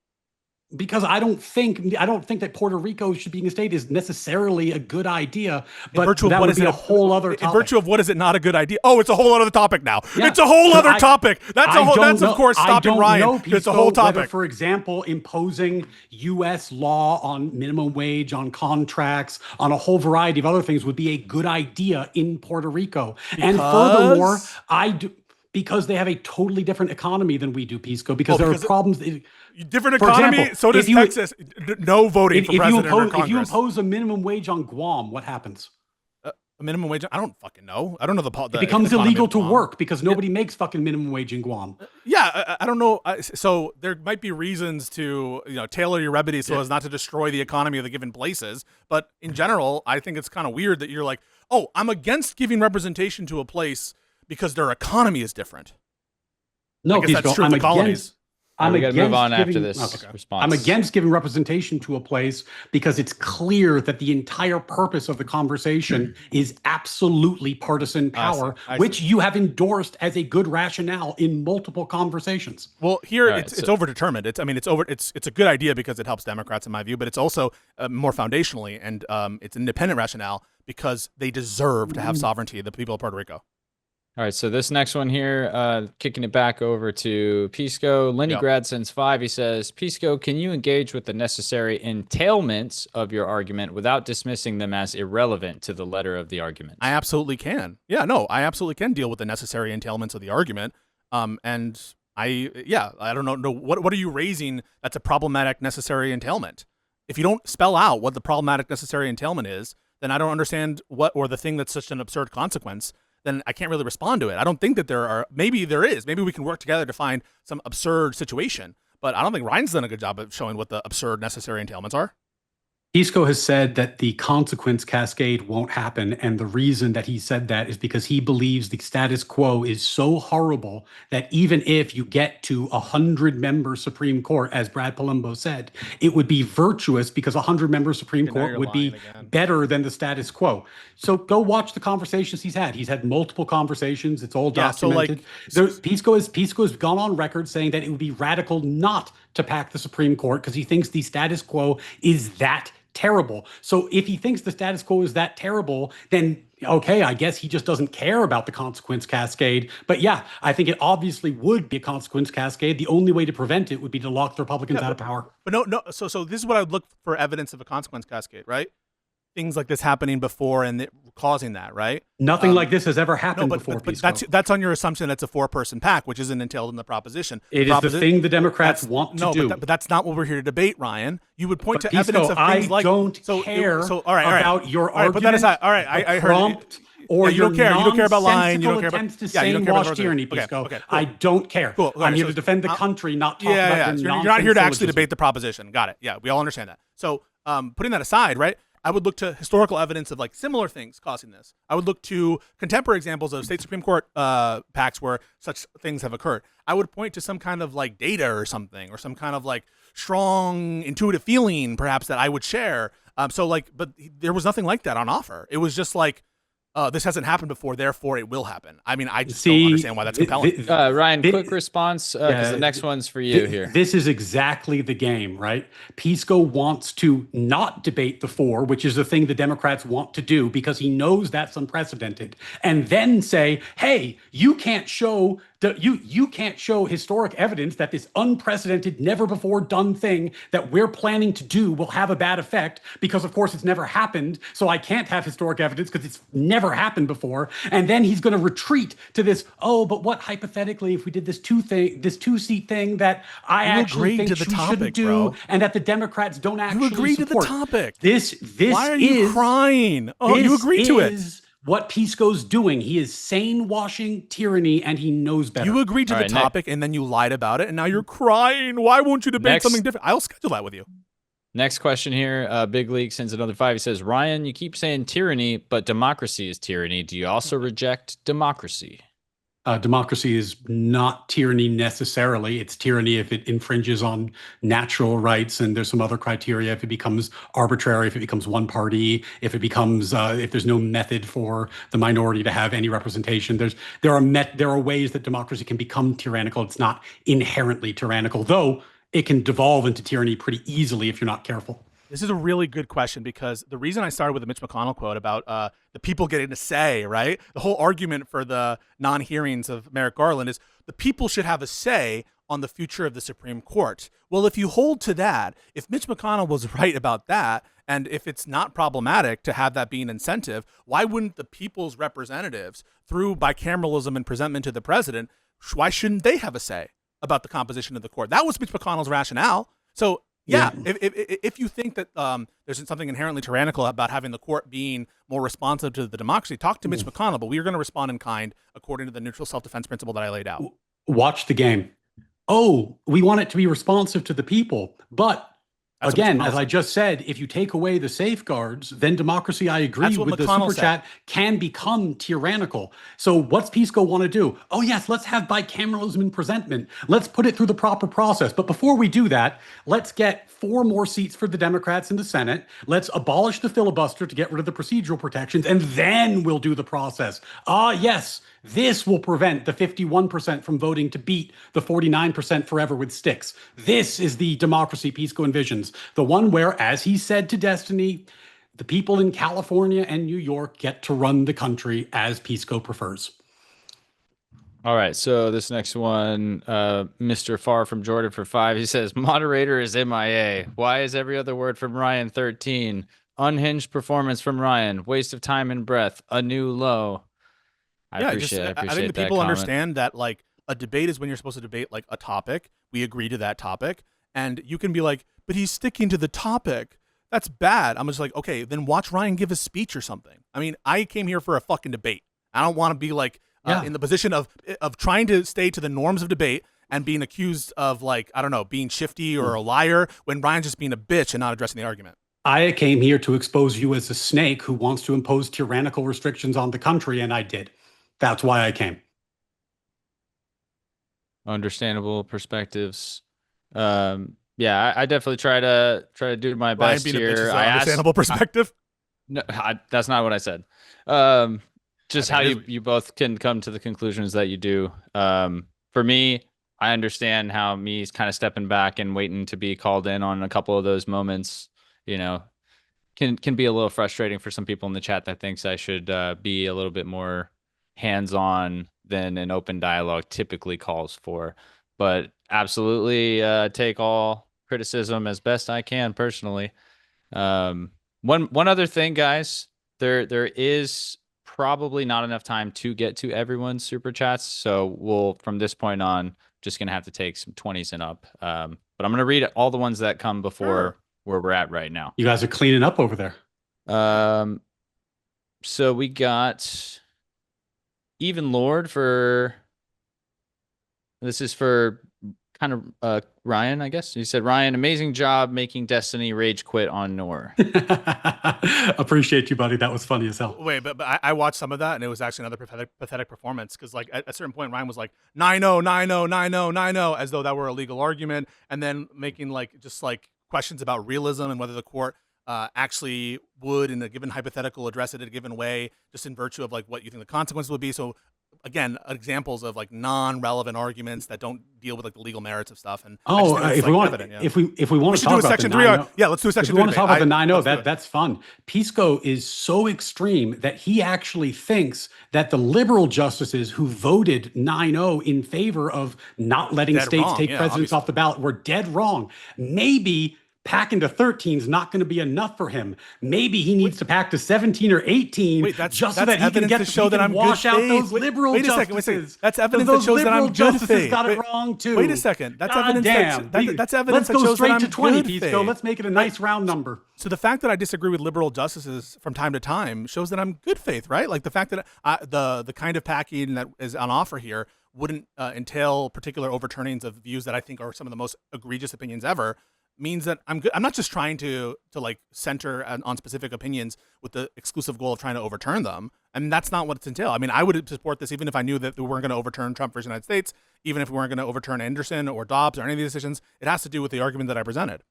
Because I don't think that Puerto Rico should be a state is necessarily a good idea. But that would be a whole other topic. In virtue of what is it not a good idea? Oh, it's a whole other topic now. Yeah. It's a whole other topic. That's of course stopping Ryan. It's a whole topic. Whether, for example, imposing U.S. law on minimum wage, on contracts, on a whole variety of other things would be a good idea in Puerto Rico. And furthermore, because they have a totally different economy than we do, Pisco. Because there are problems. Different economy. Example, so does Texas. No voting for president or Congress. If you impose a minimum wage on Guam, what happens? A minimum wage? I don't fucking know. I don't know it becomes illegal to work because nobody makes fucking minimum wage in Guam. Yeah, I don't know. So there might be reasons to tailor your remedy so as not to destroy the economy of the given places. But in general, I think it's kind of weird that you're like, oh, I'm against giving representation to a place because their economy is different. No, I guess that's true of the colonies. We got to move on after this response. I'm against giving representation to a place because it's clear that the entire purpose of the conversation is absolutely partisan power, which you have endorsed as a good rationale in multiple conversations. Well, here it's overdetermined. It's a good idea because it helps Democrats in my view, but it's also more foundationally and it's an independent rationale because they deserve to have sovereignty, the people of Puerto Rico. All right, so this next one here, kicking it back over to Pisco. Leningrad sends 5. He says, Pisco, can you engage with the necessary entailments of your argument without dismissing them as irrelevant to the letter of the argument? I absolutely can. Yeah, no, I absolutely can deal with the necessary entailments of the argument. And I don't know. What are you raising that's a problematic necessary entailment? If you don't spell out what the problematic necessary entailment is, then I don't understand or the thing that's such an absurd consequence, then I can't really respond to it. I don't think that there are, maybe there is. Maybe we can work together to find some absurd situation. But I don't think Ryan's done a good job of showing what the absurd necessary entailments are. PIsco has said that the consequence cascade won't happen, and the reason that he said that is because he believes the status quo is so horrible that even if you get to 100-member Supreme Court, as Brad Palumbo said, it would be virtuous because 100-member Supreme Court would be better than the status quo. So go watch the conversations he's had. He's had multiple conversations. It's all documented. PIsco has gone on record saying that it would be radical not to pack the Supreme Court because he thinks the status quo is that terrible. So if he thinks the status quo is that terrible, then okay, I guess he just doesn't care about the consequence cascade. But yeah, I think it obviously would be a consequence cascade. The only way to prevent it would be to lock the Republicans out of power. But no. So this is what I would look for evidence of a consequence cascade, right? Things like this happening before and causing that, right? Nothing like this has ever happened before. But that's on your assumption that's a 4-person pack, which isn't entailed in the proposition. It is the thing the Democrats want to do. But that's not what we're here to debate, Ryan. You would point to evidence of things like... I don't care about your argument. All right, put that aside. All right, I heard it. Or you don't care. You don't care about lying. You don't care about to sandwash tyranny, Pisco. Okay, cool. I don't care. Cool. I'm here to defend the country, not talk about your You're not here to actually debate the proposition. Got it. Yeah, we all understand that. So putting that aside, right? I would look to historical evidence of like similar things causing this. I would look to contemporary examples of state Supreme Court pacts where such things have occurred. I would point to some kind of like data or something, or some kind of like strong intuitive feeling perhaps that I would share. But there was nothing like that on offer. It was just like, this hasn't happened before, therefore it will happen. I mean, I just don't understand why that's compelling. Ryan, quick response, because the next one's for you here. This is exactly the game, right? PIsco wants to not debate the 4, which is the thing the Democrats want to do because he knows that's unprecedented, and then say, hey, you can't show historic evidence that this unprecedented, never before done thing that we're planning to do will have a bad effect because, of course, it's never happened. So I can't have historic evidence because it's never happened before. And then he's going to retreat to this. Oh, but what hypothetically if we did this 2-seat thing that I actually think we shouldn't do, bro, and that the Democrats don't actually support? You agreed to the topic. This Why are you crying? Oh, you agreed to it. What PIsco's doing. He is sane washing tyranny, and he knows better. You agreed to the topic, and then you lied about it, and now you're crying. Why won't you debate something different? I'll schedule that with you. Next question here. Big League sends another 5. He says, Ryan, you keep saying tyranny, but democracy is tyranny. Do you also reject democracy? Democracy is not tyranny necessarily. It's tyranny if it infringes on natural rights, and there's some other criteria. If it becomes arbitrary, if it becomes one party, if it becomes if there's no method for the minority to have any representation. There are ways that democracy can become tyrannical. It's not inherently tyrannical, though it can devolve into tyranny pretty easily if you're not careful. This is a really good question, because the reason I started with the Mitch McConnell quote about the people getting a say, right? The whole argument for the non-hearings of Merrick Garland is the people should have a say on the future of the Supreme Court. Well, if you hold to that, if Mitch McConnell was right about that, and if it's not problematic to have that be an incentive, why wouldn't the people's representatives, through bicameralism and presentment to the president, why shouldn't they have a say about the composition of the court? That was Mitch McConnell's rationale. So yeah, if you think that there's something inherently tyrannical about having the court being more responsive to the democracy, talk to Mitch McConnell, but we are going to respond in kind according to the neutral self-defense principle that I laid out. Watch the game. Oh, we want it to be responsive to the people, but again, as I just said, if you take away the safeguards, then democracy, I agree with the super chat, can become tyrannical. So what's PIsco want to do? Oh, yes, let's have bicameralism and presentment. Let's put it through the proper process. But before we do that, let's get 4 more seats for the Democrats in the Senate. Let's abolish the filibuster to get rid of the procedural protections, and then we'll do the process. Yes, this will prevent the 51% from voting to beat the 49% forever with sticks. This is the democracy PIsco envisions. The one where, as he said to Destiny, the people in California and New York get to run the country as PIsco prefers. All right, so this next one, Mr. Far from Jordan for 5. He says, moderator is MIA. Why is every other word from Ryan 13? Unhinged performance from Ryan. Waste of time and breath. A new low. I appreciate I think the people understand that like a debate is when you're supposed to debate like a topic. We agree to that topic, and you can be like, but he's sticking to the topic. That's bad. I'm just like, okay, then watch Ryan give a speech or something. I mean, I came here for a fucking debate. I don't want to be like in the position of trying to stay to the norms of debate and being accused of like, I don't know, being shifty or a liar when Ryan's just being a bitch and not addressing the argument. I came here to expose you as a snake who wants to impose tyrannical restrictions on the country, and I did. That's why I came. Understandable perspectives. Yeah, I definitely try to do my best here. Understandable perspective. No, that's not what I said. Just how you both can come to the conclusions that you do. For me, I understand how me kind of stepping back and waiting to be called in on a couple of those moments, you know, can be a little frustrating for some people in the chat that thinks I should be a little bit more hands-on than an open dialogue typically calls for. But absolutely take all criticism as best I can personally. One other thing, guys, there is probably not enough time to get to everyone's super chats, so we'll from this point on just gonna have to take some 20s and up. But I'm gonna read all the ones that come before where we're at right now. You guys are cleaning up over there. So we got Even Lord for, this is for kind of Ryan, I guess. He said, Ryan, amazing job making Destiny rage quit on Nor. Appreciate you, buddy. That was funny as hell. Wait, but I watched some of that, and it was actually another pathetic performance, because like at a certain point, Ryan was like 9-0, 9-0, 9-0, 9-0, as though that were a legal argument, and then making like just like questions about realism and whether the court actually would, in a given hypothetical, address it in a given way, just in virtue of like what you think the consequences would be. So again, examples of like non-relevant arguments that don't deal with like the legal merits of stuff. And if we want, if we want to talk about section the 3, 9-0, yeah, let's do a section 3. If we want to talk about the 9-0, that's that's fun. PIsco is so extreme that he actually thinks that the liberal justices who voted 9-0 in favor of not letting states take presidents off the ballot were dead wrong. Maybe packing to 13 is not going to be enough for him. Maybe he needs to pack to 17 or 18 just so that he can get to show that I'm wash out those liberal justices. That's evidence that shows that I'm good faith. Got it wrong too. Wait a second. That's evidence. That's evidence Let's that go shows straight that I'm to 20, good PIsco. faith. Let's make it a nice round number. So the fact that I disagree with liberal justices from time to time shows that I'm good faith, right? Like the fact that the kind of packing that is on offer here wouldn't entail particular overturnings of views that I think are some of the most egregious opinions ever, means that I'm good. I'm not just trying to like center on specific opinions with the exclusive goal of trying to overturn them. And that's not what it's entail. I mean, I would support this even if I knew that we weren't going to overturn Trump versus United States, even if we weren't going to overturn Anderson or Dobbs or any of these decisions. It has to do with the argument that I presented.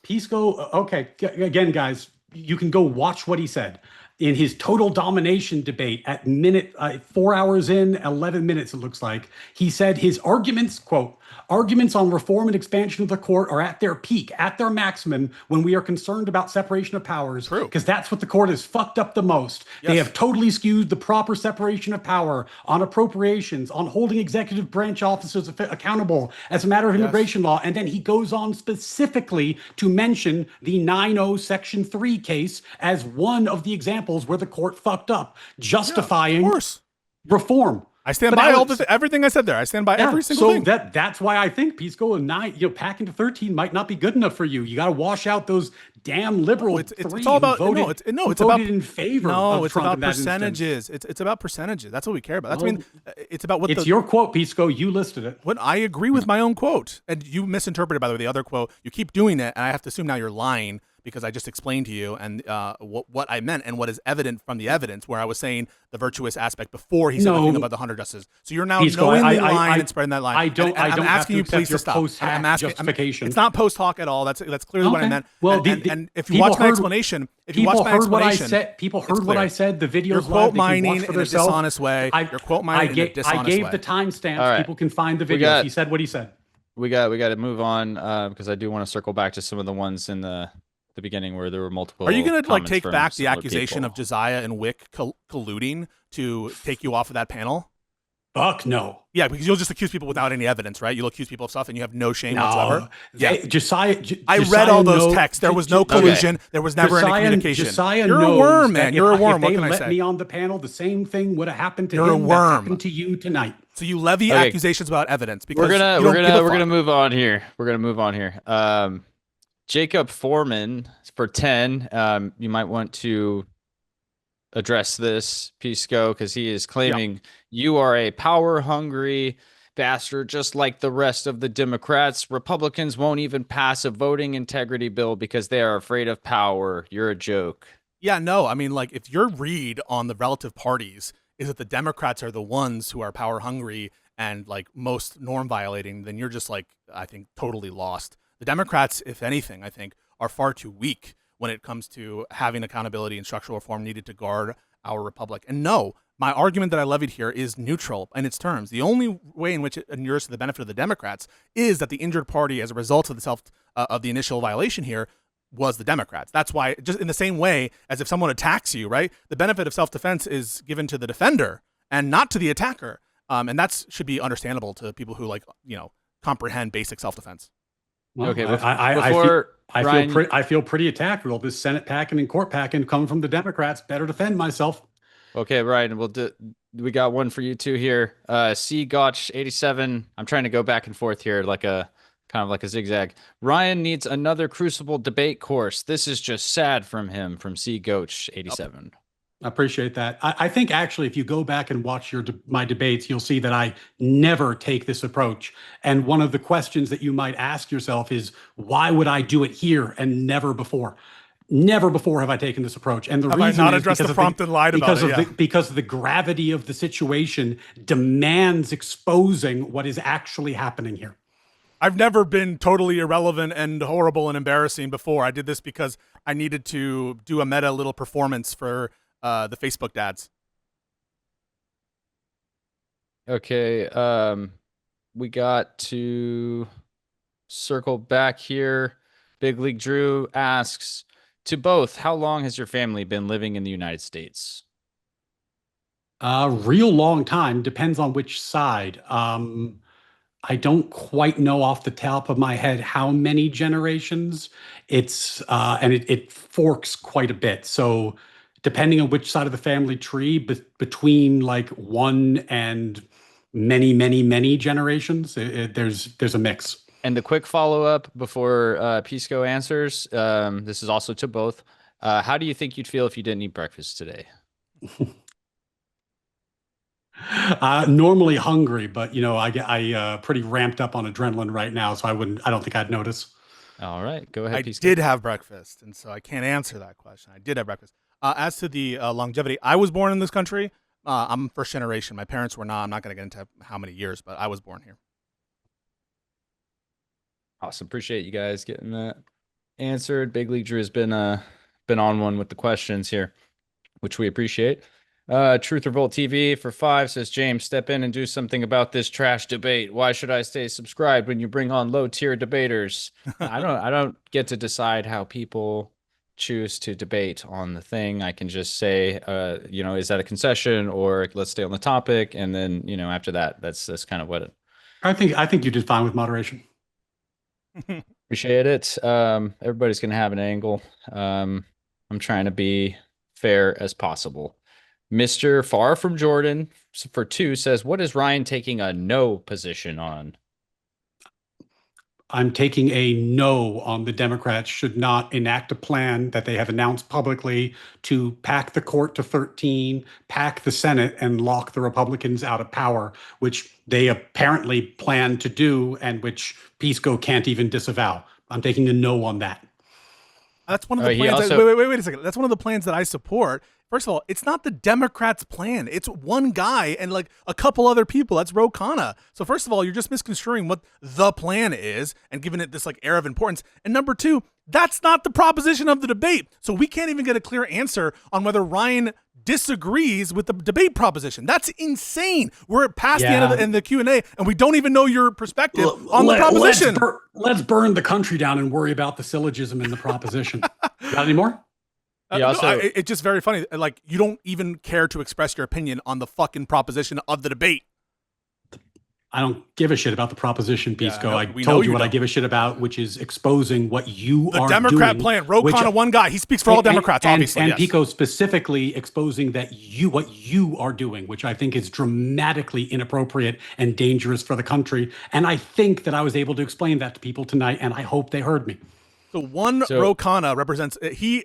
PIsco, okay, again, guys, you can go watch what he said in his total domination debate at minute 4 hours in, 11 minutes, it looks like. He said his arguments, quote, arguments on reform and expansion of the court are at their peak, at their maximum, when we are concerned about separation of powers. True. Because that's what the court has fucked up the most. Yes. They have totally skewed the proper separation of power on appropriations, on holding executive branch officers accountable as a matter of immigration law. And then he goes on specifically to mention the 9-0 Section 3 case as one of the examples where the court fucked up, justifying reform. I stand by everything I said there. I stand by every single thing. So that's why I think PIsco and 9, packing to 13 might not be good enough for you. You got to wash out those damn liberal it's all about voted, it's about in favor. No, of it's Trump about percentages. It's about percentages. That's what we care about. It's about what. It's your quote, PIsco. You listed it. What I agree with my own quote, and you misinterpreted, by the way, the other quote. You keep doing it, and I have to assume now you're lying, because I just explained to you and what I meant and what is evident from the evidence, where I was saying the virtuous aspect before he said the thing about the 100 justices. So you're now knowingly lying and spreading that line. I don't I'm asking you please to stop. I'm asking justification. It's not post hoc at all. That's clearly what I meant. Well, and if you watch my explanation, people heard what I said. The videos you're quote mining in a dishonest way. You're quote mining in a dishonest way. I gave the timestamps. Right. People can find the videos. He said what he said. We got to move on because I do want to circle back to some of the ones in the beginning where there were multiple. Are you going to like take back the accusation of Josiah and Wick colluding to take you off of that panel? Fuck no. Yeah, because you'll just accuse people without any evidence, right? You'll accuse people of stuff and you have no shame whatsoever. Yeah, Josiah I read all those texts. There was no collusion. Okay. There was never any communication. You're a worm, man. You're a worm. What can I say? If they let me on the panel, the same thing would have happened to him. You're a worm. Happened to you tonight. So you levy accusations without evidence because we're gonna move on here. Jacob Foreman for 10. You might want to address this, PIsco, because he is claiming you are a power-hungry bastard, just like the rest of the Democrats. Republicans won't even pass a voting integrity bill because they are afraid of power. You're a joke. Yeah, no, I mean, like, if your read on the relative parties is that the Democrats are the ones who are power-hungry and, like, most norm-violating, then you're just, like, I think, totally lost. The Democrats, if anything, I think, are far too weak when it comes to having accountability and structural reform needed to guard our republic. And no, my argument that I levied here is neutral in its terms. The only way in which it inures to the benefit of the Democrats is that the injured party, as a result of the initial violation here, was the Democrats. That's why, just in the same way as if someone attacks you, right? The benefit of self-defense is given to the defender and not to the attacker. And that should be understandable to people who, like, comprehend basic self-defense. Well, okay, I feel pretty attacked with all this Senate packing and court packing coming from the Democrats. Better defend myself. Okay, Ryan, we got one for you too here. C Gotch 87. I'm trying to go back and forth here like a zigzag. Ryan needs another Crucible debate course. This is just sad from him, from C Gotch 87. I appreciate that. I think actually, if you go back and watch my debates, you'll see that I never take this approach. And one of the questions that you might ask yourself is, why would I do it here and never before? Never before have I taken this approach. And the Have I reason not is addressed because the of prompt and lied about it? Yeah. because the gravity of the situation demands exposing what is actually happening here. I've never been totally irrelevant and horrible and embarrassing before. I did this because I needed to do a meta little performance for the Facebook dads. Okay, we got to circle back here. Big League Drew asks, to both, how long has your family been living in the United States? A real long time, depends on which side. I don't quite know off the top of my head how many generations. It's and it forks quite a bit. So depending on which side of the family tree, between like one and many, many, many generations, there's a mix. And the quick follow-up before PIsco answers, this is also to both. How do you think you'd feel if you didn't eat breakfast today? Normally hungry, but you know, I get pretty ramped up on adrenaline right now, so I don't think I'd notice. All right, go ahead, I PIsco. did have breakfast, and so I can't answer that question. I did have breakfast. As to the longevity, I was born in this country. I'm first generation. My parents were not. I'm not going to get into how many years, but I was born here. Awesome. Appreciate you guys getting that answered. Big League Drew has been on one with the questions here, which we appreciate. Truth or Volt TV for 5 says, James, step in and do something about this trash debate. Why should I stay subscribed when you bring on low tier debaters? I don't get to decide how people choose to debate on the thing. I can just say, is that a concession, or let's stay on the topic, and then after that, that's kind of what it. I think you did fine with moderation. Appreciate it. Everybody's gonna have an angle. I'm trying to be fair as possible. Mr. Far from Jordan for 2 says, what is Ryan taking a no position on? I'm taking a no on the Democrats should not enact a plan that they have announced publicly to pack the court to 13, pack the Senate, and lock the Republicans out of power, which they apparently plan to do and which PIsco can't even disavow. I'm taking a no on that. That's one of the plans. Wait a second. That's one of the plans that I support. First of all, it's not the Democrats' plan. It's one guy and like a couple other people. That's Ro Khanna. So first of all, you're just misconstruing what the plan is and giving it this like air of importance. And number 2, that's not the proposition of the debate. So we can't even get a clear answer on whether Ryan disagrees with the debate proposition. That's insane. We're past the end of the Q&A and we don't even know your perspective on the proposition. Let's burn the country down and worry about the syllogism in the proposition. Got any more? It's just very funny. Like, you don't even care to express your opinion on the fucking proposition of the debate. I don't give a shit about the proposition, PIsco. I told you what I give a shit about, which is exposing what you are doing. The Democrat plan. Ro Khanna, one guy. He speaks for all Democrats, obviously. And PIsco specifically exposing what you are doing, which I think is dramatically inappropriate and dangerous for the country. And I think that I was able to explain that to people tonight, and I hope they heard me. So Ro Khanna represents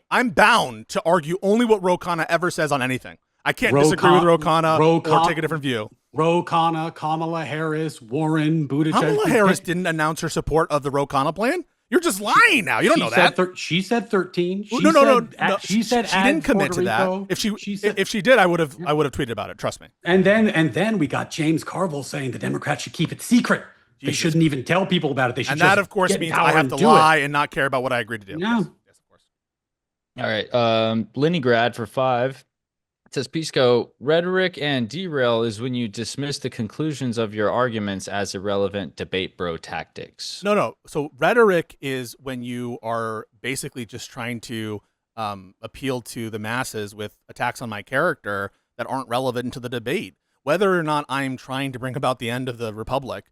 I'm bound to argue only what Ro Khanna ever says on anything. I can't disagree with Ro Khanna or take a different view. Ro Khanna, Kamala Harris, Warren, Buttigieg. Kamala Harris didn't announce her support of the Ro Khanna plan. You're just lying now. You don't know that. She said 13. No. She said she didn't commit to that. If she did, I would have tweeted about it. Trust me. And then we got James Carville saying the Democrats should keep it secret. They shouldn't even tell people about it. They should. And that, of course, means I have to lie and not care about what I agreed to do. Yeah. Yes, of course. All right. Leningrad for 5. It says, PIsco, rhetoric and derail is when you dismiss the conclusions of your arguments as irrelevant debate bro tactics. No. So rhetoric is when you are basically just trying to appeal to the masses with attacks on my character that aren't relevant to the debate. Whether or not I'm trying to bring about the end of the Republic,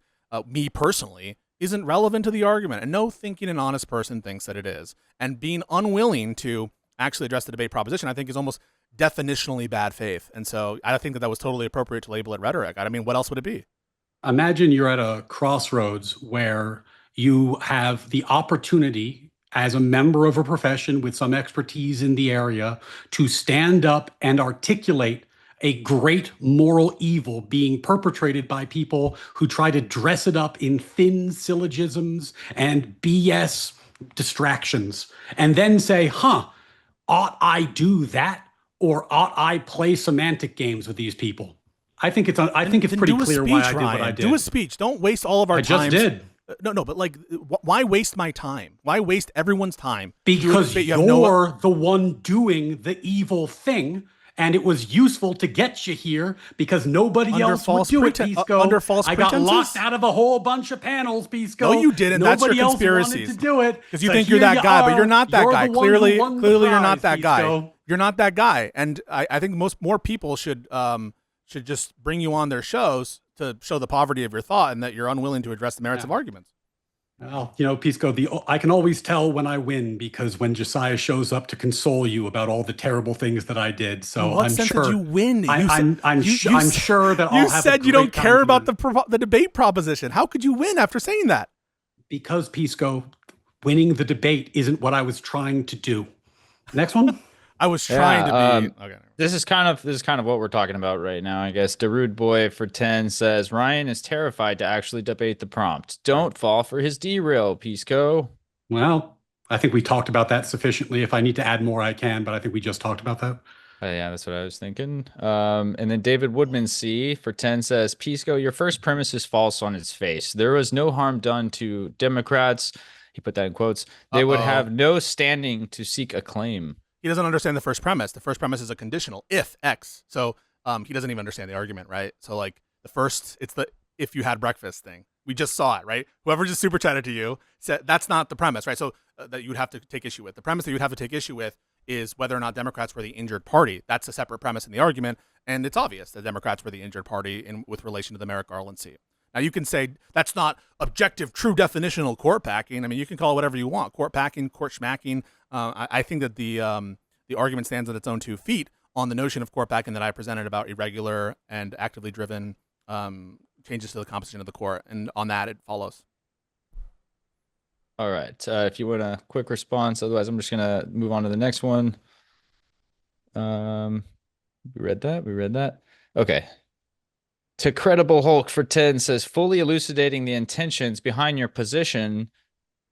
me personally, isn't relevant to the argument. And no thinking and honest person thinks that it is. And being unwilling to actually address the debate proposition, I think, is almost definitionally bad faith. And so I think that was totally appropriate to label it rhetoric. I mean, what else would it be? Imagine you're at a crossroads where you have the opportunity as a member of a profession with some expertise in the area to stand up and articulate a great moral evil being perpetrated by people who try to dress it up in thin syllogisms and BS distractions, and then say, ought I do that? Or ought I play semantic games with these people? I think it's pretty clear why I did what I did. Do a speech. Don't waste all of our time. I just did. No, but like, why waste my time? Why waste everyone's time? Because you're the one doing the evil thing, and it was useful to get you here because nobody else would do it, Pisco. Under false pretenses? I got locked out of a whole bunch of panels, Pisco. No, you didn't. That's your conspiracies. Nobody else wanted to do it. Because you think you're that guy, but you're not that guy. Clearly, you're not that guy. You're not that guy. And I think more people should just bring you on their shows to show the poverty of your thought and that you're unwilling to address the merits of arguments. Well, Pisco, I can always tell when I win because when Josiah shows up to console you about all the terrible things that I did. So I'm sure did you win. I'm sure that I'll have. You said you don't care about the debate proposition. How could you win after saying that? Because Pisco, winning the debate isn't what I was trying to do. Next one. I was trying to be. Okay. This is kind of what we're talking about right now, I guess. Darude Boy for 10 says Ryan is terrified to actually debate the prompt. Don't fall for his derail, Pisco. Well, I think we talked about that sufficiently. If I need to add more, I can, but I think we just talked about that. Yeah, that's what I was thinking. And then David Woodman C for 10 says, Pisco, your first premise is false on its face. There was no harm done to Democrats. He put that in quotes. They would have no standing to seek a claim. He doesn't understand the first premise. The first premise is a conditional, if X. So he doesn't even understand the argument, right? So like it's the if you had breakfast thing. We just saw it, right? Whoever just super chatted to you said that's not the premise, right? So that you would have to take issue with. The premise that you would have to take issue with is whether or not Democrats were the injured party. That's a separate premise in the argument, and it's obvious that Democrats were the injured party with relation to the Merrick Garland seat. Now you can say that's not objective, true definitional court packing. I mean, you can call it whatever you want, court packing, court schmacking. I think that the argument stands on its own 2 feet on the notion of court packing that I presented about irregular and actively driven changes to the composition of the court, and on that it follows. All right. If you want a quick response, otherwise I'm just gonna move on to the next one. We read that. Okay. To Credible Hulk for 10 says, fully elucidating the intentions behind your position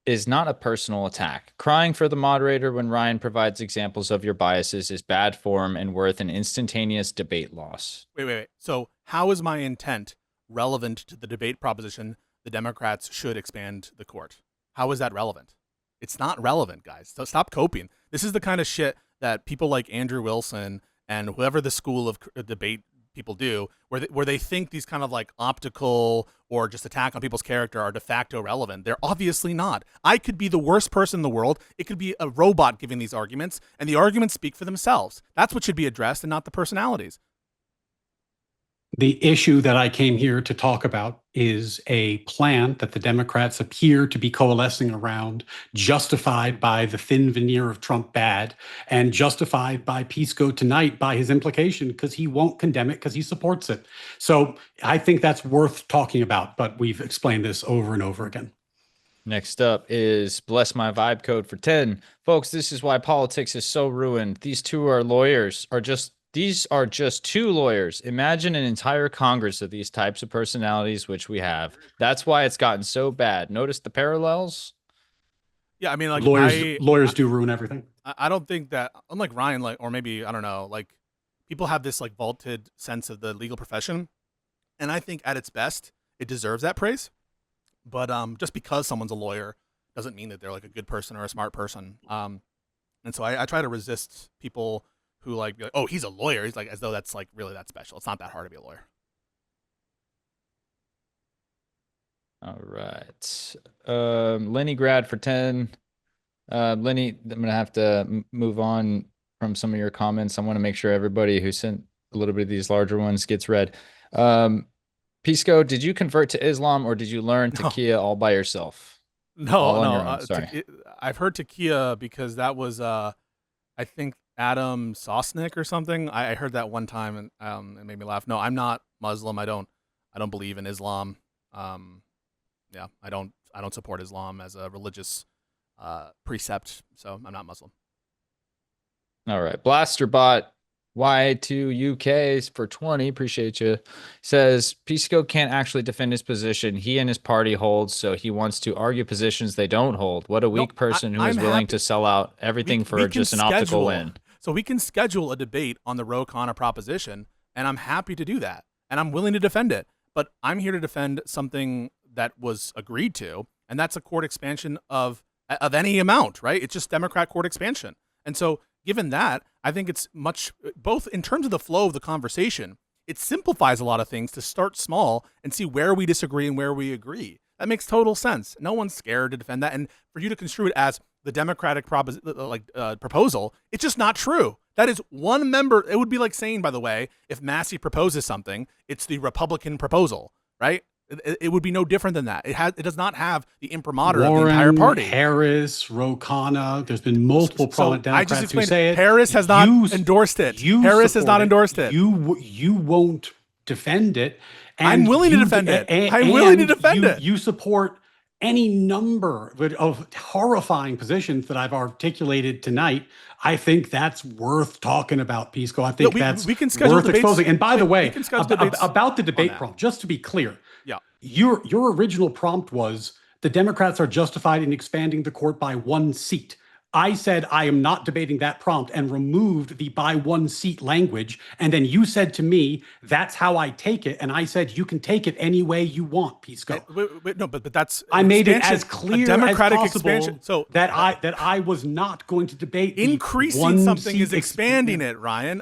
is not a personal attack. Crying for the moderator when Ryan provides examples of your biases is bad form and worth an instantaneous debate loss. Wait. So how is my intent relevant to the debate proposition the Democrats should expand the court? How is that relevant? It's not relevant, guys. So stop coping. This is the kind of shit that people like Andrew Wilson and whoever the school of debate people do, where they think these kind of like optical or just attack on people's character are de facto relevant. They're obviously not. I could be the worst person in the world. It could be a robot giving these arguments, and the arguments speak for themselves. That's what should be addressed, and not the personalities. The issue that I came here to talk about is a plan that the Democrats appear to be coalescing around, justified by the thin veneer of Trump bad, and justified by Pisco tonight by his implication because he won't condemn it because he supports it. So I think that's worth talking about, but we've explained this over and over again. Next up is Bless My Vibe Code for 10. Folks, this is why politics is so ruined. These are just 2 lawyers. Imagine an entire Congress of these types of personalities, which we have. That's why it's gotten so bad. Notice the parallels? Yeah, I mean, like lawyers do ruin everything. I don't think that, unlike Ryan, or maybe, I don't know, like people have this like vaulted sense of the legal profession. And I think at its best, it deserves that praise. But just because someone's a lawyer doesn't mean that they're like a good person or a smart person. And so I try to resist people who be like, oh, he's a lawyer. He's like, as though that's like really that special. It's not that hard to be a lawyer. All right. Lenny Grad for 10. Lenny, I'm going to have to move on from some of your comments. I want to make sure everybody who sent a little bit of these larger ones gets read. Pisco, did you convert to Islam or did you learn Taqiyya all by yourself? No. I've heard Taqiyya because that was, I think, Adam Sosnick or something. I heard that one time and it made me laugh. No, I'm not Muslim. I don't believe in Islam. I don't support Islam as a religious precept, so I'm not Muslim. All right. Blasterbot Y2UK for 20. Appreciate you. Says Pisco can't actually defend his position. He and his party hold, so he wants to argue positions they don't hold. What a weak person who is willing to sell out everything for just an optical win. So we can schedule a debate on the Ro Khanna proposition, and I'm happy to do that, and I'm willing to defend it. But I'm here to defend something that was agreed to, and that's a court expansion of any amount, right? It's just Democrat court expansion. And so given that, I think it's much, both in terms of the flow of the conversation, it simplifies a lot of things to start small and see where we disagree and where we agree. That makes total sense. No one's scared to defend that. And for you to construe it as the Democratic proposal, it's just not true. That is one member. It would be like saying, by the way, if Massey proposes something, it's the Republican proposal, right? It would be no different than that. It does not have the imprimatur of the entire party. Harris, Ro Khanna. There's been multiple prominent Democrats who say it. Harris has not endorsed it. Harris has not endorsed it. You won't defend it. And I'm willing to defend it. I'm willing to defend it. You support any number of horrifying positions that I've articulated tonight. I think that's worth talking about, Pisco. I think that's worth exposing. And by the way, about the debate prompt, just to be clear, your original prompt was the Democrats are justified in expanding the court by 1 seat. I said I am not debating that prompt and removed the by 1 seat language. And then you said to me, that's how I take it. And I said, you can take it any way you want, Pisco. No, but that's I made it as clear Democratic as possible expansion. So that I was not going to debate increasing something is expanding it, Ryan.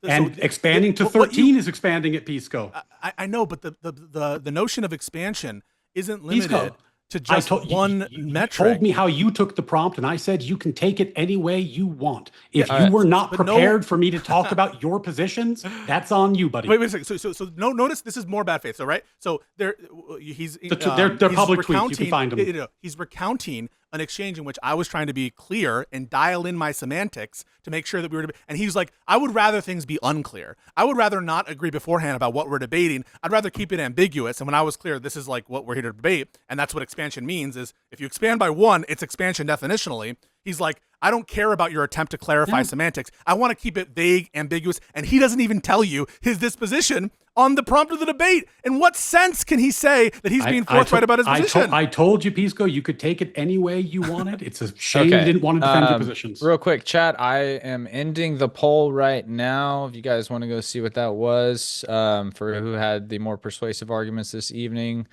Expanding to 13 is expanding it, Pisco. I know, but the notion of expansion isn't limited. Pisco, to just one metric. You told me how you took the prompt, and I said you can take it any way you want. If you were not prepared for me to talk about your positions, that's on you, buddy. Wait a second. So notice this is more bad faith. So right. So they're public tweets. You can find them. He's recounting an exchange in which I was trying to be clear and dial in my semantics to make sure that we were and he's like, I would rather things be unclear. I would rather not agree beforehand about what we're debating. I'd rather keep it ambiguous. And when I was clear, this is like what we're here to debate, and that's what expansion means, is if you expand by 1, it's expansion definitionally. He's like, I don't care about your attempt to clarify semantics. I want to keep it vague, ambiguous, and he doesn't even tell you his disposition on the prompt of the debate. In what sense can he say that he's being forthright about his position? I told you, Pisco, you could take it any way you wanted. It's a shame you didn't want to defend your positions. Real quick, chat, I am ending the poll right now. If you guys want to go see what that was, for who had the more persuasive arguments this evening,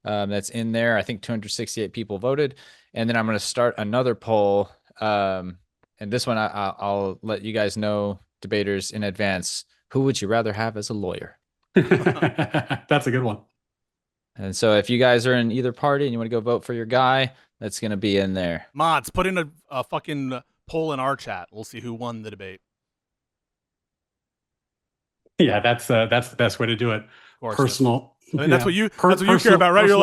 that's in there. I think 268 people voted. And then I'm going to start another poll. And this one, I'll let you guys know, debaters, in advance. Who would you rather have as a lawyer? That's a good one. And so if you guys are in either party and you want to go vote for your guy, that's going to be in there. Mods, put in a fucking poll in our chat. We'll see who won the debate. Yeah, that's the best way to do it. Personal. I mean, that's what you care about, right? You're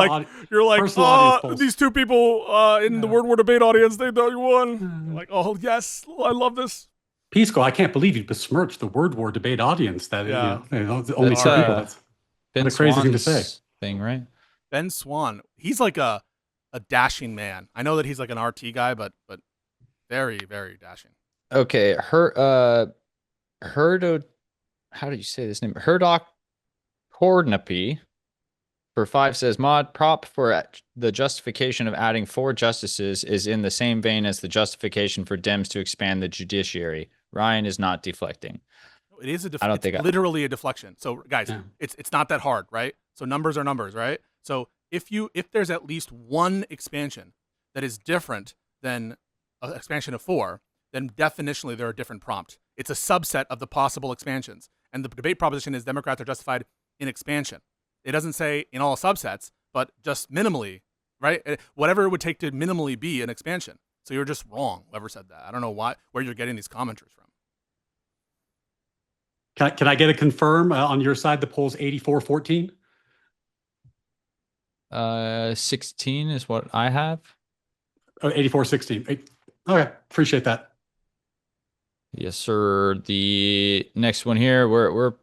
like, oh, these two people in the Word War debate audience, they thought you won. Like, oh yes, I love this. Pisco, I can't believe you besmirched the Word War debate audience. That only 2 people. That's Ben a crazy thing to say. Thing, right? Ben Swan, he's like a dashing man. I know that he's like an RT guy, but very, very dashing. Okay, how do you say this name? Herdock Hornapi for 5 says, mod prop for the justification of adding 4 justices is in the same vein as the justification for Dems to expand the judiciary. Ryan is not deflecting. It is literally a deflection. So guys, it's not that hard, right? So numbers are numbers, right? So if there's at least one expansion that is different than an expansion of 4, then definitionally they're a different prompt. It's a subset of the possible expansions. And the debate proposition is Democrats are justified in expansion. It doesn't say in all subsets, but just minimally, right? Whatever it would take to minimally be an expansion. So you're just wrong, whoever said that. I don't know where you're getting these commenters from. Can I get a confirm on your side? The poll's 84-14. 16 is what I have. Oh, 84-16. Okay, appreciate that. Yes, sir. The next one here, we're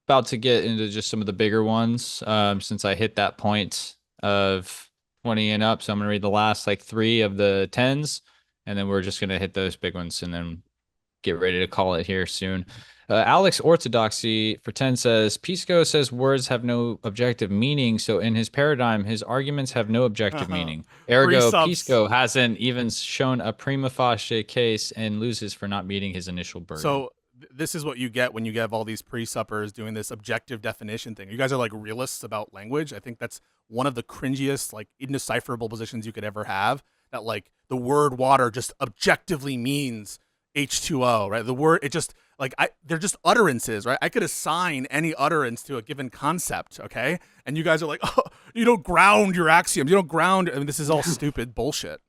about to get into just some of the bigger ones, since I hit that point of 20 and up. So I'm going to read the last like 3 of the 10s, and then we're just going to hit those big ones and then get ready to call it here soon. Alex Orthodoxy for 10 says, Pisco says words have no objective meaning. So in his paradigm, his arguments have no objective meaning. Ergo, Pisco hasn't even shown a prima facie case and loses for not meeting his initial burden. So this is what you get when you have all these pre-suppers doing this objective definition thing. You guys are like realists about language. I think that's one of the cringiest, like indecipherable positions you could ever have, that like the word water just objectively means H2O, right? The word, it just like, they're just utterances, right? I could assign any utterance to a given concept, okay? And you guys are like, oh, you don't ground your axioms. You don't ground. I mean, this is all stupid bullshit.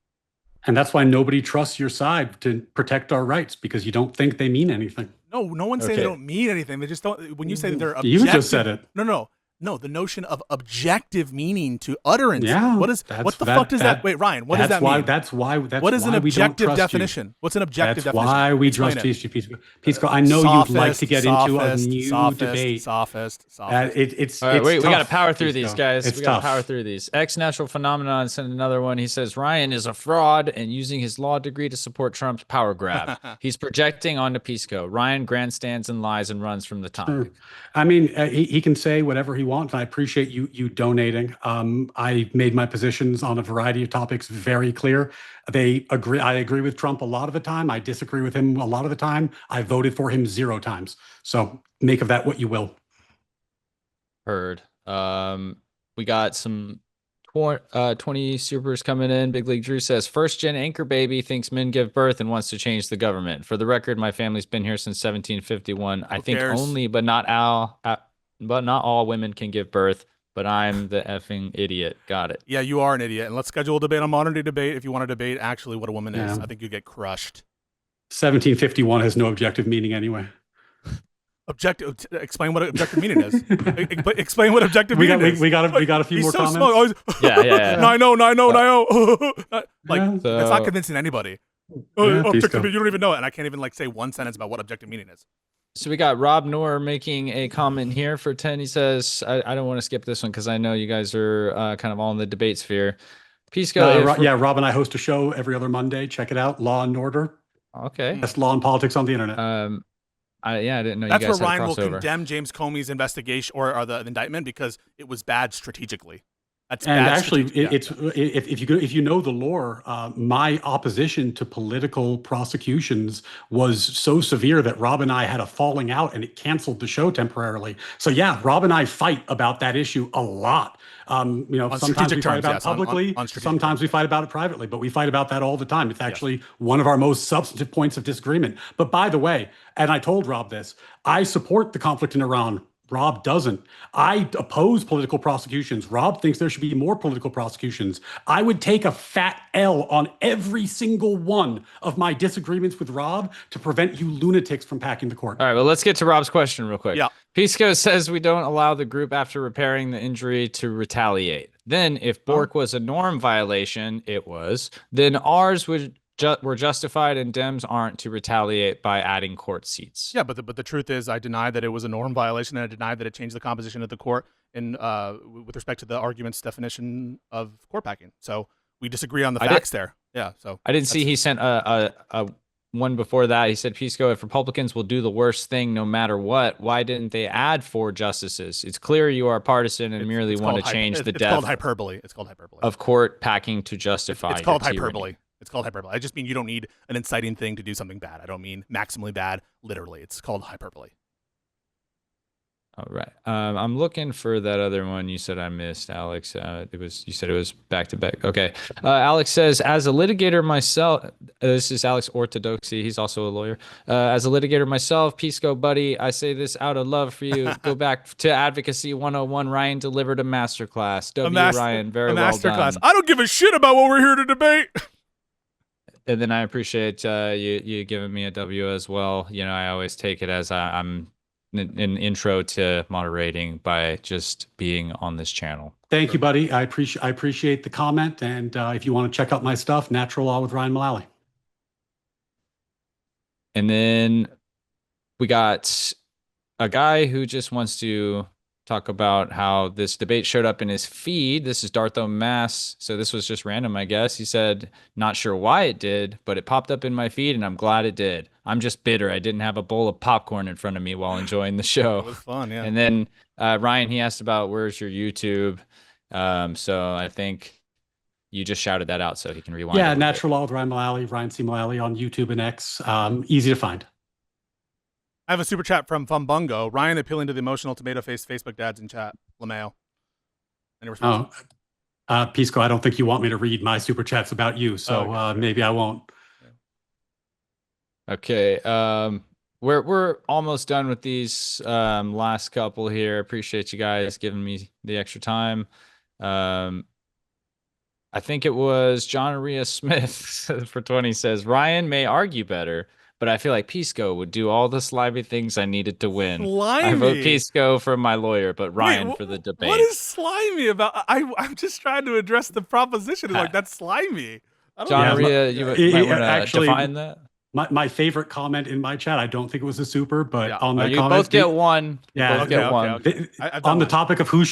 And that's why nobody trusts your side to protect our rights, because you don't think they mean anything. No one's saying they don't mean anything. They just don't. When you say that they're objective, you just said it. No, the notion of objective meaning to utterance. Yeah, what the fuck does that? Wait, Ryan, what does that mean? That's why. What is an objective definition? What's an objective definition? That's why we trust Pisco. I know you'd like to get into a new debate. Sophist. It's all right, wait, tough, we got to power through Pisco. these, guys. It's we got to tough. power through these. X Natural Phenomenon sent another one. He says Ryan is a fraud and using his law degree to support Trump's power grab. He's projecting onto Pisco. Ryan grandstands and lies and runs from the topic. I mean, he can say whatever he wants, and I appreciate you donating. I made my positions on a variety of topics very clear. I agree with Trump a lot of the time. I disagree with him a lot of the time. I voted for him 0 times. So make of that what you will. Heard. We got some 20 supers coming in. Big League Drew says, first gen anchor baby thinks men give birth and wants to change the government. For the record, my family's been here since 1751. I think only, but not all women can give birth. But I'm the effing idiot. Got it. Yeah, you are an idiot. And let's schedule a debate on modern day debate if you want to debate actually what a woman is. I think you get crushed. 1751 has no objective meaning anyway. Explain what objective meaning is. Explain what objective meaning is. We got a few more comments. Smug. Yeah. I know. Like, so, it's not convincing anybody. Objective meaning, you don't even know it. And I can't even like say one sentence about what objective meaning is. So we got Rob Noor making a comment here for 10. He says, I don't want to skip this one because I know you guys are kind of all in the debate sphere. Pisco. Rob and I host a show every other Monday. Check it out. Law and Order. Okay. Best law and politics on the internet. I didn't know that's you guys where had Ryan a will crossover. condemn James Comey's investigation or the indictment because it was bad strategically. That's and bad actually, if you know the lore, my opposition to political prosecutions was so severe that Rob and I had a falling out, and it canceled the show temporarily. So yeah, Rob and I fight about that issue a lot. Sometimes we fight about it publicly, sometimes we fight about it privately, but we fight about that all the time. It's actually one of our most substantive points of disagreement. But by the way, and I told Rob this, I support the conflict in Iran. Rob doesn't. I oppose political prosecutions. Rob thinks there should be more political prosecutions. I would take a fat L on every single one of my disagreements with Rob to prevent you lunatics from packing the court. All right, well, let's get to Rob's question real quick. Yeah. Pisco says we don't allow the group after repairing the injury to retaliate. Then if Bork was a norm violation, then ours were justified and Dems aren't to retaliate by adding court seats. Yeah, but the truth is I deny that it was a norm violation and I deny that it changed the composition of the court with respect to the argument's definition of court packing. So we disagree on the facts there. Yeah, so I didn't see he sent a one before that. He said, Pisco, if Republicans will do the worst thing no matter what, why didn't they add 4 justices? It's clear you are partisan and merely want to change the depth. It's called hyperbole. It's called hyperbole. Of court packing to justify. It's called hyperbole. It's called hyperbole. I just mean you don't need an inciting thing to do something bad. I don't mean maximally bad, literally. It's called hyperbole. All right. I'm looking for that other one you said I missed, Alex. You said it was back to back. Okay. Alex says, as a litigator myself, this is Alex Orthodoxy. He's also a lawyer. As a litigator myself, Pisco buddy, I say this out of love for you. Go back to Advocacy 101. Ryan delivered a masterclass. Ryan, very well done. I don't give a shit about what we're here to debate. And then I appreciate you giving me a W as well. You know, I always take it as I'm an intro to moderating by just being on this channel. Thank you, buddy. I appreciate the comment. And if you want to check out my stuff, Natural Law with Ryan Mullally. And then we got a guy who just wants to talk about how this debate showed up in his feed. This is Dartho Mass. So this was just random, I guess. He said, not sure why it did, but it popped up in my feed and I'm glad it did. I'm just bitter. I didn't have a bowl of popcorn in front of me while enjoying the show. It was fun, yeah. And then Ryan, he asked about where's your YouTube. So I think you just shouted that out so he can rewind. Yeah, Natural Law with Ryan Mullally, Ryan C. Mullally on YouTube and X. Easy to find. I have a super chat from Fumbungo. Ryan appealing to the emotional tomato-faced Facebook dads in chat. LeMayo. Any response? Pisco, I don't think you want me to read my super chats about you, so maybe I won't. Okay. We're almost done with these last couple here. Appreciate you guys giving me the extra time. I think it was John Aria Smith for 20 says, Ryan may argue better, but I feel like Pisco would do all the slimy things I needed to win. Slimy. I vote Pisco for my lawyer, but Ryan for the debate. What is slimy about? I'm just trying to address the proposition. Like, that's slimy. I don't John know. Aria, you might want to define that. My favorite comment in my chat, I don't think it was a super, but on the you comments, both get one. Yeah, both get one. Okay. On the topic of who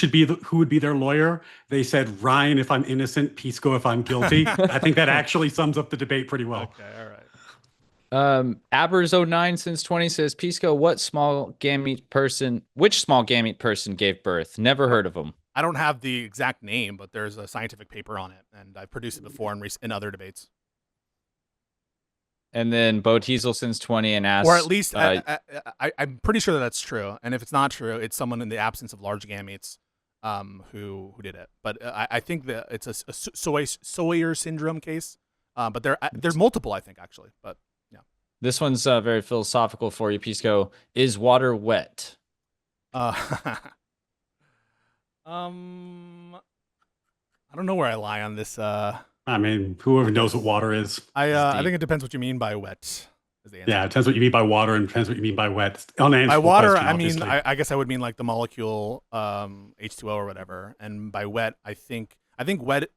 would be their lawyer, they said Ryan if I'm innocent, Pisco if I'm guilty. I think that actually sums up the debate pretty well. Okay, all right. Abers09 since 20 says, Pisco, which small gamete person gave birth? Never heard of them. I don't have the exact name, but there's a scientific paper on it, and I've produced it before in other debates. And then Bo Teasel since 20 and asked, or at least I'm pretty sure that that's true. And if it's not true, it's someone in the absence of large gametes who did it. But I think that it's a Sawyer syndrome case. But there's multiple, I think, actually. But yeah, this one's very philosophical for you, Pisco. Is water wet? I don't know where I lie on this. I mean, whoever knows what water is. I think it depends what you mean by wet. Is the answer. Yeah, it depends what you mean by water and depends what you mean by wet. By water, question, I mean, I guess I would mean like the molecule H2O or whatever. And by wet, I think wet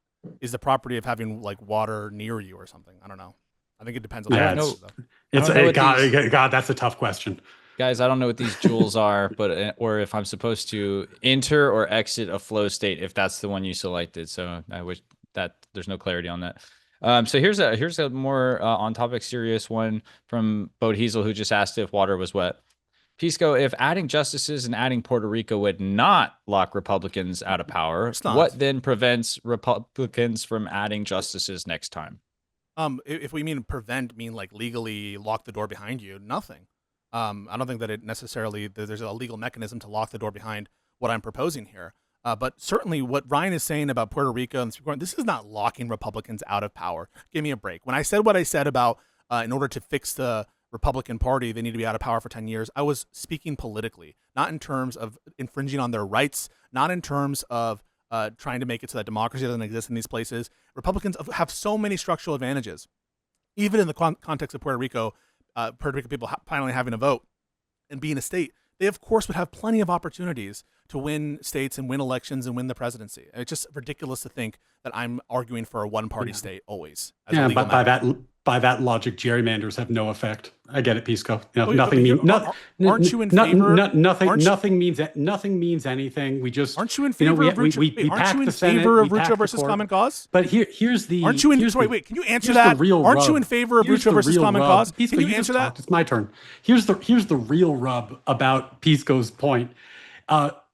is the property of having like water near you or something. I don't know. I think it depends on God, that's a tough question. Guys, I don't know what these joules are, but or if I'm supposed to enter or exit a flow state if that's the one you selected. So I wish that there's no clarity on that. So here's a more on topic serious one from Bo Teasel, who just asked if water was wet. Pisco, if adding justices and adding Puerto Rico would not lock Republicans out of power, what then prevents Republicans from adding justices next time? If we mean like legally lock the door behind you, nothing. I don't think that there's a legal mechanism to lock the door behind what I'm proposing here. But certainly what Ryan is saying about Puerto Rico and the Supreme Court, this is not locking Republicans out of power. Give me a break. When I said what I said about in order to fix the Republican Party, they need to be out of power for 10 years, I was speaking politically, not in terms of infringing on their rights, not in terms of trying to make it so that democracy doesn't exist in these places. Republicans have so many structural advantages. Even in the context of Puerto Rico people finally having a vote and being a state, they of course would have plenty of opportunities to win states and win elections and win the presidency. It's just ridiculous to think that I'm arguing for a one-party state always. Yeah, but by that logic, gerrymanders have no effect. I get it, Pisco. Nothing means aren't you in favor? Nothing means anything. We just aren't you in favor of Rucho versus Common Cause? But here's the aren't you in wait, can you answer that? Aren't you in favor of Rucho versus Common Cause? Can you answer that? It's my turn. Here's the real rub about Pisco's point.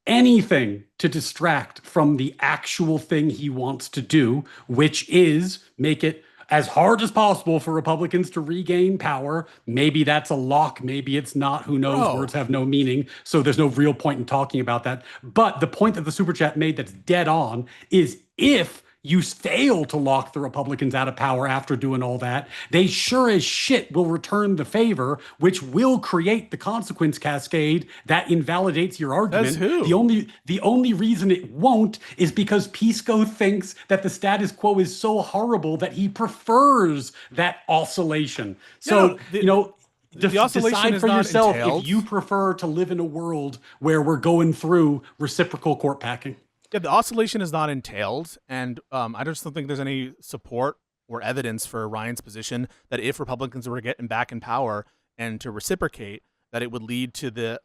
Anything to distract from the actual thing he wants to do, which is make it as hard as possible for Republicans to regain power. Maybe that's a lock, maybe it's not, who knows? Words have no meaning, so there's no real point in talking about that. But the point that the super chat made that's dead on is if you fail to lock the Republicans out of power after doing all that, they sure as shit will return the favor, which will create the consequence cascade that invalidates your argument. That's who? The only reason it won't is because Pisco thinks that the status quo is so horrible that he prefers that oscillation. So, the oscillation decide is for not yourself entailed. if you prefer to live in a world where we're going through reciprocal court packing. Yeah, the oscillation is not entailed, and I just don't think there's any support or evidence for Ryan's position that if Republicans were getting back in power and to reciprocate, that it would lead to the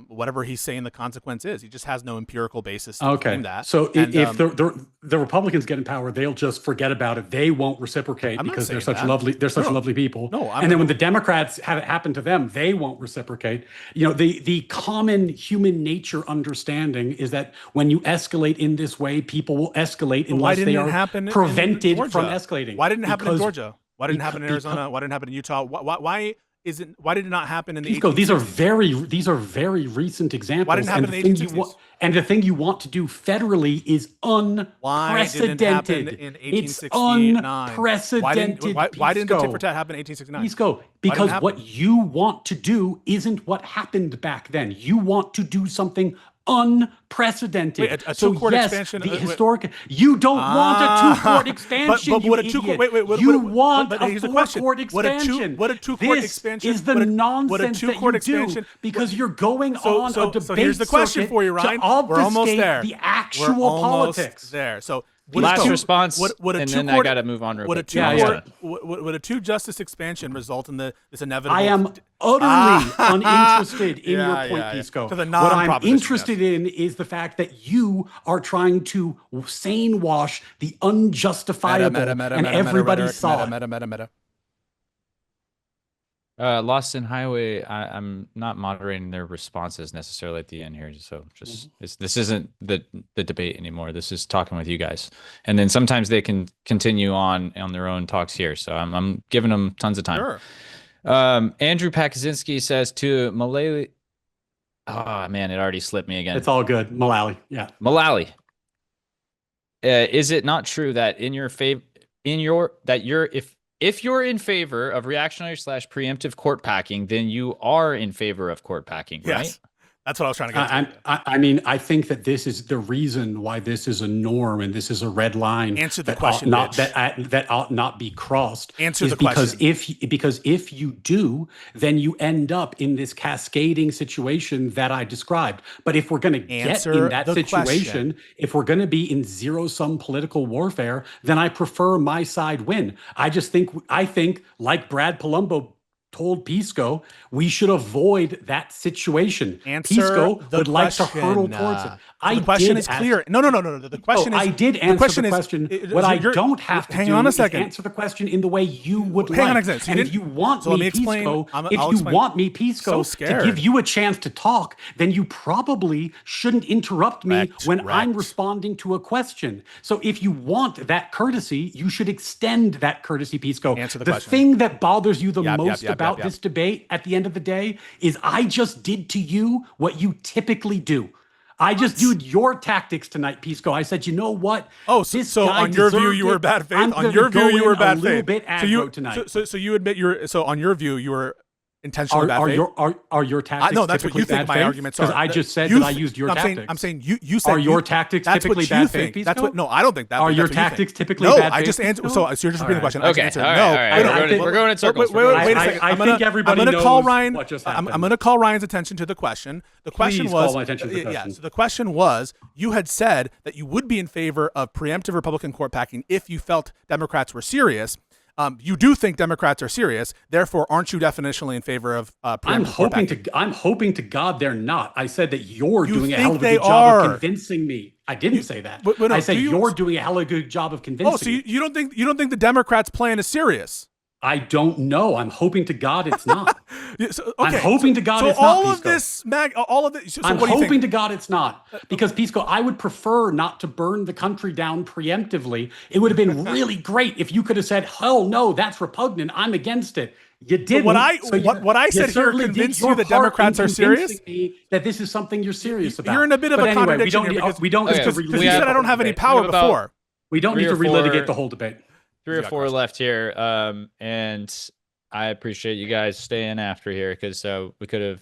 whatever he's saying the consequence is. He just has no empirical basis to claim that. So And, if the Republicans get in power, they'll just forget about it. They won't reciprocate I'm not because they're saying such that. lovely people. No, and then when the Democrats have it happen to them, they won't reciprocate. You know, the common human nature understanding is that when you escalate in this way, people will escalate unless they are prevented from escalating. Why didn't it happen in Georgia? Why didn't it happen in Arizona? Why didn't it happen in Utah? Why did it not happen in the PIsco, 1860s? these are very recent examples. Why didn't it happen in the 1860s? And the thing you want to do federally is unprecedented. Why didn't it happen in 1869? It's unprecedented. Why didn't the tit for tat happen in 1869? PIsco, because what you want to do isn't what happened back then. You want to do something unprecedented. Wait, a two-court expansion. The historic. You don't want a two-court expansion. But what a two-court? You want a here's the question. four-court expansion. What a two-court expansion? This is the nonsense that you do because you're going on a debate. So here's the question for you, Ryan. We're almost there. The actual politics. There. So. Last response, and then I got to move on. Would a two-justice expansion result in this inevitable? I am utterly uninterested in your point, PIsco. What I'm interested in is the fact that you are trying to sane wash the unjustifiable, and everybody saw it. Lost in Highway, I'm not moderating their responses necessarily at the end here. So just this isn't the debate anymore. This is talking with you guys. And then sometimes they can continue on their own talks here. So I'm giving them tons of time. Sure. Andrew Pakaczynski says to Mullally, oh man, it already slipped me again. It's all good. Mullally. Yeah. Mullally. Is it not true that if you're in favor of reactionary / preemptive court packing, then you are in favor of court packing, right? Yes. That's what I was trying to get to. I mean, I think that this is the reason why this is a norm and this is a red line. Answer the question, that ought not be crossed. Answer the question. Because if you do, then you end up in this cascading situation that I described. But if we're going to get in that situation, if we're going to be in zero-sum political warfare, then I prefer my side win. I think like Brad Palumbo told PIsco, we should avoid that situation. PIsco would like to hurtle towards it. The question is clear. No. The question is. I did answer the question. What I don't have to do is answer the question in the way you would like. Hang on a second. And if you want me, PIsco, to give you a chance to talk, then you probably shouldn't interrupt me when I'm responding to a question. So if you want that courtesy, you should extend that courtesy, PIsco. Answer the question. The thing that bothers you the most about this debate at the end of the day is I just did to you what you typically do. I just used your tactics tonight, PIsco. I said, you know what? Oh, so on your view, you were bad faith. On your view, you were bad faith. So you admit so on your view, you were intentionally bad faith. Are your tactics? No, that's what you think my arguments are. Because I just said that I used your tactics. I'm saying you said. Are your tactics typically bad faith, PIsco? That's what. No, I don't think that. Are your tactics typically bad faith? No, I just answered. So you're just repeating the question. Okay. All right. We're going in circles. Wait a second. I think everybody knows what just happened. I'm going to call Ryan's attention to the question. The question Please was. call my attention to the question. Yeah. So the question was: you had said that you would be in favor of preemptive Republican court packing if you felt Democrats were serious. You do think Democrats are serious, therefore, aren't you definitionally in favor of preemptive court packing? I'm hoping to God they're not. I said that you're doing a hell of a good job of convincing me. I didn't say that. No, I said you're doing a hell of a good job of convincing me. Oh, so you don't think the Democrats' plan is serious? I don't know. I'm hoping to God it's not. I'm hoping to God it's not. All of this. I'm hoping to God it's not. Because PIsco, I would prefer not to burn the country down preemptively. It would have been really great if you could have said, "Hell no, that's repugnant. I'm against it." You didn't. What I said here convinced you that Democrats are serious? That this is something you're serious about. You're in a bit of a contradiction here because you said I don't have any power before. We don't need to relitigate the whole debate. 3 or 4 left here, and I appreciate you guys staying after here because we could have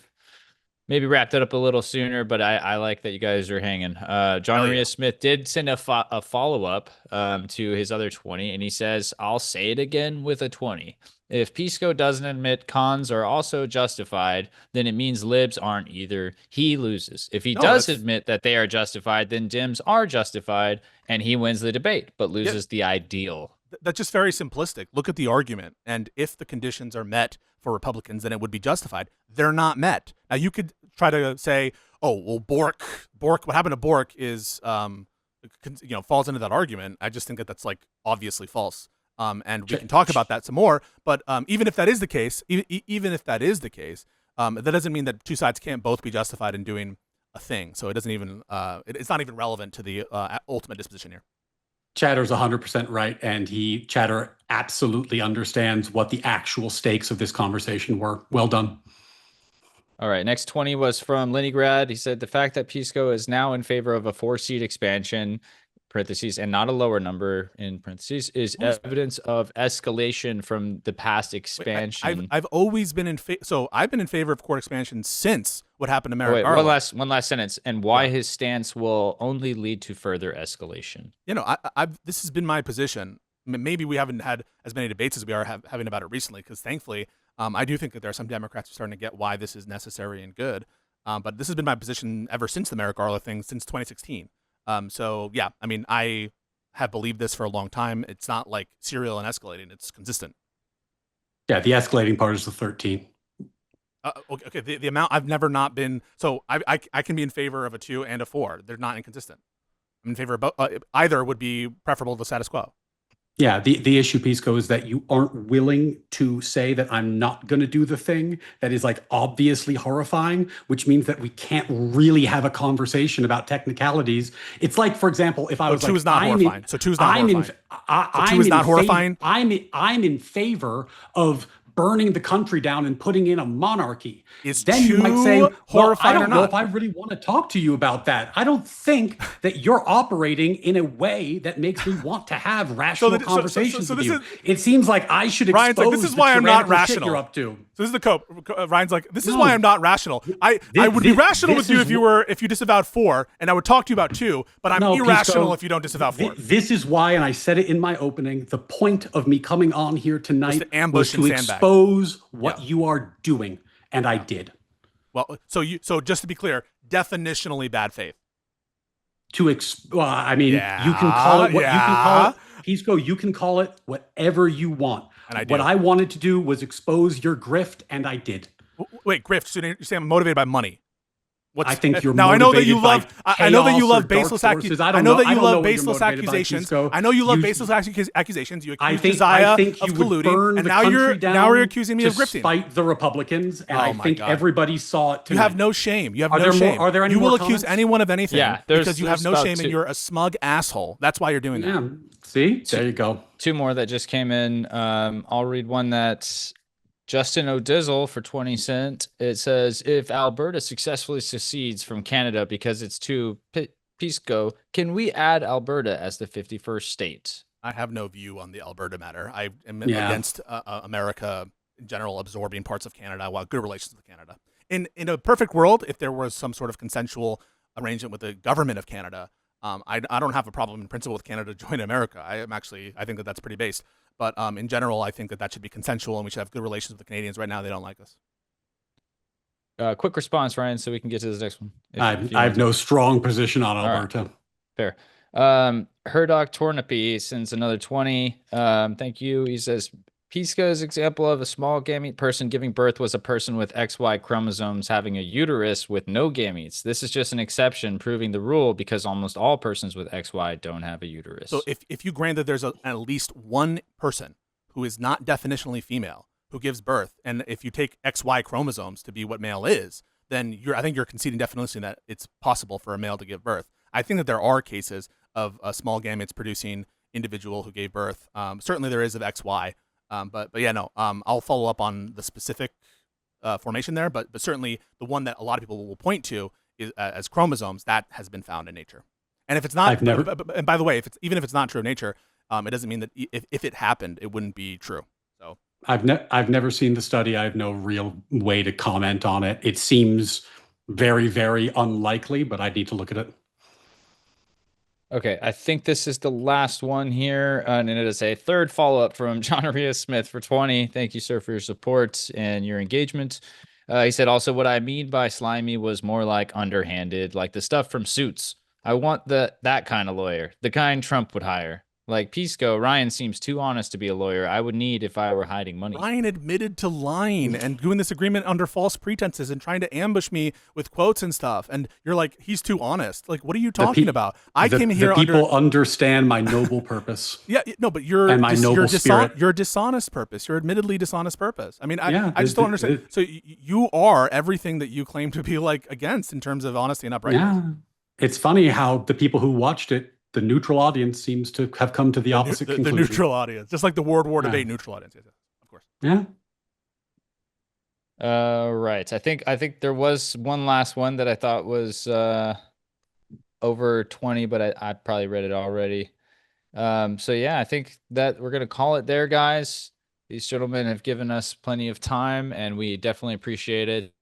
maybe wrapped it up a little sooner, but I like that you guys are hanging. John Maria Smith did send a follow-up to his other 20, and he says, I'll say it again with a 20. If PIsco doesn't admit cons are also justified, then it means libs aren't either. He loses. If he does admit that they are justified, then Dems are justified, and he wins the debate, but loses the ideal that's just very simplistic. Look at the argument, and if the conditions are met for Republicans, then it would be justified. They're not met. Now you could try to say, oh well, Bork, what happened to Bork is falls into that argument. I just think that that's like obviously false. And we can talk about that some more. But even if that is the case, that doesn't mean that two sides can't both be justified in doing a thing. So it doesn't even it's not even relevant to the ultimate disposition here. Chatter's 100% right, and Chatter absolutely understands what the actual stakes of this conversation were. Well done. All right, next 20 was from Leningrad. He said the fact that PIsco is now in favor of a 4-seat expansion, parentheses, and not a lower number in parentheses, is evidence of escalation from the past expansion. I've always been in favor. So I've been in favor of court expansion since what happened to Merrick Garland. One last sentence, and why his stance will only lead to further escalation. This has been my position. Maybe we haven't had as many debates as we are having about it recently, because thankfully, I do think that there are some Democrats who are starting to get why this is necessary and good. But this has been my position ever since the Merrick Garland thing, since 2016. So yeah, I mean, I have believed this for a long time. It's not like serial and escalating; it's consistent. Yeah, the escalating part is the 13. Okay. The amount I've never not been. So I can be in favor of a 2 and a 4. They're not inconsistent. I'm in favor of both. Either would be preferable to the status quo. Yeah, the issue, Pisco, is that you aren't willing to say that I'm not going to do the thing that is like obviously horrifying, which means that we can't really have a conversation about technicalities. It's like, for example, if I was like, 2 is not horrifying. So 2 is not horrifying. 2 is not horrifying. I'm in favor of burning the country down and putting in a monarchy. Then you might say, well, I don't know not. if I really want to talk to you about that. I don't think that you're operating in a way that makes me want to have rational conversations with you. It seems like I should expose Ryan's like, this is why I'm not rational. You're up to. So this is the cope. Ryan's like, this is why I'm not rational. I would be rational with you if you disavowed 4, and I would talk to you about 2, but I'm irrational if you don't disavow 4. This is why, and I said it in my opening, the point of me coming on here tonight was to expose what you are doing, and I did. Well, so just to be clear, definitionally bad faith. You can call it what you can call it. Pisco, you can call it whatever you want. And I do. What I wanted to do was expose your grift, and I did. Wait, grift? So you're saying I'm motivated by money? I think you're now. I know that you love. I know that you love baseless accusations. I know that you love baseless accusations. I know you love baseless accusations. You accuse Josiah of colluding, and now you're accusing me of grifting. Despite the Republicans, and I think everybody saw it tonight. You have no shame. You have no shame. Are there any you more will comments? accuse anyone of anything because you have no shame 2. and you're a smug asshole. That's why you're doing that. Yeah. See, there you go. 2 more that just came in. I'll read one that's Justin O'Dizzle for 20 cents. It says, if Alberta successfully secedes from Canada because it's too PIsco, can we add Alberta as the 51st state? I have no view on the Alberta matter. I am against America in general absorbing parts of Canada while good relations with Canada. In a perfect world, if there was some sort of consensual arrangement with the government of Canada, I don't have a problem in principle with Canada joining America. I think that that's pretty based. But in general, I think that should be consensual, and we should have good relations with the Canadians. Right now, they don't like us. Quick response, Ryan, so we can get to the next one. I have no strong position on Alberta. Right. Fair. Herdock Tornapi sends another 20. Thank you. He says, PIsco's example of a small gamete person giving birth was a person with XY chromosomes having a uterus with no gametes. This is just an exception proving the rule because almost all persons with XY don't have a uterus. So if you grant that there's at least one person who is not definitionally female who gives birth, and if you take XY chromosomes to be what male is, then I think you're conceding definitionally that it's possible for a male to give birth. I think that there are cases of small gametes producing individual who gave birth. Certainly there is of XY. But yeah, no. I'll follow up on the specific formation there, but certainly the one that a lot of people will point to is as chromosomes that has been found in nature. And if it's not, and by the way, even if it's not true of nature, it doesn't mean that if it happened, it wouldn't be true. So I've never seen the study. I have no real way to comment on it. It seems very, very unlikely, but I need to look at it. Okay, I think this is the last one here, and it is a third follow-up from John Arias Smith for 20. Thank you, sir, for your support and your engagement. He said, also, what I mean by slimy was more like underhanded, like the stuff from Suits. I want that kind of lawyer, the kind Trump would hire. Like Pisco, Ryan seems too honest to be a lawyer. I would need if I were hiding money. Ryan admitted to lying and doing this agreement under false pretenses and trying to ambush me with quotes and stuff. And you're like, he's too honest. Like, what are you talking about? I came here. The people understand my noble purpose. Yeah, no, but you're and my noble spirit. Your dishonest purpose. Your admittedly dishonest purpose. I mean, Yeah, I just don't understand. So you are everything that you claim to be like against in terms of honesty and uprightness. Yeah, it's funny how the people who watched it, the neutral audience, seems to have come to the opposite conclusion. The neutral audience, just like the World War debate neutral audience, yes, of course. Yeah. Right. I think there was one last one that I thought was over 20, but I probably read it already. So yeah, I think that we're gonna call it there, guys. These gentlemen have given us plenty of time, and we definitely appreciate it.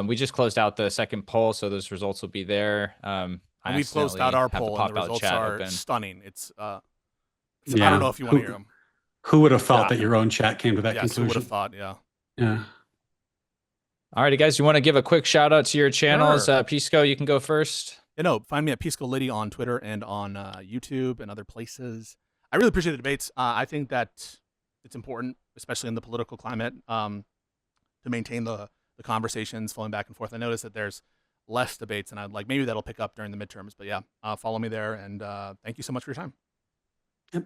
We just closed out the second poll, so those results will be there. And we've closed out our poll, and the results are stunning. It's I don't know if you want to hear them. Who would have thought that your own chat came to that conclusion? Who would have thought? Yeah. Yeah. All righty, guys. You want to give a quick shout out to your channels? Sure. Pisco, you can go first. Find me at Pisco Liddy on Twitter and on YouTube and other places. I really appreciate the debates. I think that it's important, especially in the political climate, to maintain the conversations flowing back and forth. I noticed that there's less debates, and I'd like maybe that'll pick up during the midterms. But yeah, follow me there, and thank you so much for your time. Yep.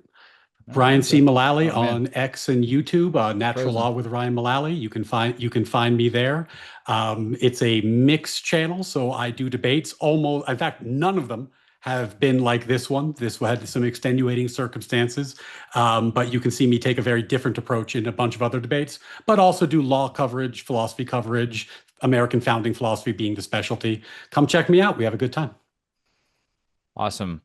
Ryan C. Mullally on X and YouTube, Natural Law with Ryan Mullally. You can find me there. It's a mixed channel, so I do debates. Almost, in fact, none of them have been like this one. This had some extenuating circumstances, but you can see me take a very different approach in a bunch of other debates, but also do law coverage, philosophy coverage, American founding philosophy being the specialty. Come check me out. We have a good time. Awesome.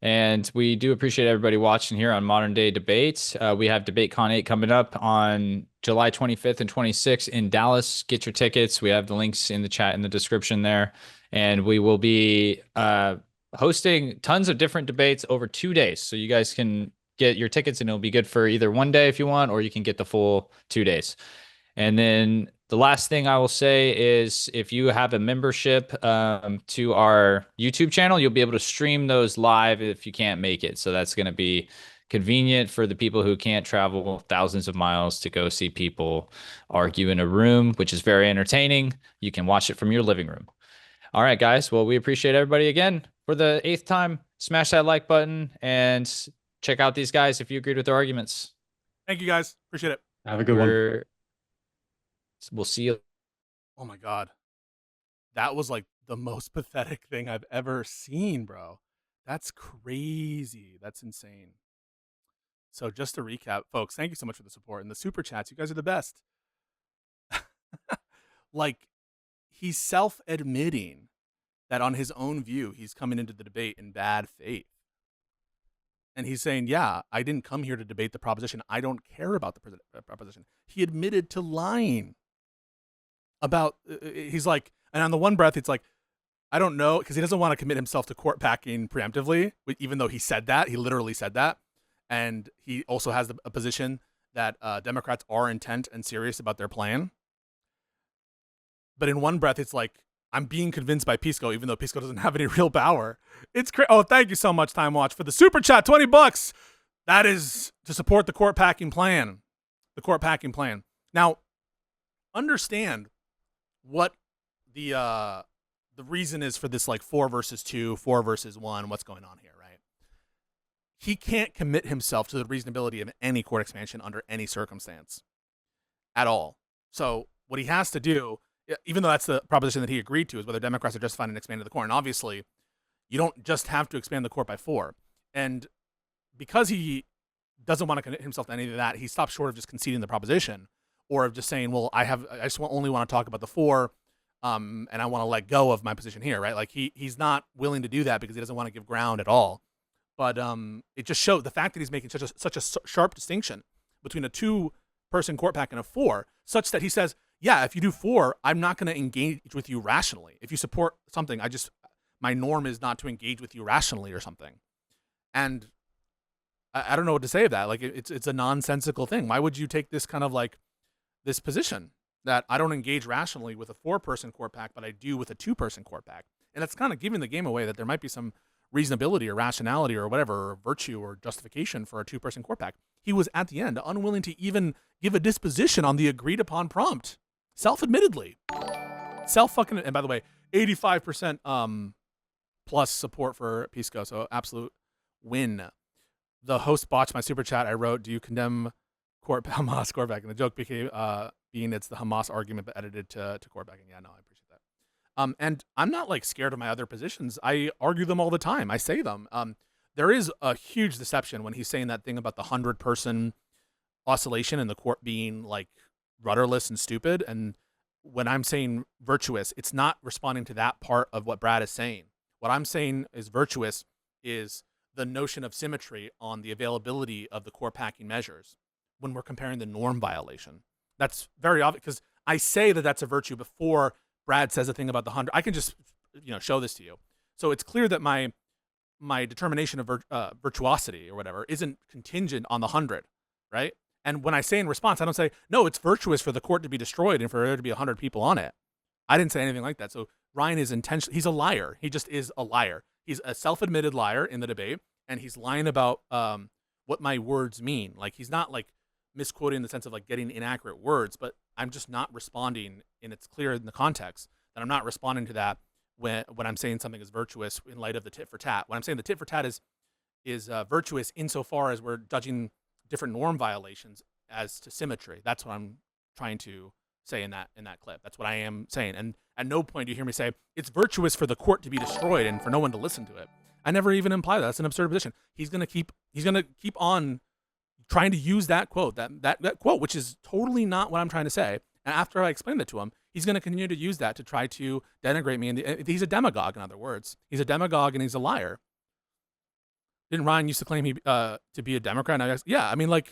And we do appreciate everybody watching here on Modern Day Debates. We have DebateCon 8 coming up on July 25th and 26th in Dallas. Get your tickets. We have the links in the chat in the description there. And we will be hosting tons of different debates over 2 days. So you guys can get your tickets, and it'll be good for either one day if you want, or you can get the full 2 days. And then the last thing I will say is if you have a membership to our YouTube channel, you'll be able to stream those live if you can't make it. So that's going to be convenient for the people who can't travel thousands of miles to go see people argue in a room, which is very entertaining. You can watch it from your living room. All right, guys. Well, we appreciate everybody again for the 8th time. Smash that like button and check out these guys if you agreed with their arguments. Thank you, guys. Appreciate it. Have a good one. We'll see you. Oh my God. That was like the most pathetic thing I've ever seen, bro. That's crazy. That's insane. So just to recap, folks, thank you so much for the support and the super chats. You guys are the best. Like, he's self-admitting that on his own view, he's coming into the debate in bad faith. And he's saying, yeah, I didn't come here to debate the proposition. I don't care about the proposition. He admitted to lying about, he's like, and on the one breath, it's like, I don't know, because he doesn't want to commit himself to court packing preemptively, even though he said that. He literally said that. And he also has a position that Democrats are intent and serious about their plan. But in one breath, it's like, I'm being convinced by Pisco, even though Pisco doesn't have any real power. It's crazy. Oh, thank you so much, Time Watch, for the super chat, $20. That is to support the court packing plan. The court packing plan. Now, understand what the reason is for this, like 4 versus 2, 4 versus 1. What's going on here, right? He can't commit himself to the reasonability of any court expansion under any circumstance at all. So what he has to do, even though that's the proposition that he agreed to, is whether Democrats are justified in expanding the court. And obviously, you don't just have to expand the court by 4. And because he doesn't want to commit himself to any of that, he stops short of just conceding the proposition, or of just saying, well, I just only want to talk about the 4, and I want to let go of my position here, right? Like he's not willing to do that because he doesn't want to give ground at all. But it just showed the fact that he's making such a sharp distinction between a 2-person court pack and a 4, such that he says, yeah, if you do 4, I'm not going to engage with you rationally. If you support something, my norm is not to engage with you rationally or something. And I don't know what to say of that. Like it's a nonsensical thing. Why would you take this kind of like this position that I don't engage rationally with a 4-person court pack, but I do with a 2-person court pack? And that's kind of giving the game away that there might be some reasonability or rationality or whatever, or virtue or justification for a 2-person court pack. He was at the end unwilling to even give a disposition on the agreed upon prompt, self-admittedly. And by the way, 85% plus support for PIsco, so absolute win. The host botched my super chat. I wrote, "Do you condemn Hamas court packing?" The joke became being it's the Hamas argument but edited to court packing. Yeah, no, I appreciate that. And I'm not like scared of my other positions. I argue them all the time. I say them. There is a huge deception when he's saying that thing about the 100-person oscillation and the court being like rudderless and stupid. And when I'm saying virtuous, it's not responding to that part of what Brad is saying. What I'm saying is virtuous is the notion of symmetry on the availability of the court packing measures when we're comparing the norm violation. That's very obvious because I say that that's a virtue before Brad says a thing about the 100. I can just show this to you. So it's clear that my determination of virtuosity or whatever isn't contingent on the 100, right? And when I say in response, I don't say, no, it's virtuous for the court to be destroyed and for there to be 100 people on it. I didn't say anything like that. So Ryan is he's a liar. He just is a liar. He's a self-admitted liar in the debate, and he's lying about what my words mean. Like, he's not like misquoting in the sense of like getting inaccurate words, but I'm just not responding, and it's clear in the context that I'm not responding to that when I'm saying something is virtuous in light of the tit for tat. When I'm saying the tit for tat is virtuous insofar as we're judging different norm violations as to symmetry. That's what I'm trying to say in that clip. That's what I am saying. And at no point do you hear me say it's virtuous for the court to be destroyed and for no one to listen to it. I never even imply that. That's an absurd position. He's gonna keep on trying to use that quote, that quote, which is totally not what I'm trying to say. And after I explained it to him, he's going to continue to use that to try to denigrate me. And he's a demagogue, in other words. He's a demagogue and he's a liar. Didn't Ryan used to claim he to be a Democrat? And yeah, I mean, like,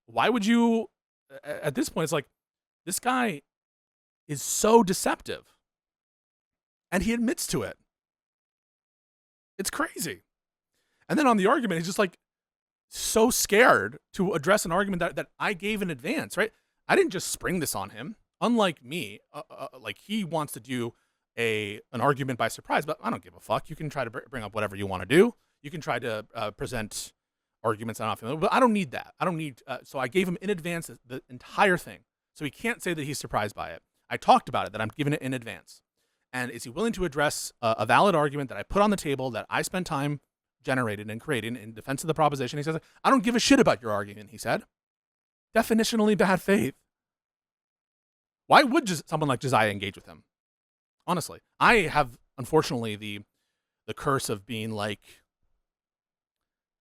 why would you? At this point, it's like this guy is so deceptive, and he admits to it. It's crazy. And then on the argument, he's just like so scared to address an argument that I gave in advance, right? I didn't just spring this on him. Unlike me, like he wants to do an argument by surprise, but I don't give a fuck. You can try to bring up whatever you want to do. You can try to present arguments I'm not familiar with, but I don't need that. I don't need, so I gave him in advance the entire thing. So he can't say that he's surprised by it. I talked about it, that I'm giving it in advance. And is he willing to address a valid argument that I put on the table, that I spent time generated and creating in defense of the proposition? He says, I don't give a shit about your argument, he said. Definitionally bad faith. Why would someone like Josiah engage with him? Honestly, I have, unfortunately, the curse of being like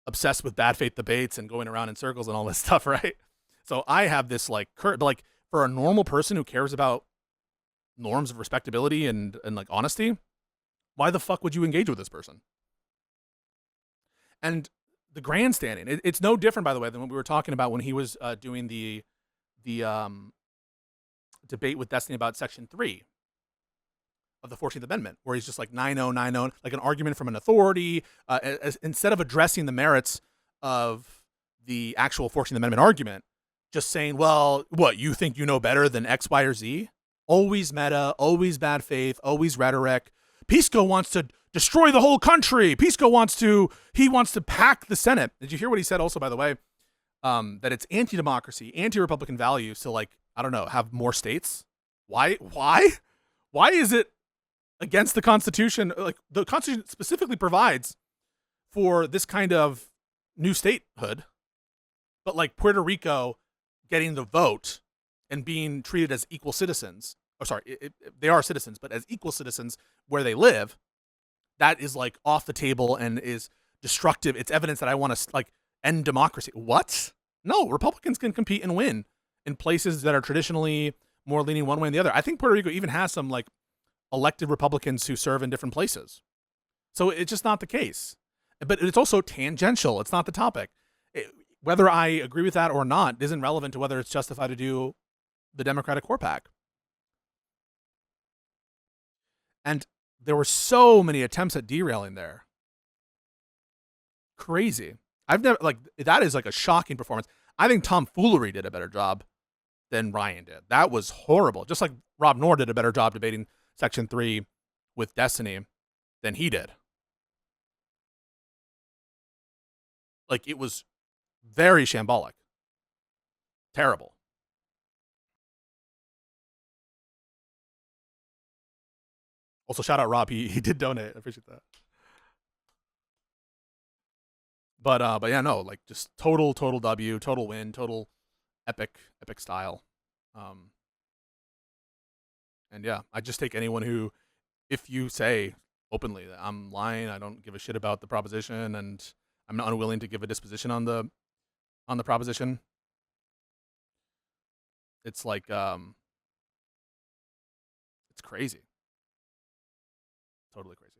obsessed with bad faith debates and going around in circles and all this stuff, right? So I have this like curse, but like for a normal person who cares about norms of respectability and like honesty, why the fuck would you engage with this person? And the grandstanding, it's no different, by the way, than what we were talking about when he was doing the debate with Destiny about Section 3 of the 14th Amendment, where he's just like 9-0, like an argument from an authority, instead of addressing the merits of the actual 14th Amendment argument, just saying, well, what, you think you know better than X, Y, or Z? Always meta, always bad faith, always rhetoric. PIsco wants to destroy the whole country. PIsco wants to pack the Senate. Did you hear what he said also, by the way? That it's anti-democracy, anti-Republican values to, like, I don't know, have more states. Why is it against the Constitution? Like, the Constitution specifically provides for this kind of new statehood, but like Puerto Rico getting the vote and being treated as equal citizens, or sorry, they are citizens, but as equal citizens where they live, that is like off the table and is destructive. It's evidence that I want to like end democracy. What? No, Republicans can compete and win in places that are traditionally more leaning one way than the other. I think Puerto Rico even has some like elected Republicans who serve in different places. So it's just not the case. But it's also tangential. It's not the topic. Whether I agree with that or not isn't relevant to whether it's justified to do the Democratic Court Pack. And there were so many attempts at derailing there. Crazy. I've never, like, that is like a shocking performance. I think Tom Foolery did a better job than Ryan did. That was horrible. Just like Rob Noor did a better job debating Section 3 with Destiny than he did. Like, it was very shambolic. Terrible. Also, shout out Rob. He did donate. I appreciate that. But yeah, no, like, just total W, total win, total epic style. And yeah, I just take anyone who, if you say openly that I'm lying, I don't give a shit about the proposition, and I'm not unwilling to give a disposition on the proposition. It's like it's crazy. Totally crazy.